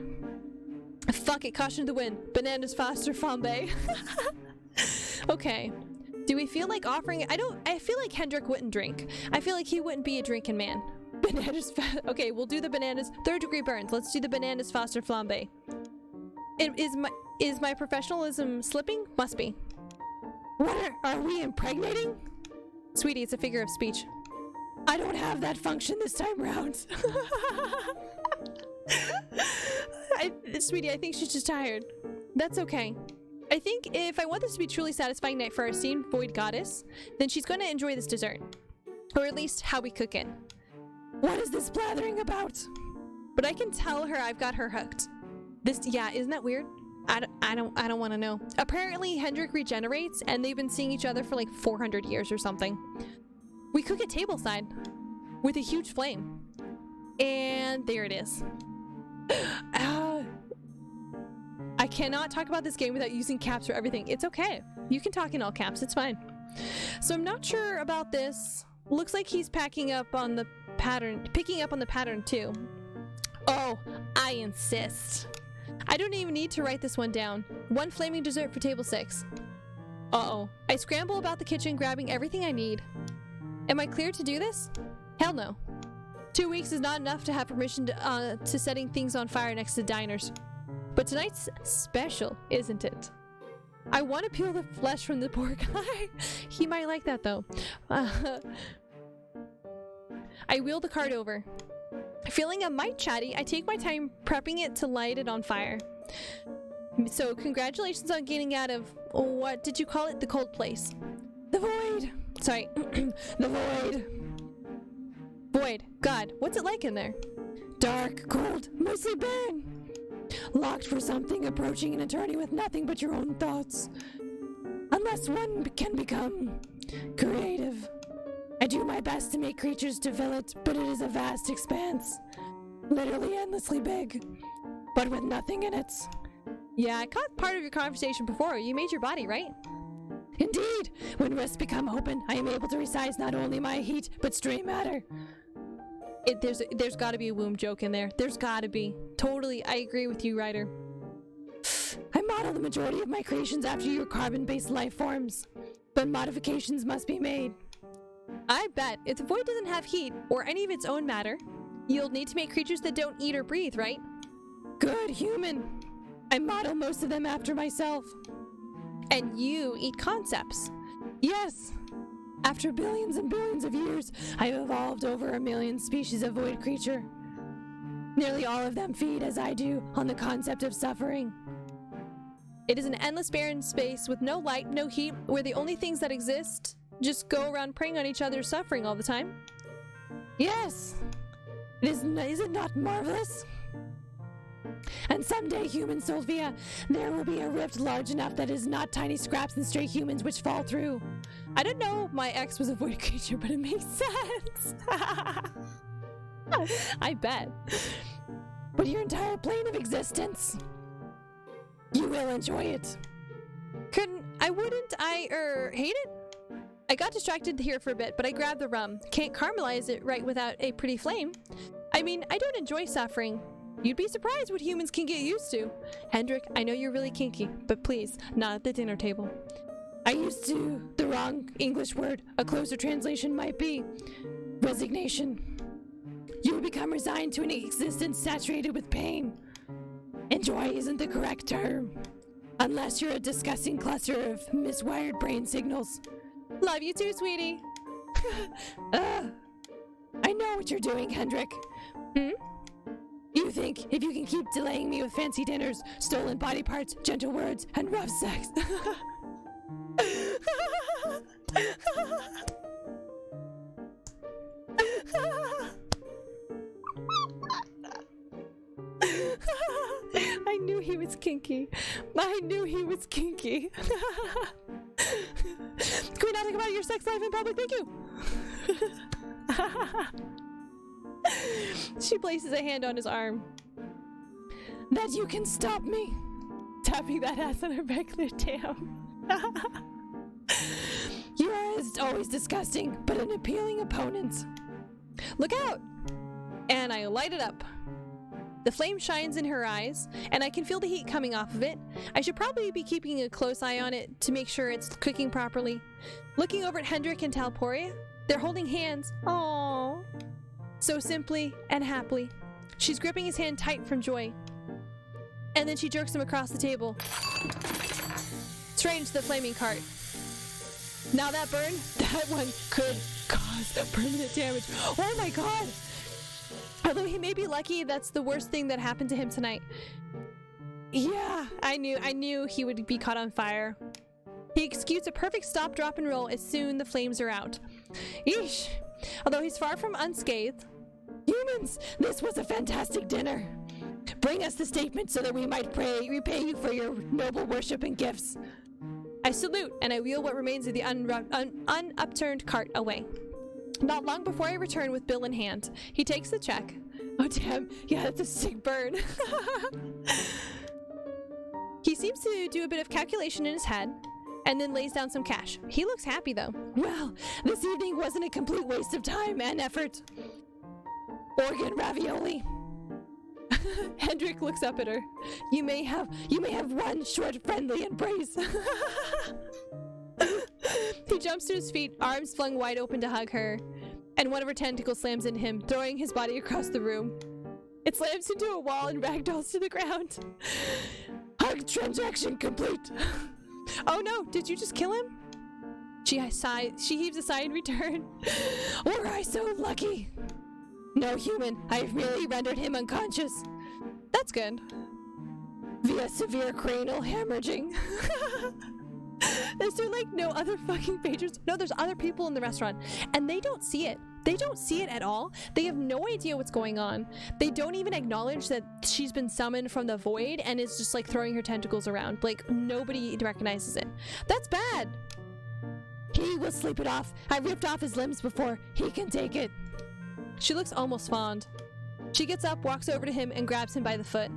[SPEAKER 1] Fuck it, caution to the wind. Bananas faster, flambe. Okay. Do we feel like offering? I feel like Hendrik wouldn't drink. I feel like he wouldn't be a drinking man. Bananas okay, we'll do the bananas. 3rd degree burns. Let's do the bananas foster flambe. Is my professionalism slipping? Must be. What are we impregnating? Sweetie, it's a figure of speech. I don't have that function this time round. Sweetie, I think she's just tired. That's okay. I think if I want this to be a truly satisfying night for our esteemed void goddess, then she's going to enjoy this dessert. Or at least how we cook it. What is this blathering about? But I can tell her I've got her hooked. Yeah, isn't that weird? I don't want to know. Apparently Hendrik regenerates and they've been seeing each other for like 400 years or something. We cook it tableside with a huge flame. And there it is. I cannot talk about this game without using caps for everything. It's okay. You can talk in all caps. It's fine. So I'm not sure about this. Looks like he's picking up on the pattern too. Oh, I insist. I don't even need to write this one down. 1 flaming dessert for table 6. Uh-oh. I scramble about the kitchen, grabbing everything I need. Am I clear to do this? Hell no. 2 weeks is not enough to have permission to setting things on fire next to diners. But tonight's special, isn't it? I want to peel the flesh from the poor guy. He might like that though. I wheel the cart over. Feeling a mite chatty, I take my time prepping it to light it on fire. So congratulations on getting out of, what did you call it? The cold place. The void. Sorry. The void. Void. God, what's it like in there? Dark, cold, mostly barren. Locked for something, approaching an eternity with nothing but your own thoughts. Unless one can become creative. I do my best to make creatures to fill it, but it is a vast expanse. Literally endlessly big, but with nothing in it. Yeah, I caught part of your conversation before. You made your body, right? Indeed! When rifts become open, I am able to resize not only my heat, but stray matter. There's got to be a womb joke in there. There's got to be. Totally, I agree with you, Ryder. I model the majority of my creations after your carbon-based life forms, but modifications must be made. I bet if the void doesn't have heat or any of its own matter, you'll need to make creatures that don't eat or breathe, right? Good human. I model most of them after myself. And you eat concepts. Yes. After billions and billions of years, I've evolved over 1 million species of void creature. Nearly all of them feed, as I do, on the concept of suffering. It is an endless barren space with no light, no heat, where the only things that exist just go around preying on each other's suffering all the time. Yes! Is it not marvelous? And someday, human Sophia, there will be a rift large enough that is not tiny scraps and stray humans which fall through. I didn't know my ex was a void creature, but it makes sense. I bet. But your entire plane of existence, you will enjoy it. Wouldn't I hate it? I got distracted here for a bit, but I grabbed the rum. Can't caramelize it right without a pretty flame. I mean, I don't enjoy suffering. You'd be surprised what humans can get used to. Hendrik, I know you're really kinky, but please, not at the dinner table. I used to the wrong English word. A closer translation might be resignation. You will become resigned to an existence saturated with pain. Enjoy isn't the correct term, unless you're a disgusting cluster of miswired brain signals. Love you too, sweetie. I know what you're doing, Hendrik. You think if you can keep delaying me with fancy dinners, stolen body parts, gentle words, and rough sex. I knew he was kinky. I knew he was kinky. Can we not talk about your sex life in public? Thank you. She places a hand on his arm. That you can stop me. Tapping that ass on her regular damn. You are as always disgusting, but an appealing opponent. Look out! And I light it up. The flame shines in her eyes, and I can feel the heat coming off of it. I should probably be keeping a close eye on it to make sure it's cooking properly. Looking over at Hendrik and Talporia, they're holding hands. Aww. So simply and happily. She's gripping his hand tight from joy. And then she jerks him across the table. Straight into the flaming cart. Now that burn, that one could cause permanent damage. Oh my god! Although he may be lucky, that's the worst thing that happened to him tonight. Yeah, I knew he would be caught on fire. He executes a perfect stop, drop, and roll as soon the flames are out. Eesh! Although he's far from unscathed. Humans, this was a fantastic dinner. Bring us the statement so that we might repay you for your noble worship and gifts. I salute, and I wheel what remains of the unupturned cart away. Not long before I return with bill in hand, he takes the check. Oh damn, yeah, that's a sick burn. He seems to do a bit of calculation in his head, and then lays down some cash. He looks happy though. Well, this evening wasn't a complete waste of time and effort. Organ ravioli. Hendrik looks up at her. You may have one short friendly embrace. He jumps to his feet, arms flung wide open to hug her, and one of her tentacles slams into him, throwing his body across the room. It slams into a wall and ragdolls to the ground. Hug transaction complete. Oh no, did you just kill him? She heaves a sigh in return. Were I so lucky? No, human, I've merely rendered him unconscious. That's good. Via severe cranial hemorrhaging. Is there like no other fucking patrons? No, there's other people in the restaurant, and they don't see it. They don't see it at all. They have no idea what's going on. They don't even acknowledge that she's been summoned from the void and is just like throwing her tentacles around. Like nobody recognizes it. That's bad. He will sleep it off. I ripped off his limbs before. He can take it. She looks almost fond. She gets up, walks over to him, and grabs him by the foot.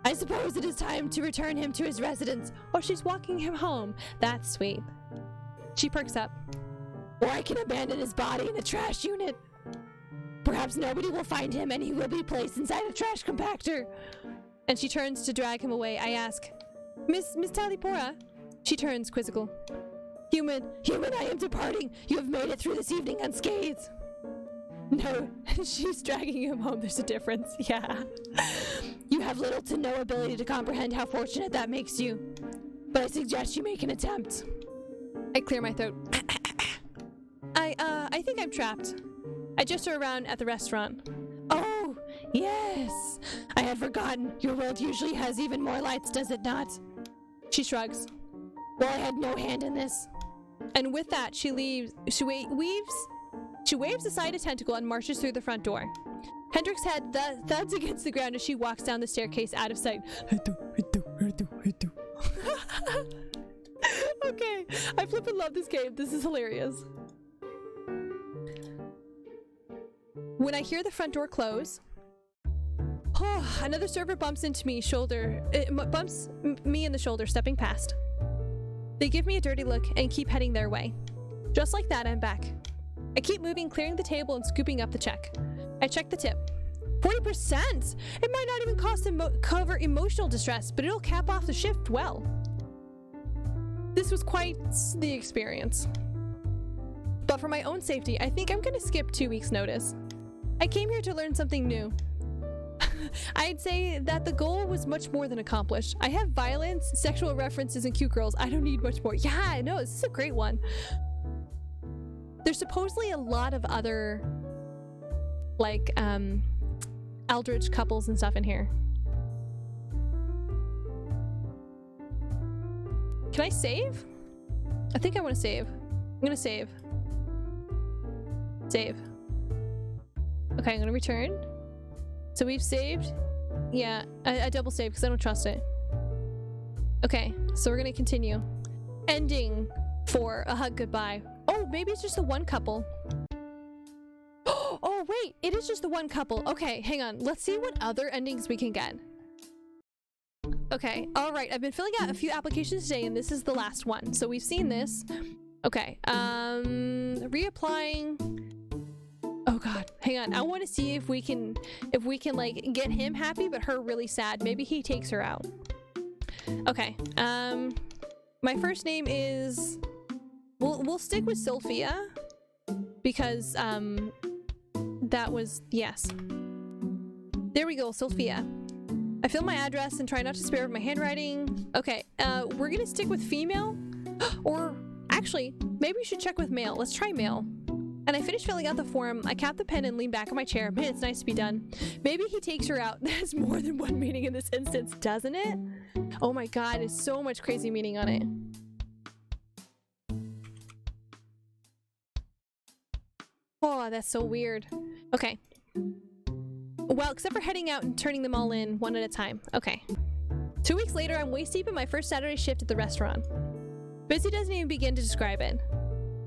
[SPEAKER 1] I suppose it is time to return him to his residence. Oh, she's walking him home. That's sweet. She perks up. Or I can abandon his body in a trash unit. Perhaps nobody will find him and he will be placed inside a trash compactor. And she turns to drag him away. I ask, Miss Talipora? She turns quizzical. Human, I am departing. You have made it through this evening unscathed. No, she's dragging him home. There's a difference. Yeah. You have little to no ability to comprehend how fortunate that makes you. But I suggest you make an attempt. I clear my throat. I think I'm trapped. I gesture around at the restaurant. Oh, yes. I had forgotten. Your world usually has even more lights, does it not? She shrugs. Well, I had no hand in this. And with that, she leaves. She waves aside a tentacle and marches through the front door. Hendrik's head thuds against the ground as she walks down the staircase out of sight. Okay, I flippin' love this game. This is hilarious. When I hear the front door close, another server bumps into me bumps me in the shoulder, stepping past. They give me a dirty look and keep heading their way. Just like that, I'm back. I keep moving, clearing the table and scooping up the check. I check the tip. 40%! It might not even cost to cover emotional distress, but it'll cap off the shift well. This was quite the experience. But for my own safety, I think I'm gonna skip 2 weeks' notice. I came here to learn something new. I'd say that the goal was much more than accomplished. I have violence, sexual references, and cute girls. I don't need much more. Yeah, I know, this is a great one. There's supposedly a lot of other, like, eldritch couples and stuff in here. Can I save? I think I want to save. I'm gonna save. Save. Okay, I'm gonna return. So we've saved. Yeah, I double saved because I don't trust it. Okay, so we're gonna continue. Ending for a hug goodbye. Oh, maybe it's just the one couple. Oh, wait, it is just the one couple. Okay, hang on. Let's see what other endings we can get. Okay, all right. I've been filling out a few applications today, and this is the last one. So we've seen this. Okay, reapplying. Oh God, hang on. I want to see if we can like get him happy, but her really sad. Maybe he takes her out. Okay. My first name is. We'll stick with Sophia because that was yes. There we go, Sophia. I fill my address and try not to spare my handwriting. Okay, we're gonna stick with female, or actually, maybe we should check with male. Let's try male. And I finish filling out the form. I cap the pen and lean back in my chair. Man, it's nice to be done. Maybe he takes her out. There's more than one meaning in this instance, doesn't it? Oh my God, there's so much crazy meaning on it. Oh, that's so weird. Okay. Well, except for heading out and turning them all in one at a time. Okay. 2 weeks later, I'm waist deep in my first Saturday shift at the restaurant. Busy doesn't even begin to describe it.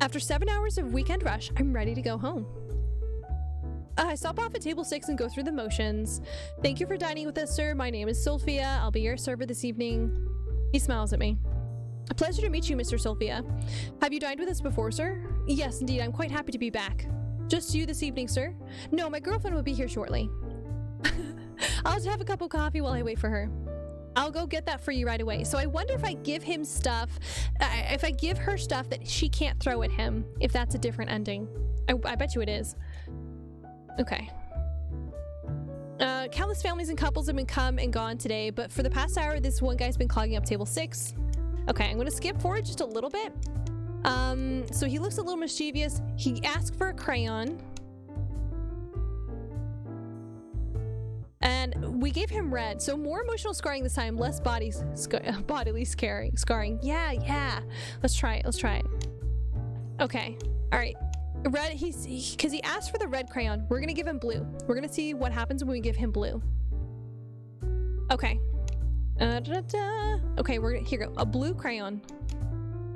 [SPEAKER 1] After 7 hours of weekend rush, I'm ready to go home. I stop off at table 6 and go through the motions. Thank you for dining with us, sir. My name is Sophia. I'll be your server this evening. He smiles at me. A pleasure to meet you, Mr. Sophia. Have you dined with us before, sir? Yes, indeed. I'm quite happy to be back. Just you this evening, sir? No, my girlfriend will be here shortly. I'll just have a cup of coffee while I wait for her. I'll go get that for you right away. So I wonder if I give him stuff, if I give her stuff that she can't throw at him, if that's a different ending. I bet you it is. Okay. Countless families and couples have been come and gone today, but for the past hour, this one guy's been clogging up table 6. Okay, I'm gonna skip forward just a little bit. So he looks a little mischievous. He asks for a crayon. And we gave him red, so more emotional scarring this time, less bodily scarring. Yeah. Let's try it. Okay, all right. Red, because he asked for the red crayon. We're gonna give him blue. We're gonna see what happens when we give him blue. Okay. Okay, here we go. A blue crayon.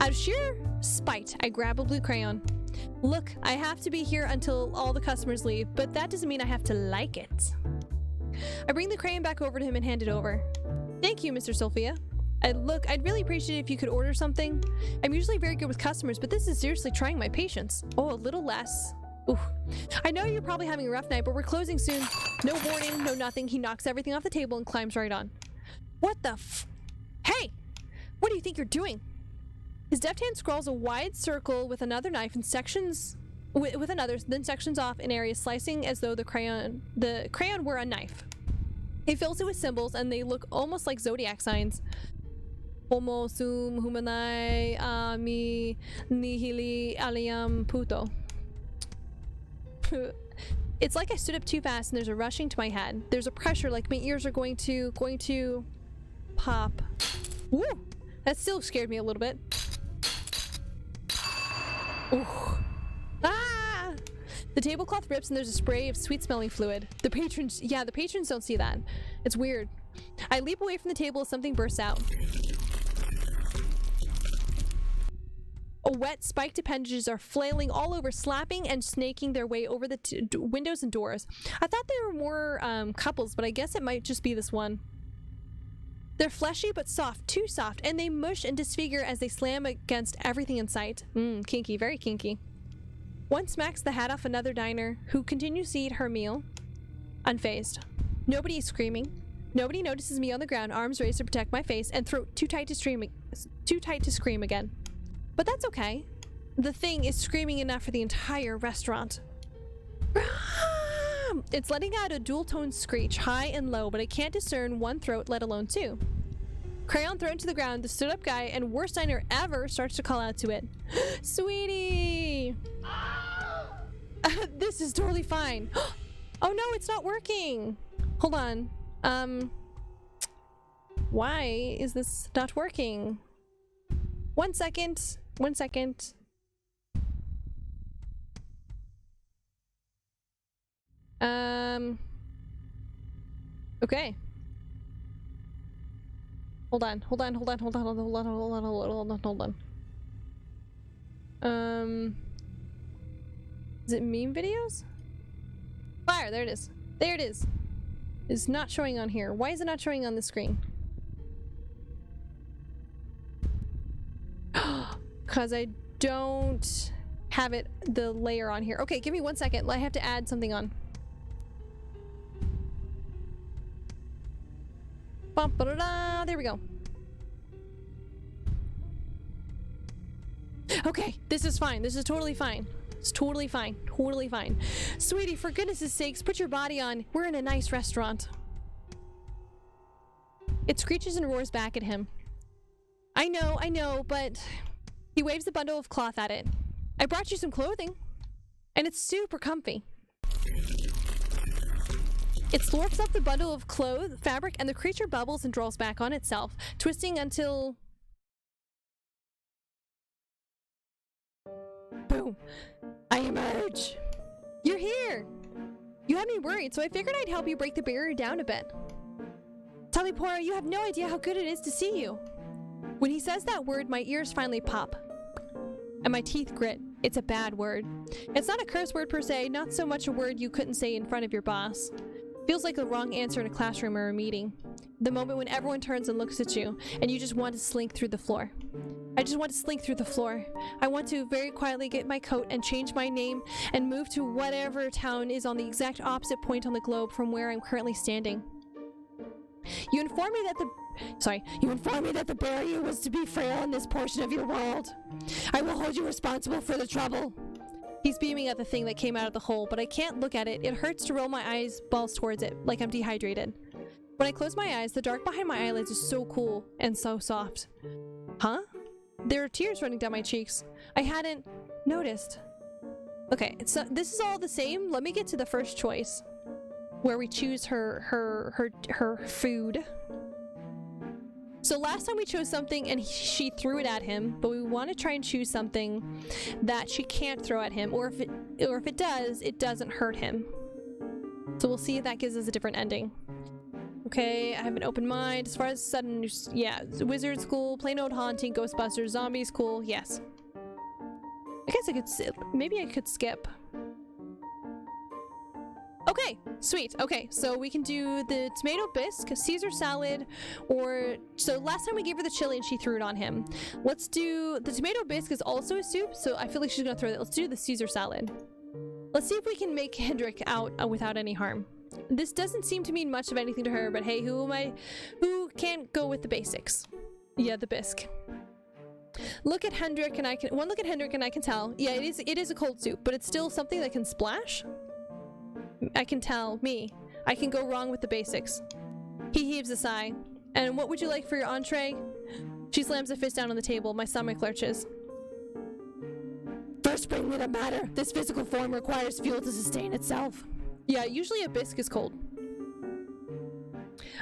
[SPEAKER 1] Out of sheer spite, I grab a blue crayon. Look, I have to be here until all the customers leave, but that doesn't mean I have to like it. I bring the crayon back over to him and hand it over. Thank you, Mr. Sophia. I'd really appreciate it if you could order something. I'm usually very good with customers, but this is seriously trying my patience. Oh, a little less. Ooh. I know you're probably having a rough night, but we're closing soon. No warning, no nothing. He knocks everything off the table and climbs right on. What the Hey! What do you think you're doing? His deft hand scrawls a wide circle with another knife and sections with another, then sections off in areas, slicing as though the crayon were a knife. He fills it with symbols and they look almost like zodiac signs. Homo sum humanai ami nihili aliam puto. It's like I stood up too fast and there's a rushing to my head. There's a pressure like my ears are going to pop. Woo! That still scared me a little bit. Ooh. Ah! The tablecloth rips and there's a spray of sweet smelling fluid. The patrons don't see that. It's weird. I leap away from the table as something bursts out. Wet, spiked appendages are flailing all over, slapping and snaking their way over the windows and doors. I thought there were more couples, but I guess it might just be this one. They're fleshy but soft, too soft, and they mush and disfigure as they slam against everything in sight. Kinky, very kinky. One smacks the hat off another diner, who continues to eat her meal, unfazed. Nobody is screaming. Nobody notices me on the ground, arms raised to protect my face, and throat too tight to scream again. But that's okay. The thing is screaming enough for the entire restaurant. It's letting out a dual-toned screech, high and low, but I can't discern one throat, let alone two. Crayon thrown to the ground, the stood-up guy and worst diner ever starts to call out to it. Sweetie! This is totally fine. Oh no, it's not working! Hold on. Why is this not working? 1 second. 1 second. Okay. Hold on. Is it meme videos? Fire, there it is. There it is. It's not showing on here. Why is it not showing on the screen? Because I don't have the layer on here. Okay, give me 1 second. I have to add something on. Bum, ba-da-da, there we go. Okay, this is fine. This is totally fine. It's totally fine. Totally fine. Sweetie, for goodness sakes, put your body on. We're in a nice restaurant. It screeches and roars back at him. I know, but... He waves a bundle of cloth at it. I brought you some clothing. And it's super comfy. It slurps up the bundle of fabric, and the creature bubbles and draws back on itself, twisting until... Boom! I emerge! You're here! You had me worried, so I figured I'd help you break the barrier down a bit. Talipora, you have no idea how good it is to see you. When he says that word, my ears finally pop. And my teeth grit. It's a bad word. It's not a curse word per se, not so much a word you couldn't say in front of your boss. Feels like the wrong answer in a classroom or a meeting. The moment when everyone turns and looks at you, and you just want to slink through the floor. I just want to slink through the floor. I want to very quietly get my coat and change my name and move to whatever town is on the exact opposite point on the globe from where I'm currently standing. You informed me that the barrier was to be frail in this portion of your world. I will hold you responsible for the trouble. He's beaming at the thing that came out of the hole, but I can't look at it. It hurts to roll my eyeballs towards it, like I'm dehydrated. When I close my eyes, the dark behind my eyelids is so cool and so soft. Huh? There are tears running down my cheeks. I hadn't noticed. Okay, so this is all the same. Let me get to the first choice, where we choose her food. So last time we chose something and she threw it at him, but we want to try and choose something that she can't throw at him, or if it does, it doesn't hurt him. So we'll see if that gives us a different ending. Okay, I have an open mind. As far as sudden, yeah, wizard school, plain old haunting, Ghostbusters, zombies, cool, yes. I guess maybe I could skip. Okay, sweet. Okay, so we can do the tomato bisque, Caesar salad, or... So last time we gave her the chili and she threw it on him. Let's do... The tomato bisque is also a soup, so I feel like she's gonna throw that. Let's do the Caesar salad. Let's see if we can make Hendrik out without any harm. This doesn't seem to mean much of anything to her, but hey, who can't go with the basics? Yeah, the bisque. Look at Hendrik and I can tell. Yeah, it is a cold soup, but it's still something that can splash. I can tell, I can go wrong with the basics. He heaves a sigh. And what would you like for your entree? She slams a fist down on the table. My stomach lurches. First bring me the matter. This physical form requires fuel to sustain itself. Yeah, usually a bisque is cold.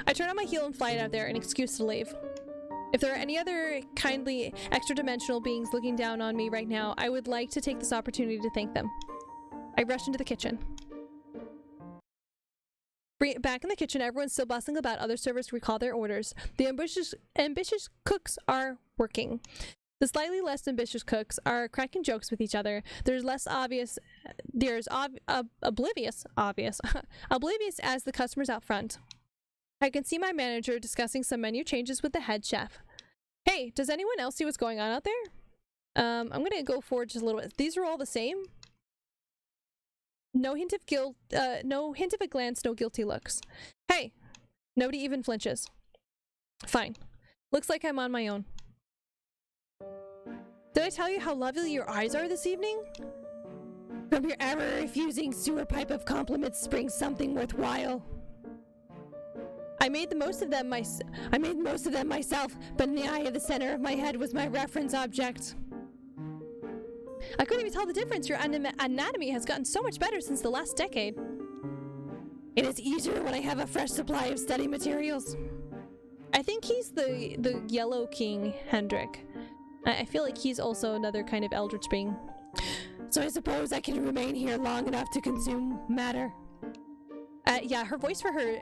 [SPEAKER 1] I turn on my heel and fly it out there, an excuse to leave. If there are any other kindly extra-dimensional beings looking down on me right now, I would like to take this opportunity to thank them. I rush into the kitchen. Back in the kitchen, everyone's still bustling about. Other servers recall their orders. The ambitious cooks are working. The slightly less ambitious cooks are cracking jokes with each other. Oblivious as the customers out front. I can see my manager discussing some menu changes with the head chef. Hey, does anyone else see what's going on out there? I'm gonna go forward just a little bit. These are all the same. No hint of a glance, no guilty looks. Hey, nobody even flinches. Fine. Looks like I'm on my own. Did I tell you how lovely your eyes are this evening? From your ever-refusing sewer pipe of compliments springs something worthwhile. I made the most of them myself, but in the eye of the center of my head was my reference object. I couldn't even tell the difference. Your anatomy has gotten so much better since the last decade. It is easier when I have a fresh supply of study materials. I think he's the Yellow King, Hendrik. I feel like he's also another kind of eldritch being. So I suppose I can remain here long enough to consume matter. Yeah, her voice for her,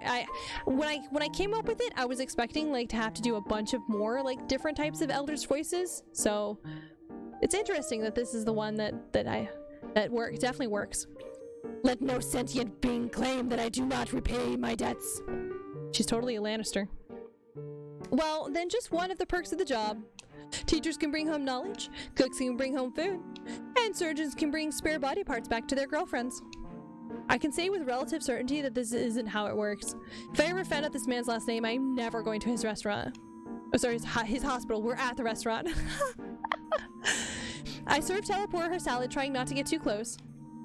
[SPEAKER 1] when I came up with it, I was expecting like to have to do a bunch of more like different types of eldritch voices. So it's interesting that this is the one that definitely works. Let no sentient being claim that I do not repay my debts. She's totally a Lannister. Well, then just one of the perks of the job. Teachers can bring home knowledge, cooks can bring home food, and surgeons can bring spare body parts back to their girlfriends. I can say with relative certainty that this isn't how it works. If I ever found out this man's last name, I'm never going to his restaurant. Oh, sorry, his hospital. We're at the restaurant. I serve Teleport her salad, trying not to get too close.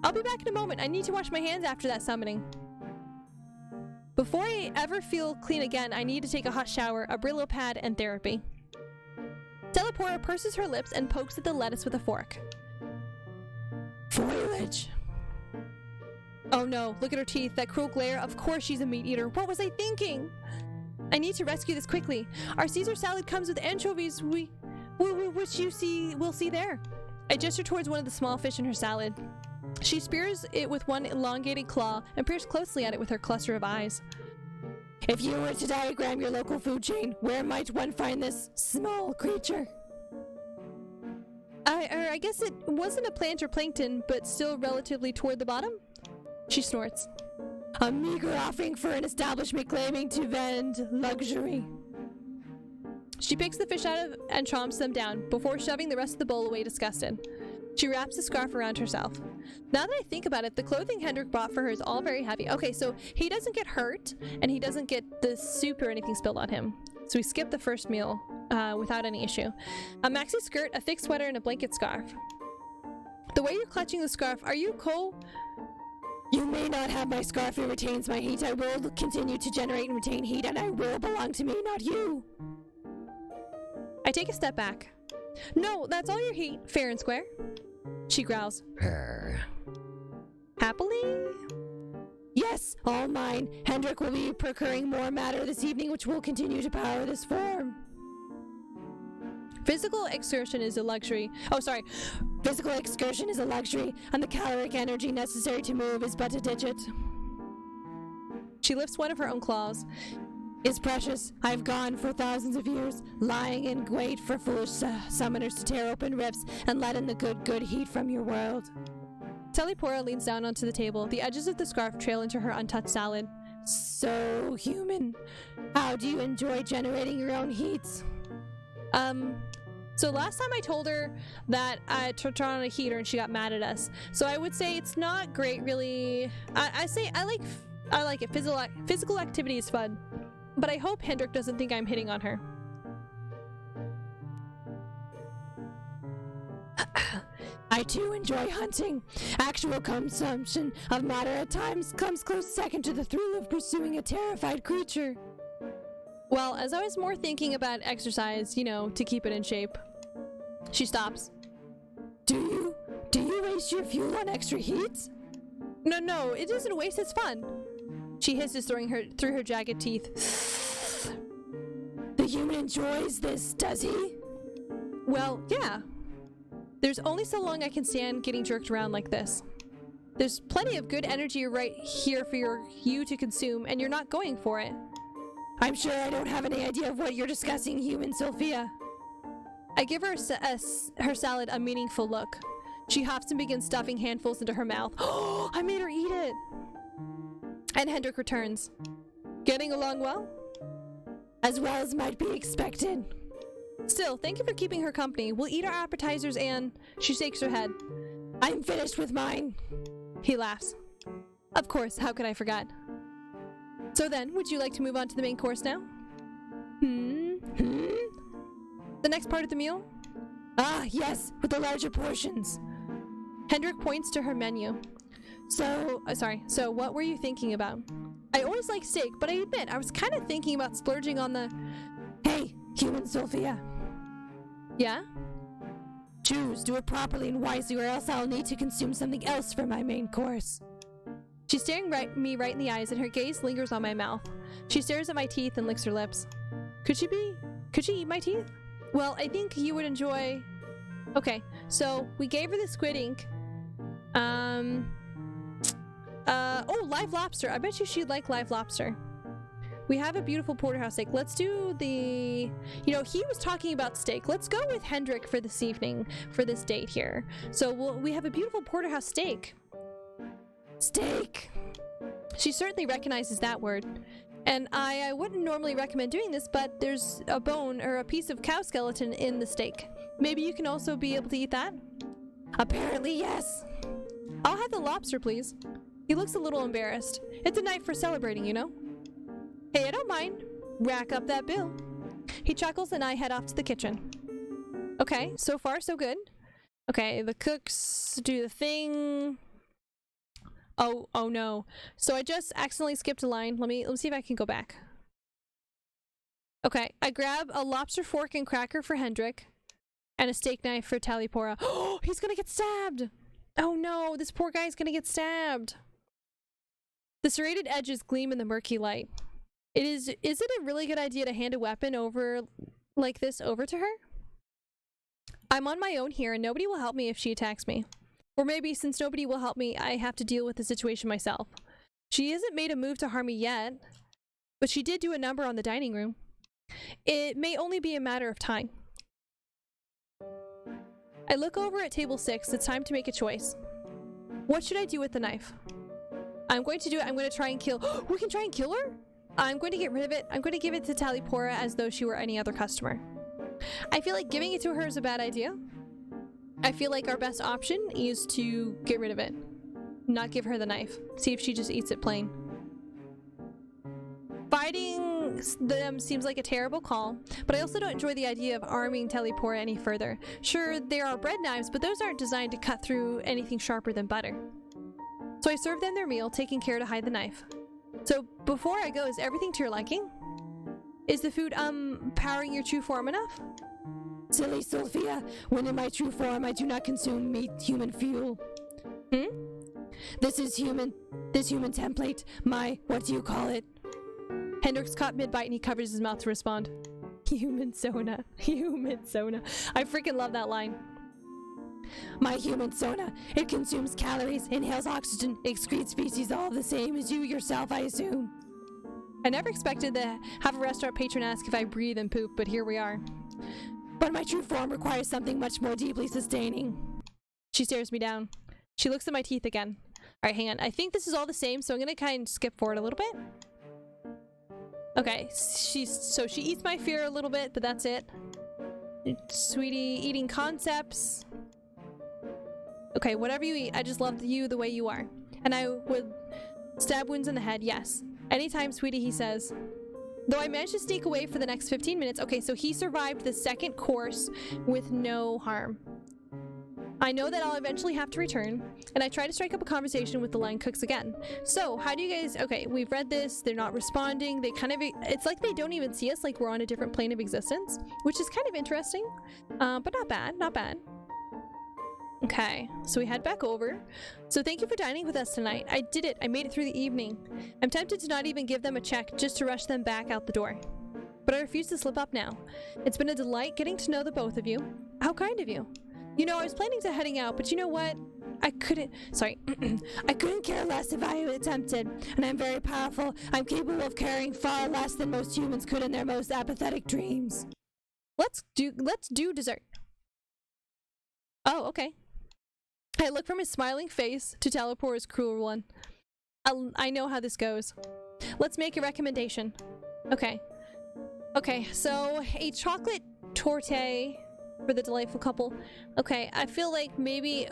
[SPEAKER 1] I'll be back in a moment. I need to wash my hands after that summoning. Before I ever feel clean again, I need to take a hot shower, a Brillo pad, and therapy. Teleport purses her lips and pokes at the lettuce with a fork. Foliage. Oh no, look at her teeth, that cruel glare. Of course she's a meat eater. What was I thinking? I need to rescue this quickly. Our Caesar salad comes with anchovies, which we'll see there. I gesture towards one of the small fish in her salad. She spears it with one elongated claw and peers closely at it with her cluster of eyes. If you were to diagram your local food chain, where might one find this small creature? I guess it wasn't a plant or plankton, but still relatively toward the bottom? She snorts. A meager offering for an establishment claiming to vend luxury. She picks the fish out of and chomps them down before shoving the rest of the bowl away disgusted. She wraps the scarf around herself. Now that I think about it, the clothing Hendrik bought for her is all very heavy. Okay, so he doesn't get hurt, and he doesn't get the soup or anything spilled on him. So we skip the first meal without any issue. A maxi skirt, a thick sweater, and a blanket scarf. The way you're clutching the scarf, are you cold? You may not have my scarf, it retains my heat. I will continue to generate and retain heat, and I will belong to me, not you. I take a step back. No, that's all your heat, fair and square. She growls. Happily? Yes, all mine. Hendrik will be procuring more matter this evening, which will continue to power this form. Physical exertion is a luxury. Oh, sorry. Physical excursion is a luxury, and the caloric energy necessary to move is but a digit. She lifts one of her own claws. It's precious. I've gone for thousands of years, lying in wait for foolish summoners to tear open rifts and let in the good heat from your world. Telepora leans down onto the table. The edges of the scarf trail into her untouched salad. So human. How do you enjoy generating your own heats? So last time I told her that I turned on a heater and she got mad at us. So I would say it's not great, really. I say I like it. Physical activity is fun. But I hope Hendrik doesn't think I'm hitting on her. I too enjoy hunting. Actual consumption of matter at times comes close second to the thrill of pursuing a terrified creature. Well, as I was more thinking about exercise, you know, to keep it in shape. She stops. Do you waste your fuel on extra heat? No, it isn't waste, it's fun. She hisses through her jagged teeth. The human enjoys this, does he? Well, yeah. There's only so long I can stand getting jerked around like this. There's plenty of good energy right here for you to consume, and you're not going for it. I'm sure I don't have any idea of what you're discussing, human Sophia. I give her her salad a meaningful look. She hops and begins stuffing handfuls into her mouth. Oh, I made her eat it! And Hendrik returns. Getting along well? As well as might be expected. Still, thank you for keeping her company. We'll eat our appetizers and... She shakes her head. I'm finished with mine. He laughs. Of course, how could I forget? So then, would you like to move on to the main course now? The next part of the meal? Ah, yes, with the larger portions. Hendrik points to her menu. So what were you thinking about? I always like steak, but I admit, I was kind of thinking about splurging on the... Hey, human Sophia. Yeah? Choose, do it properly and wisely, or else I'll need to consume something else for my main course. She's staring me right in the eyes, and her gaze lingers on my mouth. She stares at my teeth and licks her lips. Could she eat my teeth? Well, I think you would enjoy... Okay, so we gave her the squid ink. Oh, live lobster. I bet you she'd like live lobster. We have a beautiful porterhouse steak. Let's do the... You know, he was talking about steak. Let's go with Hendrik for this evening, for this date here. So we have a beautiful porterhouse steak. Steak. She certainly recognizes that word. And I wouldn't normally recommend doing this, but there's a bone or a piece of cow skeleton in the steak. Maybe you can also be able to eat that? Apparently, yes. I'll have the lobster, please. He looks a little embarrassed. It's a night for celebrating, you know? Hey, I don't mind. Rack up that bill. He chuckles and I head off to the kitchen. Okay, so far so good. Okay, the cooks do the thing. Oh no. So I just accidentally skipped a line. Let me see if I can go back. Okay, I grab a lobster fork and cracker for Hendrik and a steak knife for Talipora. Oh, he's gonna get stabbed. Oh no, this poor guy's gonna get stabbed. The serrated edges gleam in the murky light. Is it a really good idea to hand a weapon over like this over to her? I'm on my own here and nobody will help me if she attacks me. Or maybe since nobody will help me, I have to deal with the situation myself. She hasn't made a move to harm me yet, but she did do a number on the dining room. It may only be a matter of time. I look over at table 6. It's time to make a choice. What should I do with the knife? I'm going to try and kill... We can try and kill her? I'm going to get rid of it. I'm going to give it to Talipora as though she were any other customer. I feel like giving it to her is a bad idea. I feel like our best option is to get rid of it. Not give her the knife. See if she just eats it plain. Fighting them seems like a terrible call, but I also don't enjoy the idea of arming Talipora any further. Sure, there are bread knives, but those aren't designed to cut through anything sharper than butter. So I serve them their meal, taking care to hide the knife. So before I go, is everything to your liking? Is the food, powering your true form enough? Silly Sophia, when in my true form I do not consume human fuel. This human template, what do you call it? Hendrik's caught mid-bite and he covers his mouth to respond. Human Sona. I freaking love that line. My human Sona. It consumes calories, inhales oxygen, excretes feces all the same as you yourself, I assume. I never expected to have a restaurant patron ask if I breathe and poop, but here we are. But my true form requires something much more deeply sustaining. She stares me down. She looks at my teeth again. Alright, hang on. I think this is all the same, so I'm gonna kind of skip forward a little bit. Okay, she eats my fear a little bit, but that's it. Sweetie eating concepts. Okay, whatever you eat, I just love you the way you are. And I would stab wounds in the head, yes. Anytime, sweetie, he says. Though I managed to sneak away for the next 15 minutes. Okay, so he survived the second course with no harm. I know that I'll eventually have to return, and I try to strike up a conversation with the line cooks again. So, how do you guys... Okay, we've read this, they're not responding, they kind of... It's like they don't even see us, like we're on a different plane of existence, which is kind of interesting, but not bad, not bad. Okay, so we head back over. So thank you for dining with us tonight. I did it, I made it through the evening. I'm tempted to not even give them a check, just to rush them back out the door. But I refuse to slip up now. It's been a delight getting to know the both of you. How kind of you. You know, I was planning to heading out, but you know what? I couldn't care less if I attempted, and I'm very powerful. I'm capable of carrying far less than most humans could in their most apathetic dreams. Let's do dessert. Oh, okay. I look from his smiling face to Telepor's cruel one. I know how this goes. Let's make a recommendation. Okay. Okay, so a chocolate torte for the delightful couple. Okay, I feel like maybe...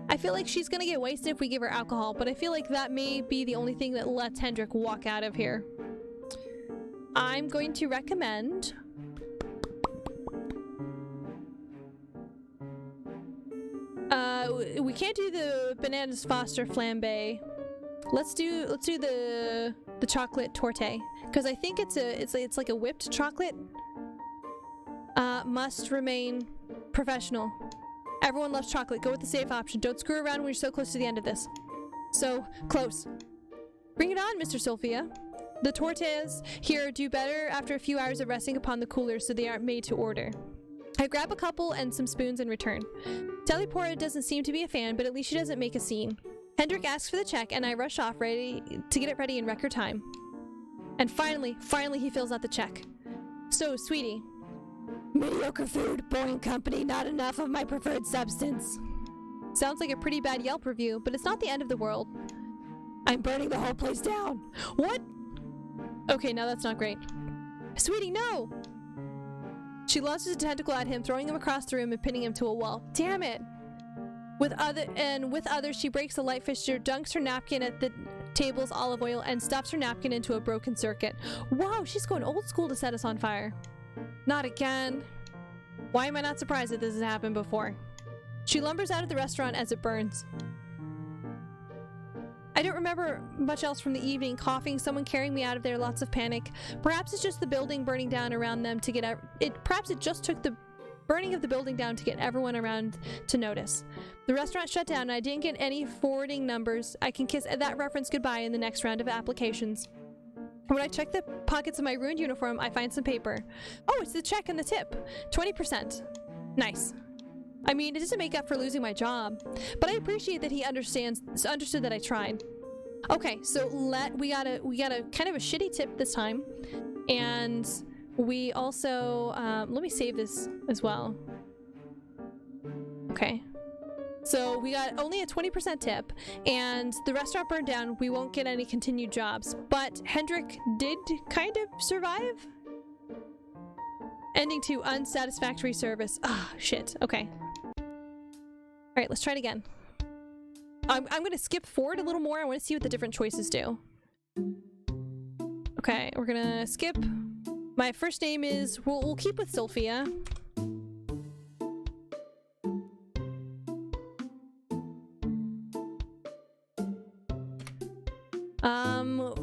[SPEAKER 1] I feel like she's gonna get wasted if we give her alcohol, but I feel like that may be the only thing that lets Hendrik walk out of here. I'm going to recommend... we can't do the bananas Foster flambe. Let's do the chocolate torte, because I think it's like a whipped chocolate. Must remain professional. Everyone loves chocolate. Go with the safe option. Don't screw around when you're so close to the end of this. So close. Bring it on, Mr. Sophia. The tortillas here do better after a few hours of resting upon the cooler, so they aren't made to order. I grab a couple and some spoons in return. Telepora doesn't seem to be a fan, but at least she doesn't make a scene. Hendrik asks for the check, and I rush off ready to get it ready in record time. And finally he fills out the check. So, sweetie. Mediocre food, boring company, not enough of my preferred substance. Sounds like a pretty bad Yelp review, but it's not the end of the world. I'm burning the whole place down. What? Okay, now that's not great. Sweetie, no! She launches a tentacle at him, throwing him across the room and pinning him to a wall. Damn it! With others, she breaks a light fixture, dunks her napkin at the table's olive oil, and stuffs her napkin into a broken circuit. Wow, she's going old school to set us on fire. Not again. Why am I not surprised that this has happened before? She lumbers out of the restaurant as it burns. I don't remember much else from the evening. Coughing, someone carrying me out of there, lots of panic. Perhaps it's just the building burning down around them to get perhaps it just took the burning of the building down to get everyone around to notice. The restaurant shut down and I didn't get any forwarding numbers. I can kiss that reference goodbye in the next round of applications. When I check the pockets of my ruined uniform, I find some paper. Oh, it's the check and the tip. 20%. Nice. I mean, it doesn't make up for losing my job, but I appreciate that he understood that I tried. Okay, so we got a kind of a shitty tip this time, and we also let me save this as well. Okay. So we got only a 20% tip, and the restaurant burned down. We won't get any continued jobs, but Hendrik did kind of survive. Ending to unsatisfactory service. Ah, shit. Okay. All right, let's try it again. I'm going to skip forward a little more. I want to see what the different choices do. Okay, we're going to skip. My first name is, we'll keep with Sophia.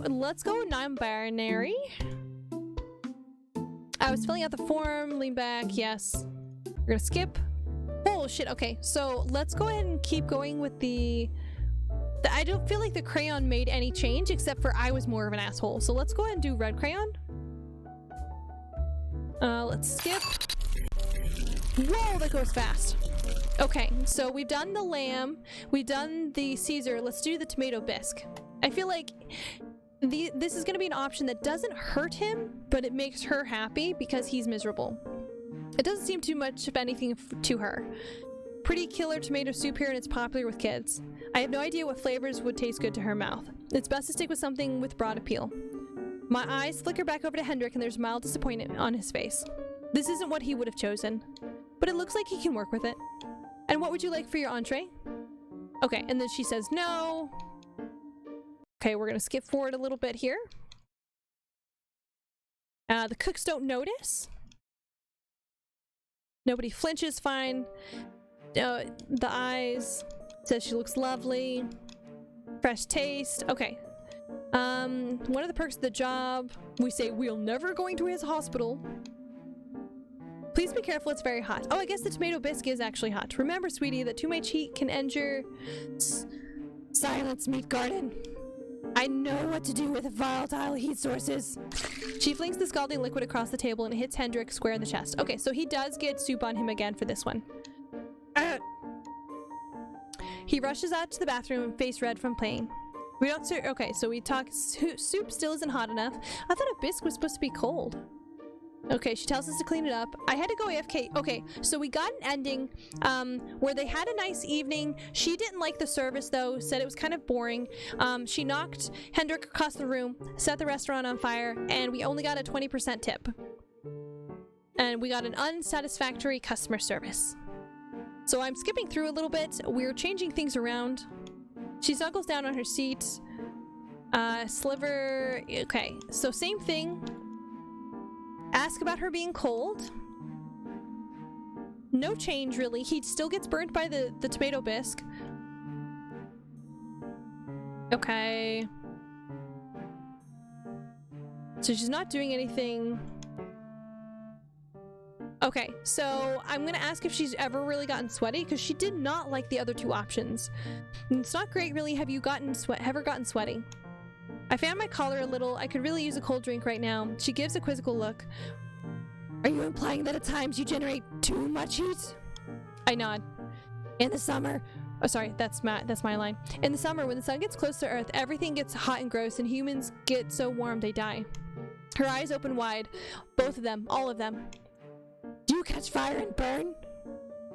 [SPEAKER 1] Let's go non-binary. I was filling out the form, lean back, yes. We're gonna skip. Oh shit, okay, so let's go ahead and keep going with the I don't feel like the crayon made any change except for I was more of an asshole. So let's go ahead and do red crayon. Let's skip. Whoa, that goes fast. Okay, so we've done the lamb, we've done the Caesar, let's do the tomato bisque. I feel like this is going to be an option that doesn't hurt him, but it makes her happy because he's miserable. It doesn't seem too much of anything to her. Pretty killer tomato soup here, and it's popular with kids. I have no idea what flavors would taste good to her mouth. It's best to stick with something with broad appeal. My eyes flicker back over to Hendrik, and there's mild disappointment on his face. This isn't what he would have chosen, but it looks like he can work with it. And what would you like for your entree? Okay, and then she says no. Okay, we're gonna skip forward a little bit here. The cooks don't notice. Nobody flinches, fine. The eyes. Says she looks lovely. Fresh taste. Okay. One of the perks of the job, we say we're never going to his hospital. Please be careful, it's very hot. Oh, I guess the tomato bisque is actually hot. Remember, sweetie, that too much heat can end your... Silence, meat garden. I know what to do with volatile heat sources. She flings the scalding liquid across the table and it hits Hendrik square in the chest. Okay, so he does get soup on him again for this one. He rushes out to the bathroom, face red from playing. We don't serve. Okay, so we talk. Soup still isn't hot enough. I thought a bisque was supposed to be cold. Okay, she tells us to clean it up. I had to go AFK. Okay, so we got an ending where they had a nice evening. She didn't like the service though, said it was kind of boring. She knocked Hendrik across the room, set the restaurant on fire, and we only got a 20% tip. And we got an unsatisfactory customer service. So I'm skipping through a little bit. We're changing things around. She snuggles down on her seat. Sliver. Okay, so same thing. Ask about her being cold. No change, really. He still gets burnt by the tomato bisque. Okay. So she's not doing anything. Okay, so I'm gonna ask if she's ever really gotten sweaty, because she did not like the other two options. And it's not great, really. Have you ever gotten sweaty? I fanned my collar a little. I could really use a cold drink right now. She gives a quizzical look. Are you implying that at times you generate too much heat? I nod. In the summer... Oh, sorry, that's my line. In the summer, when the sun gets close to Earth, everything gets hot and gross, and humans get so warm they die. Her eyes open wide. Both of them. All of them. Do you catch fire and burn?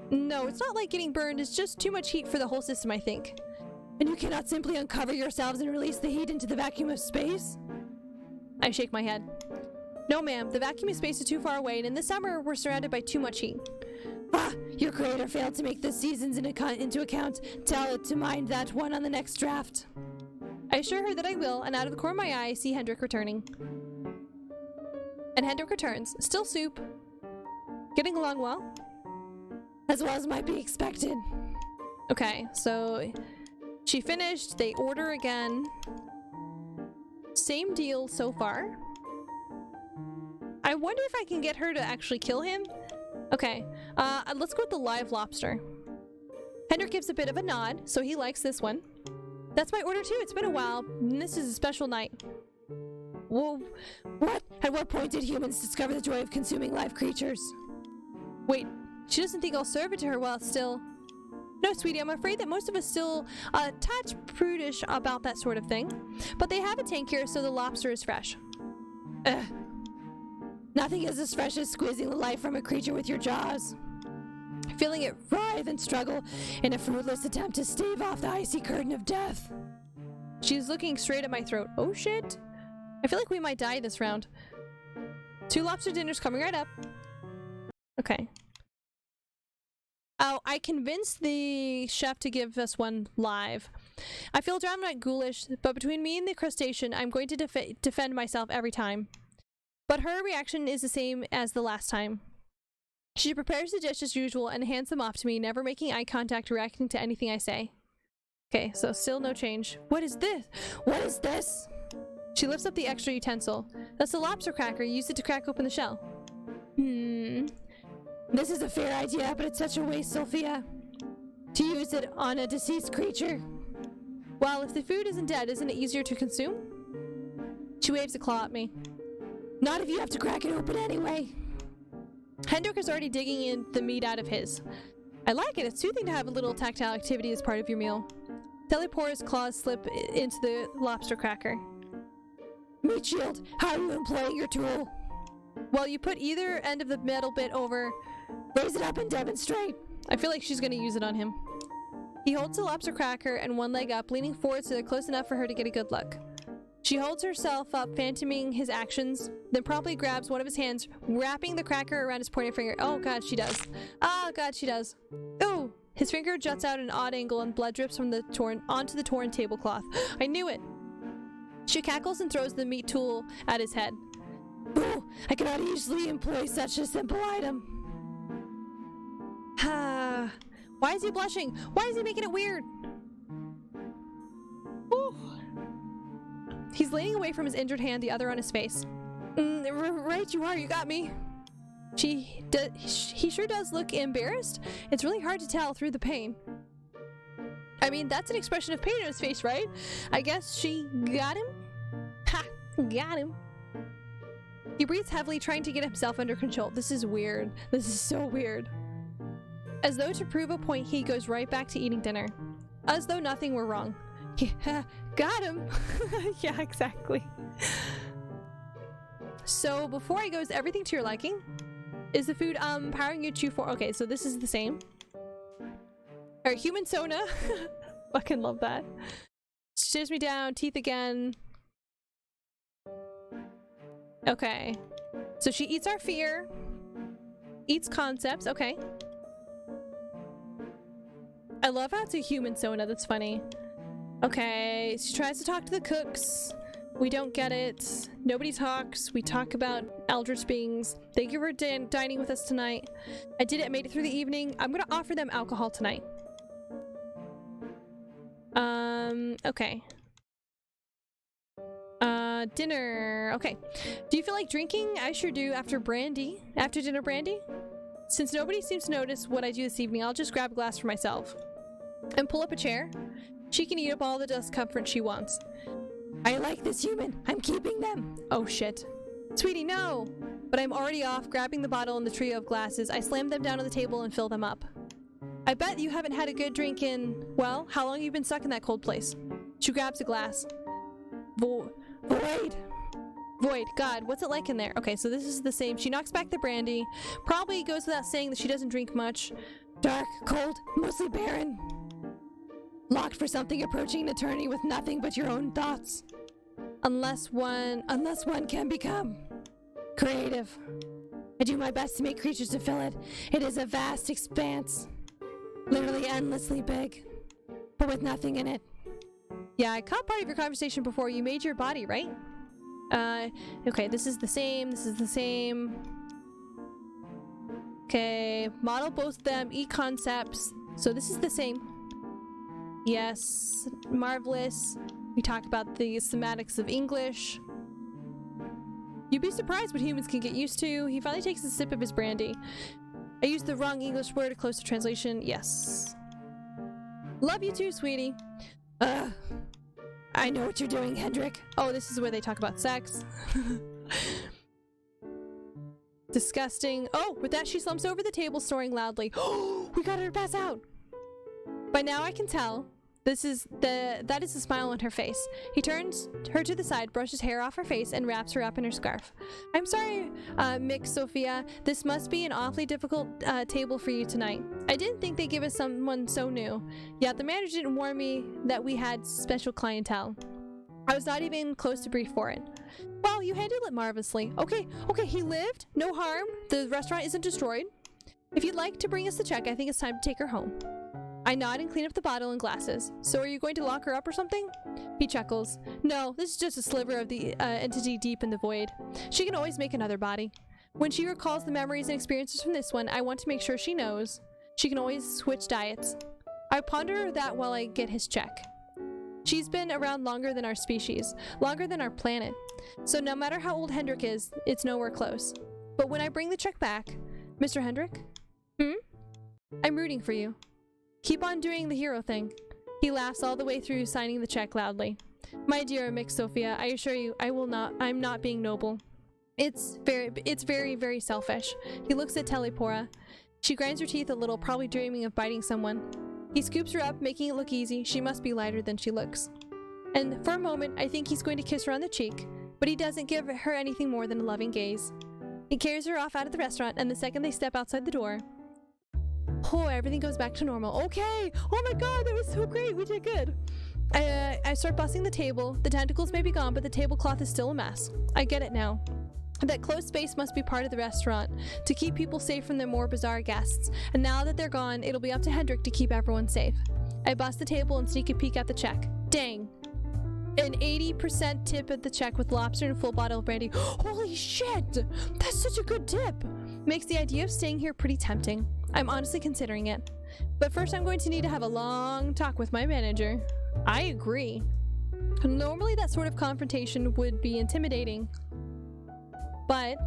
[SPEAKER 1] No, it's not like getting burned. It's just too much heat for the whole system, I think. And you cannot simply uncover yourselves and release the heat into the vacuum of space? I shake my head. No, ma'am. The vacuum of space is too far away, and in the summer, we're surrounded by too much heat. Ah! Your creator failed to make the seasons into account. Tell it to mind that one on the next draft. I assure her that I will, and out of the corner of my eye, I see Hendrik returning. And Hendrik returns. Still soup. Getting along well? As well as might be expected. Okay, so... She finished. They order again. Same deal so far. I wonder if I can get her to actually kill him. Okay, let's go with the live lobster. Hendrik gives a bit of a nod, so he likes this one. That's my order too. It's been a while, and this is a special night. Whoa, what? At what point did humans discover the joy of consuming live creatures? Wait, she doesn't think I'll serve it to her while it's still... No, sweetie, I'm afraid that most of us still a touch prudish about that sort of thing. But they have a tank here, so the lobster is fresh. Ugh. Nothing is as fresh as squeezing the life from a creature with your jaws. Feeling it writhe and struggle in a fruitless attempt to stave off the icy curtain of death. She's looking straight at my throat. Oh shit. I feel like we might die this round. 2 lobster dinners coming right up. Okay. Oh, I convinced the chef to give us one live. I feel downright ghoulish, but between me and the crustacean, I'm going to defend myself every time. But her reaction is the same as the last time. She prepares the dish as usual and hands them off to me, never making eye contact or reacting to anything I say. Okay, so still no change. What is this? What is this? She lifts up the extra utensil. That's a lobster cracker. Use it to crack open the shell. This is a fair idea, but it's such a waste, Sophia. To use it on a deceased creature. Well, if the food isn't dead, isn't it easier to consume? She waves a claw at me. Not if you have to crack it open anyway. Hendrik is already digging in the meat out of his. I like it. It's soothing to have a little tactile activity as part of your meal. Telepor's claws slip into the lobster cracker. Meat shield, how are you employing your tool? Well, you put either end of the metal bit over. Raise it up and demonstrate. I feel like she's going to use it on him. He holds the lobster cracker and one leg up, leaning forward so they're close enough for her to get a good look. She holds herself up, phantoming his actions, then promptly grabs one of his hands, wrapping the cracker around his pointer finger. Oh god, she does. Oh god, she does. Ooh! His finger juts out at an odd angle and blood drips from the onto the torn tablecloth. I knew it! She cackles and throws the meat tool at his head. Ooh! I cannot easily employ such a simple item. Why is he blushing? Why is he making it weird? Ooh. He's leaning away from his injured hand, the other on his face. Right you are, you got me. He sure does look embarrassed. It's really hard to tell through the pain. I mean, that's an expression of pain on his face, right? I guess she got him? Ha! Got him. He breathes heavily, trying to get himself under control. This is weird. This is so weird. As though to prove a point, he goes right back to eating dinner. As though nothing were wrong. Yeah, got him! Yeah, exactly. So, before I go, is everything to your liking? Is the food, powering you to for- Okay, so this is the same. Alright, human Sona. Fucking love that. Stares me down, teeth again. Okay. So she eats our fear. Eats concepts, okay. I love how it's a human Sona, that's funny. Okay, she tries to talk to the cooks. We don't get it. Nobody talks. We talk about eldritch beings. Thank you for dining with us tonight. I did it. I made it through the evening. I'm gonna offer them alcohol tonight. Okay. Dinner. Okay. Do you feel like drinking? I sure do after brandy. After dinner brandy? Since nobody seems to notice what I do this evening, I'll just grab a glass for myself. And pull up a chair. She can eat up all the discomfort she wants. I like this human. I'm keeping them. Oh shit. Sweetie, no! But I'm already off, grabbing the bottle and the trio of glasses. I slam them down on the table and fill them up. I bet you haven't had a good drink in, well, how long you been stuck in that cold place? She grabs a glass. Void! Void, God, what's it like in there? Okay, so this is the same. She knocks back the brandy. Probably goes without saying that she doesn't drink much. Dark, cold, mostly barren. Locked for something approaching an eternity with nothing but your own thoughts. Unless one can become creative. I do my best to make creatures to fill it. It is a vast expanse. Literally endlessly big. But with nothing in it. Yeah, I caught part of your conversation before. You made your body, right? Okay, this is the same. This is the same. Okay, model both of them. E-concepts. So this is the same. Yes, marvelous. We talk about the semantics of English. You'd be surprised what humans can get used to. He finally takes a sip of his brandy. I used the wrong English word, close to translation. Yes. Love you too, sweetie. I know what you're doing, Hendrik. Oh, this is where they talk about sex. Disgusting. Oh, with that, she slumps over the table, snoring loudly. Oh, we got her to pass out. By now, I can tell. That is the smile on her face. He turns her to the side, brushes hair off her face, and wraps her up in her scarf. I'm sorry, Mick Sophia. This must be an awfully difficult table for you tonight. I didn't think they'd give us someone so new. Yeah, the manager didn't warn me that we had special clientele. I was not even close to brief for it. Well, you handled it marvelously. Okay, he lived. No harm. The restaurant isn't destroyed. If you'd like to bring us the check, I think it's time to take her home. I nod and clean up the bottle and glasses. So are you going to lock her up or something? He chuckles. No, this is just a sliver of the entity deep in the void. She can always make another body. When she recalls the memories and experiences from this one, I want to make sure she knows she can always switch diets. I ponder that while I get his check. She's been around longer than our species, longer than our planet. So no matter how old Hendrik is, it's nowhere close. But when I bring the check back, Mr. Hendrik? I'm rooting for you. Keep on doing the hero thing. He laughs all the way through, signing the check loudly. My dear Mick Sophia, I assure you, I'm not being noble. It's very, very selfish. He looks at Telepora. She grinds her teeth a little, probably dreaming of biting someone. He scoops her up, making it look easy. She must be lighter than she looks. And for a moment, I think he's going to kiss her on the cheek, but he doesn't give her anything more than a loving gaze. He carries her off out of the restaurant, and the second they step outside the door, oh, everything goes back to normal. Okay! Oh my god, that was so great! We did good! I start bussing the table. The tentacles may be gone, but the tablecloth is still a mess. I get it now. That closed space must be part of the restaurant to keep people safe from their more bizarre guests. And now that they're gone, it'll be up to Hendrik to keep everyone safe. I bust the table and sneak a peek at the check. Dang. An 80% tip at the check with lobster and a full bottle of brandy. Holy shit! That's such a good tip! Makes the idea of staying here pretty tempting. I'm honestly considering it. But first I'm going to need to have a long talk with my manager. I agree. Normally that sort of confrontation would be intimidating. But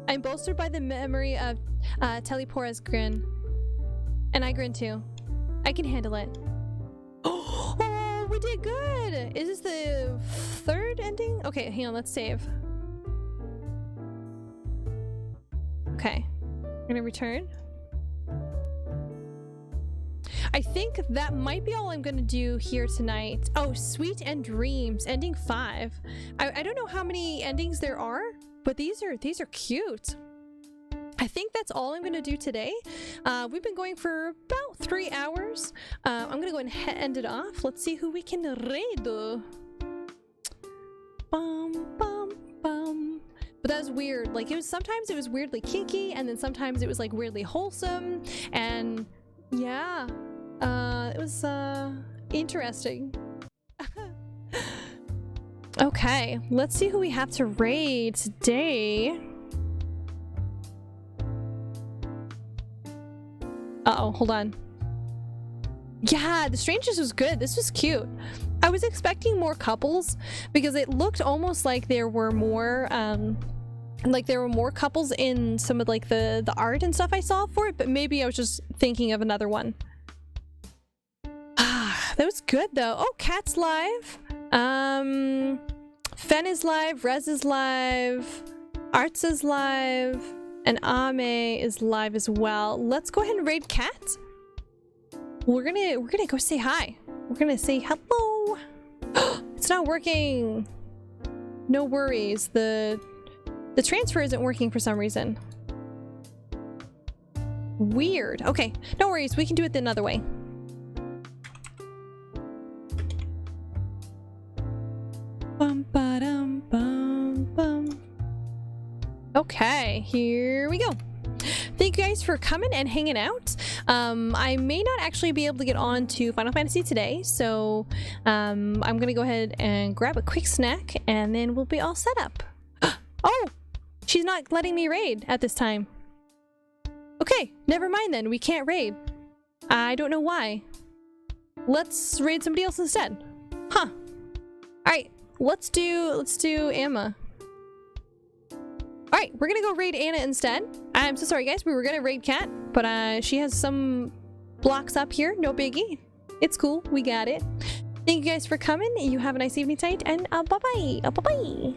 [SPEAKER 1] I'm bolstered by the memory of Telepora's grin. And I grin too. I can handle it. Oh, we did good! Is this the third ending? Okay, hang on, let's save. Okay. I'm gonna return. I think that might be all I'm gonna do here tonight. Oh, Sweet and Dreams, ending 5. I don't know how many endings there are, but these are cute. I think that's all I'm gonna do today. We've been going for about 3 hours. I'm gonna go and end it off. Let's see who we can raid. Bum, bum, bum. But that was weird. Like, sometimes it was weirdly kinky, and then sometimes it was like weirdly wholesome, and yeah. It was interesting. Okay, let's see who we have to raid today. Uh-oh, hold on. Yeah, the Strangeness was good. This was cute. I was expecting more couples because it looked almost like there were more couples in some of like the art and stuff I saw for it, but maybe I was just thinking of another one. That was good though. Oh, Cat's live. Fen is live, Rez is live, Arts is live, and Ame is live as well. Let's go ahead and raid Cat. We're gonna go say hi. We're gonna say hello. It's not working. No worries. The transfer isn't working for some reason. Weird. Okay, no worries. We can do it another way. Bum, ba-dum, bum, bum. Okay, here we go. Thank you guys for coming and hanging out. I may not actually be able to get on to Final Fantasy today, so I'm gonna go ahead and grab a quick snack and then we'll be all set up. Oh, she's not letting me raid at this time. Okay, never mind then, we can't raid. I don't know why. Let's raid somebody else instead. Huh. Alright, let's do Emma. Alright, we're gonna go raid Anna instead. I'm so sorry guys, we were gonna raid Kat, but she has some blocks up here, no biggie. It's cool, we got it. Thank you guys for coming, you have a nice evening tonight, and bye-bye, bye-bye.